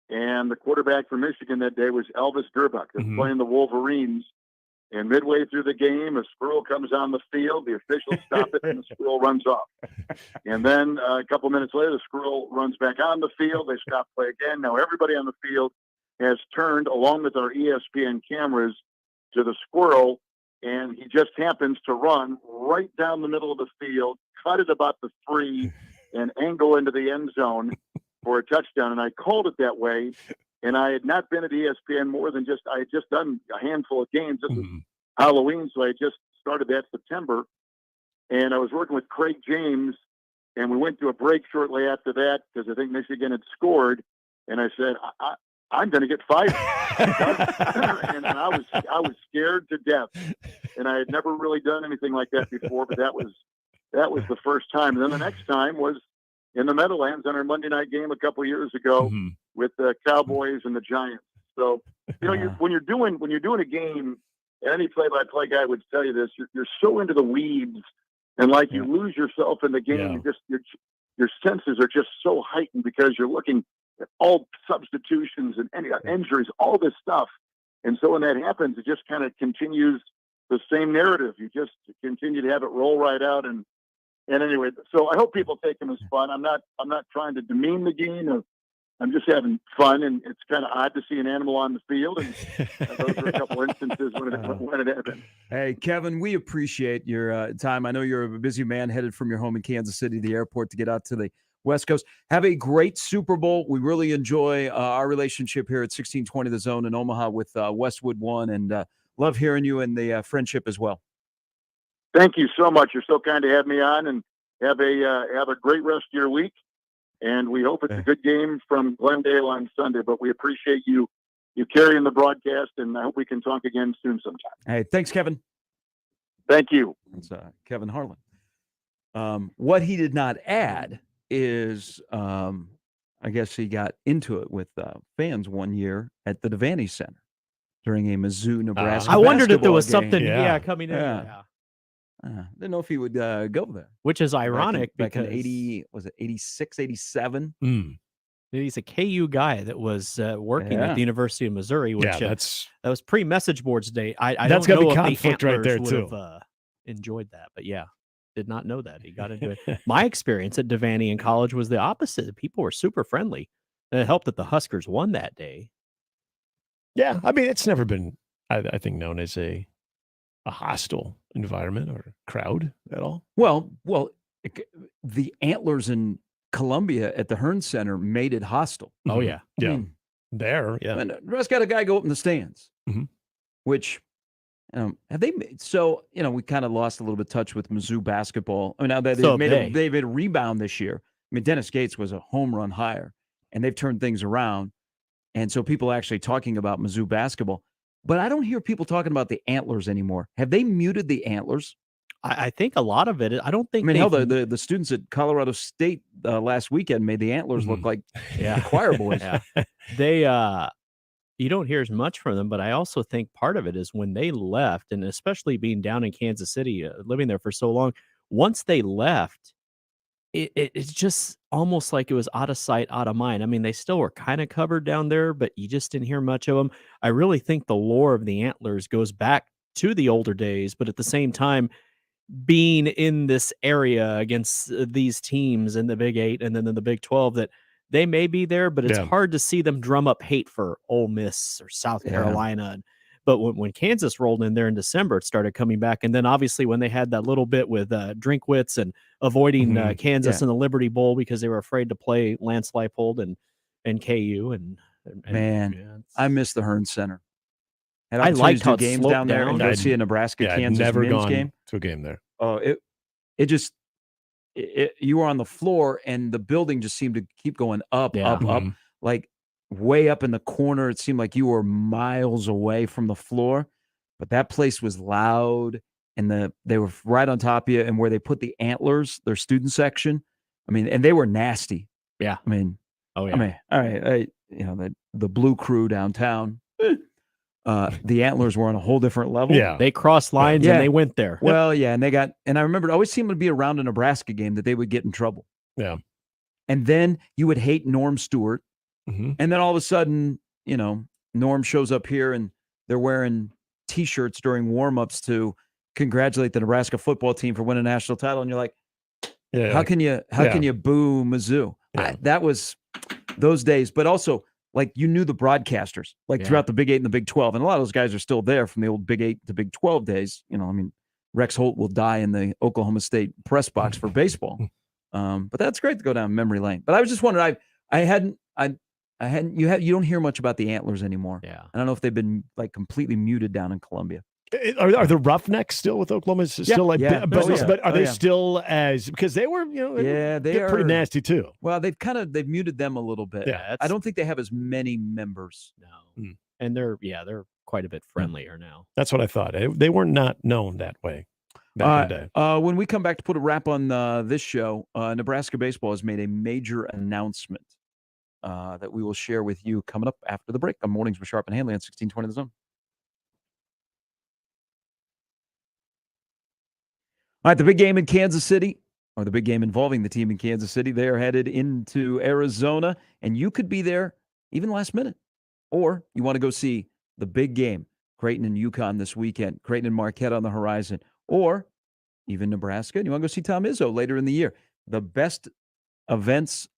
And the quarterback for Michigan that day was Elvis Grbac, playing the Wolverines. And midway through the game, a squirrel comes on the field. The officials stop it, and the squirrel runs off. And then a couple minutes later, the squirrel runs back on the field. They stop play again. Now everybody on the field has turned, along with our ESPN cameras, to the squirrel, and he just happens to run right down the middle of the field, cut it about the 3, and angle into the end zone for a touchdown. And I called it that way, and I had not been at ESPN more than I had just done a handful of games. This was Halloween, so I just started that September, and I was working with Craig James, and we went to a break shortly after that because I think Michigan had scored, and I said, I'm going to get fired. And I was scared to death. And I had never really done anything like that before, but that was the first time. And then the next time was in the Meadowlands on our Monday night game a couple of years ago with the Cowboys and the Giants. So, when you're doing a game, and any play-by-play guy would tell you this, you're so into the weeds, and you lose yourself in the game. Your senses are just so heightened because you're looking at all substitutions and any injuries, all this stuff. And so when that happens, it just kind of continues the same narrative. You just continue to have it roll right out. And anyway, so I hope people take them as fun. I'm not trying to demean the game. I'm just having fun, and it's kind of odd to see an animal on the field. And those are a couple instances when it happened. Hey, Kevin, we appreciate your time. I know you're a busy man headed from your home in Kansas City to the airport to get out to the West Coast. Have a great Super Bowl. We really enjoy our relationship here at 1620 The Zone in Omaha with Westwood One, and love hearing you and the friendship as well. Thank you so much. You're so kind to have me on, and have a great rest of your week. And we hope it's a good game from Glendale on Sunday. But we appreciate you carrying the broadcast, and I hope we can talk again soon sometime. Hey, thanks, Kevin. Thank you. It's Kevin Harlan. What he did not add is, I guess he got into it with fans one year at the Devaney Center during a Mizzou Nebraska. I wondered if there basketball was game. something, coming in. Yeah. Didn't know if he would go there. Which is ironic back in because 80, was it 86, 87? He's a KU guy that was working at the University of Missouri, which that was pre-message boards day. I That's don't gotta know be if conflict the right there, Antlers too. would have enjoyed that, but did not know that he got into it. My experience at Devaney in college was the opposite. The people were super friendly, and it helped that the Huskers won that day. Yeah, I mean, it's never been, I think, known as a hostile environment or crowd at all. Well, the Antlers in Columbia at the Hearn Center made it hostile. Oh, yeah. I mean, there, yeah. And Russ got a guy go up in the stands, which have they made? So, we kind of lost a little bit of touch with Mizzou basketball. I mean, now that they've made a rebound this year. I mean, Dennis Gates was a home run hire, and they've turned things around. And so people are actually talking about Mizzou basketball. But I don't hear people talking about the Antlers anymore. Have they muted the Antlers? I think a lot of it. I don't think. I mean, hell, the students at Colorado State last weekend made the Antlers look like choir boys. They you don't hear as much from them, but I also think part of it is when they left, and especially being down in Kansas City, living there for so long. Once they left, it's just almost like it was out of sight, out of mind. I mean, they still were kind of covered down there, but you just didn't hear much of them. I really think the lore of the Antlers goes back to the older days, but at the same time, being in this area against these teams in the Big 8 and then in the Big 12, that they may be there, but it's hard to see them drum up hate for Ole Miss or South Carolina. But when Kansas rolled in there in December, it started coming back. And then obviously when they had that little bit with Drinkwitz and avoiding Kansas in the Liberty Bowl because they were afraid to play Lance Leipold and KU. And I miss the Hearn Center. I liked how it games sloped down there and go see a Nebraska-Kansas never men's gone game. to a game there. Oh, you were on the floor and the building just seemed to keep going up, up, like way up in the corner. It seemed like you were miles away from the floor, but that place was loud and they were right on top of you. And where they put the Antlers, their student section, I mean, and they were nasty. Yeah. I mean, all right. The Blue Crew downtown, the Antlers were on a whole different level. Yeah. They crossed lines and they went there. Well, and I remember it always seemed to be around a Nebraska game that they would get in trouble. Yeah. And then you would hate Norm Stewart. And then all of a sudden, Norm shows up here and they're wearing T-shirts during warm-ups to congratulate the Nebraska football team for winning a national title. And you're like, how can you boo Mizzou? That was those days. But also, like, you knew the broadcasters, throughout the Big 8 and the Big 12. And a lot of those guys are still there from the old Big 8 to Big 12 days. Rex Holt will die in the Oklahoma State press box for baseball. But that's great to go down memory lane. But I was just wondering, you don't hear much about the Antlers anymore. Yeah. I don't know if they've been completely muted down in Columbia. Are the Roughnecks still with Oklahoma? Still but are they still as, because they were, they're pretty nasty too. Well, they've muted them a little bit. Yeah, I don't think they have as many members. No. And they're quite a bit friendlier now. That's what I thought. They were not known that way back in the day. When we come back to put a wrap on this show, Nebraska baseball has made a major announcement that we will share with you coming up after the break on Mornings with Sharp and Handley on 1620 The Zone. All right, the big game in Kansas City, or the big game involving the team in Kansas City, they are headed into Arizona, and you could be there even last minute. Or you want to go see the big game, Creighton and UConn this weekend, Creighton and Marquette on the horizon, or even Nebraska, and you want to go see Tom Izzo later in the year. The best events,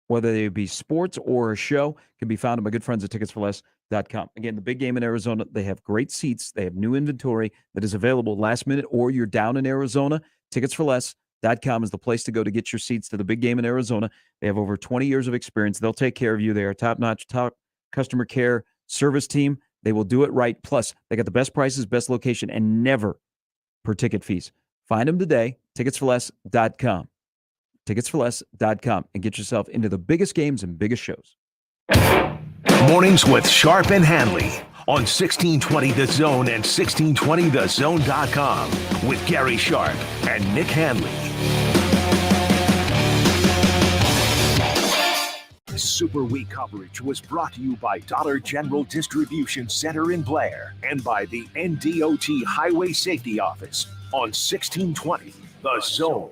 whether they be sports or a show, can be found at my good friends at ticketsforless.com. Again, the big game in Arizona, they have great seats. They have new inventory that is available last minute, or you're down in Arizona. Tickets for Less SharpandHandley.com is the place to go to get your seats to the big game in Arizona. They have over 20 years of experience. They'll take care of you. They are top-notch, top customer care service team. They will do it right. Plus, they got the best prices, best location, and never per ticket fees. Find them today, ticketsforless.com. Ticketsforless.com, and get yourself into the biggest games and biggest shows. Mornings with Sharp and Handley on 1620 The Zone and 1620thezone.com with Gary Sharp and Nick Handley. Super Week coverage was brought to you by Dollar General Distribution Center in Blair and by the NDOT Highway Safety Office on 1620 The Zone.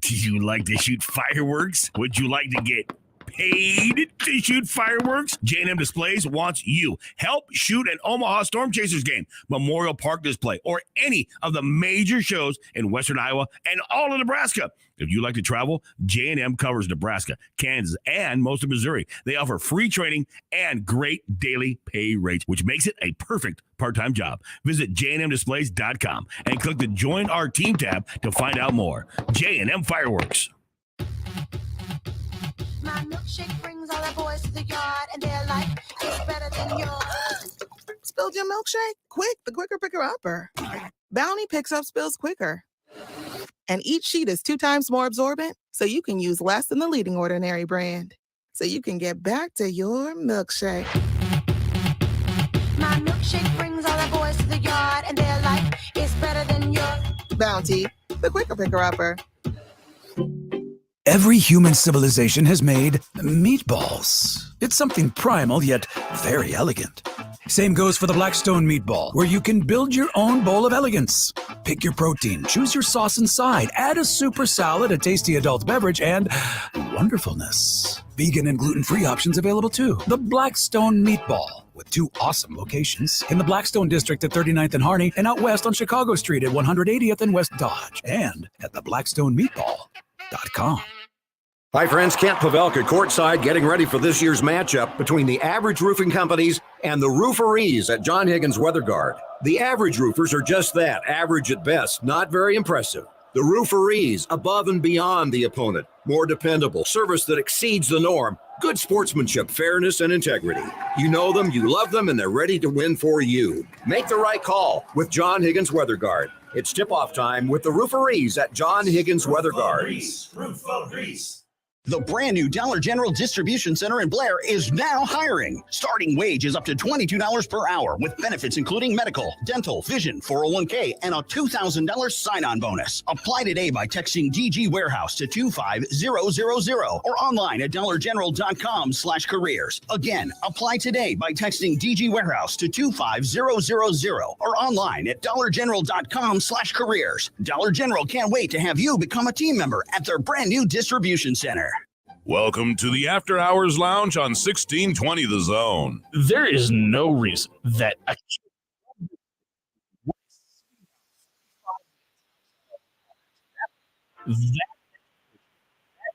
Do you like to shoot fireworks? Would you like to get paid to shoot fireworks? J&M Displays wants you. Help shoot an Omaha Storm Chasers game, Memorial Park display, or any of the major shows in Western Iowa and all of Nebraska. If you like to travel, J&M covers Nebraska, Kansas, and most of Missouri. They offer free training and great daily pay rates, which makes it a perfect part-time job. Visit jnmdisplays.com and click the Join Our Team tab to find out more. J&M Fireworks. My milkshake brings all the boys to the yard, and they're like, it's better than yours. Spilled your milkshake? Quick, the quicker picker upper. Bounty picks up spills quicker. And each sheet is 2 times more absorbent, so you can use less than the leading Ordinary brand. So you can get back to your milkshake. My milkshake brings all the boys to the yard, and they're like, it's better than yours. Bounty, the quicker picker upper. Every human civilization has made meatballs. It's something primal yet very elegant. Same goes for the Blackstone meatball, where you can build your own bowl of elegance. Pick your protein, choose your sauce and side, add a super salad, a tasty adult beverage, and wonderfulness. Vegan and gluten-free options available too. The Blackstone meatball, with 2 awesome locations in the Blackstone district at 39th and Harney, and out west on Chicago Street at 180th and West Dodge, and at theblackstonemeatball.com. Hi, friends. Kent Pavelka courtside getting ready for this year's matchup between the Average Roofing Companies and the Rooferees at John Higgins Weather Guard. The Average Roofers are just that, average at best, not very impressive. The Rooferees, above and beyond the opponent, more dependable, service that exceeds the norm, good sportsmanship, fairness, and integrity. You know them, you love them, and they're ready to win for you. Make the right call with John Higgins Weather Guard. It's tip-off time with the Rooferees at John Higgins Weather Guard. Roof of Grease. The brand new Dollar General Distribution Center in Blair is now hiring. Starting wage is up to $22 per hour with benefits including medical, dental, vision, 401k, and a $2,000 sign-on bonus. Apply today by texting DG Warehouse to 25000 or online at dollargeneral.com/careers. Again, apply today by texting DG Warehouse to 25000 or online at dollargeneral.com/careers. Dollar General can't wait to have you become a team member at their brand new distribution center. Welcome to the After Hours Lounge on 1620 The Zone. There is no reason that that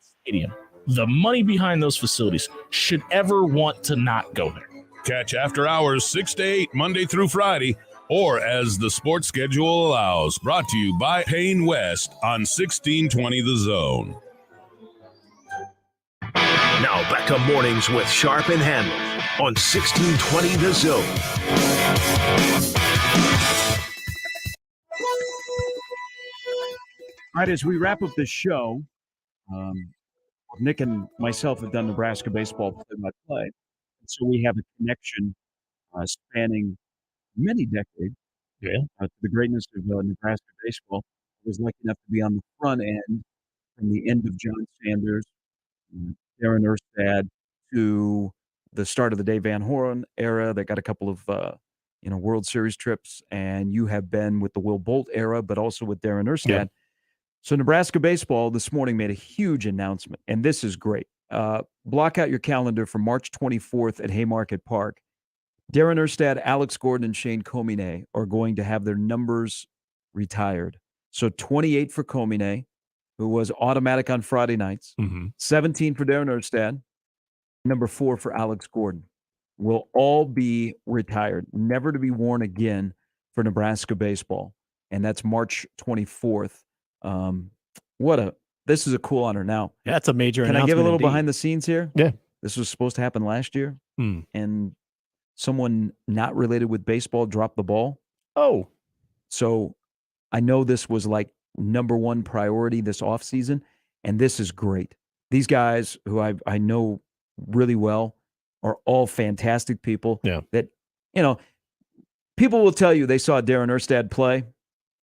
stadium, the money behind those facilities, should ever want to not go there. Catch After Hours 6 to 8, Monday through Friday, or as the sports schedule allows. Brought to you by Payne West on 1620 The Zone. Now back to Mornings with Sharp and Handley on 1620 The Zone. All right, as we wrap up the show, Nick and myself have done Nebraska baseball play-by-play, so we have a connection spanning many decades to the greatness of Nebraska baseball. I was lucky enough to be on the front end from the end of John Sanders, Darren Erstad, to the start of the Dave Van Horn era. They got a couple of World Series trips, and you have been with the Will Bolt era, but also with Darren Erstad. Yeah. So Nebraska baseball this morning made a huge announcement, and this is great. Block out your calendar for March 24th at Haymarket Park. Darren Erstad, Alex Gordon, and Shane Komine are going to have their numbers retired. So 28 for Komine, who was automatic on Friday nights. 17 for Darren Erstad. Number 4 for Alex Gordon. Will all be retired, never to be worn again for Nebraska baseball. And that's March 24th. This is a cool honor. Now, Yeah, that's a major Can I give a announcement little indeed. behind the scenes here? Yeah. This was supposed to happen last year, Hmm. and someone not related with baseball dropped the ball. Oh. So I know this was like number one priority this offseason, and this is great. These guys who I know really well are all fantastic people. Yeah. That, people will tell you they saw Darren Erstad play.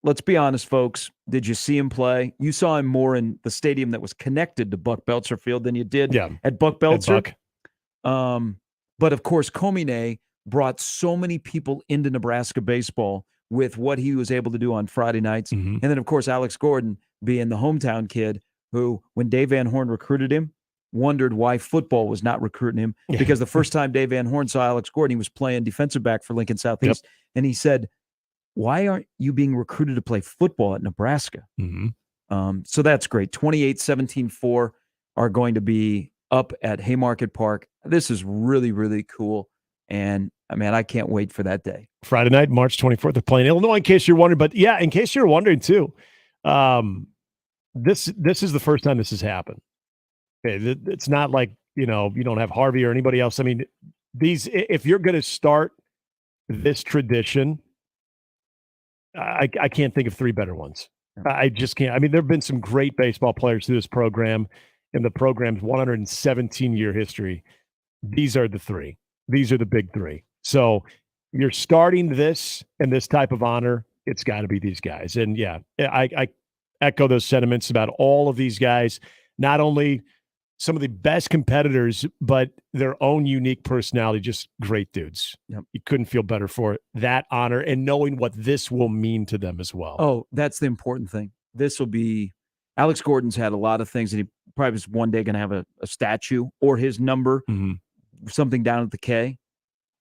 Let's be honest, folks. Did you see him play? You saw him more in the stadium that was connected to Buck Belzer Field than you did at Buck Belzer. But of course, Komine brought so many people into Nebraska baseball with what he was able to do on Friday nights. And then, of course, Alex Gordon being the hometown kid who, when Dave Van Horn recruited him, wondered why football was not recruiting him. Because the first time Dave Van Horn saw Alex Gordon, he was playing defensive back for Lincoln Southeast. And he said, why aren't you being recruited to play football at Nebraska? So that's great. 28-17-4 are going to be up at Haymarket Park. This is really, really cool. And, man, I can't wait for that day. Friday night, March 24th, they're playing Illinois, in case you're wondering. But, yeah, in case you're wondering, too, this is the first time this has happened. Okay, it's not like, you don't have Harvey or anybody else. I mean, if you're going to start this tradition, I can't think of three better ones. I just can't. I mean, there have been some great baseball players through this program in the program's 117-year history. These are the three. These are the big three. So you're starting this and this type of honor, it's got to be these guys. And, yeah, I echo those sentiments about all of these guys, not only some of the best competitors, but their own unique personality, just great dudes. Yep. You couldn't feel better for that honor and knowing what this will mean to them as well. Oh, that's the important thing. This will be – Alex Gordon's had a lot of things, and he probably is one day going to have a statue or his number, something down at the K.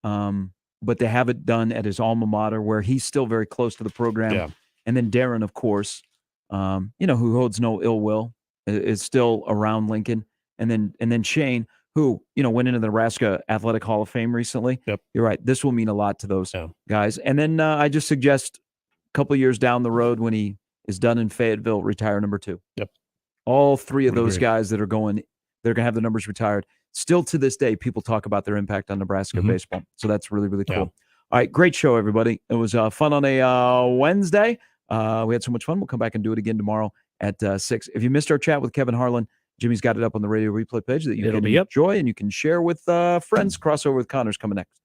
But to have it done at his alma mater where he's still very close to the program. Yeah. And then Darren, of course, who holds no ill will, is still around Lincoln. And then Shane, who, went into the Nebraska Athletic Hall of Fame recently. Yep. You're right. This will mean a lot to those guys. And then I just suggest a couple of years down the road when he is done in Fayetteville, retire number 2. Yep. All three of Would those agree. guys that are going, they're going to have the numbers retired. Still to this day, people talk about their impact on Nebraska baseball. So that's really, really cool. Yeah. All right. Great show, everybody. It was fun on a Wednesday. We had so much fun. We'll come back and do it again tomorrow at 6. If you missed our chat with Kevin Harlan, Jimmy's got it up on the radio replay page that you It'll can be up. enjoy and you can share with friends. Crossover with Connors coming next.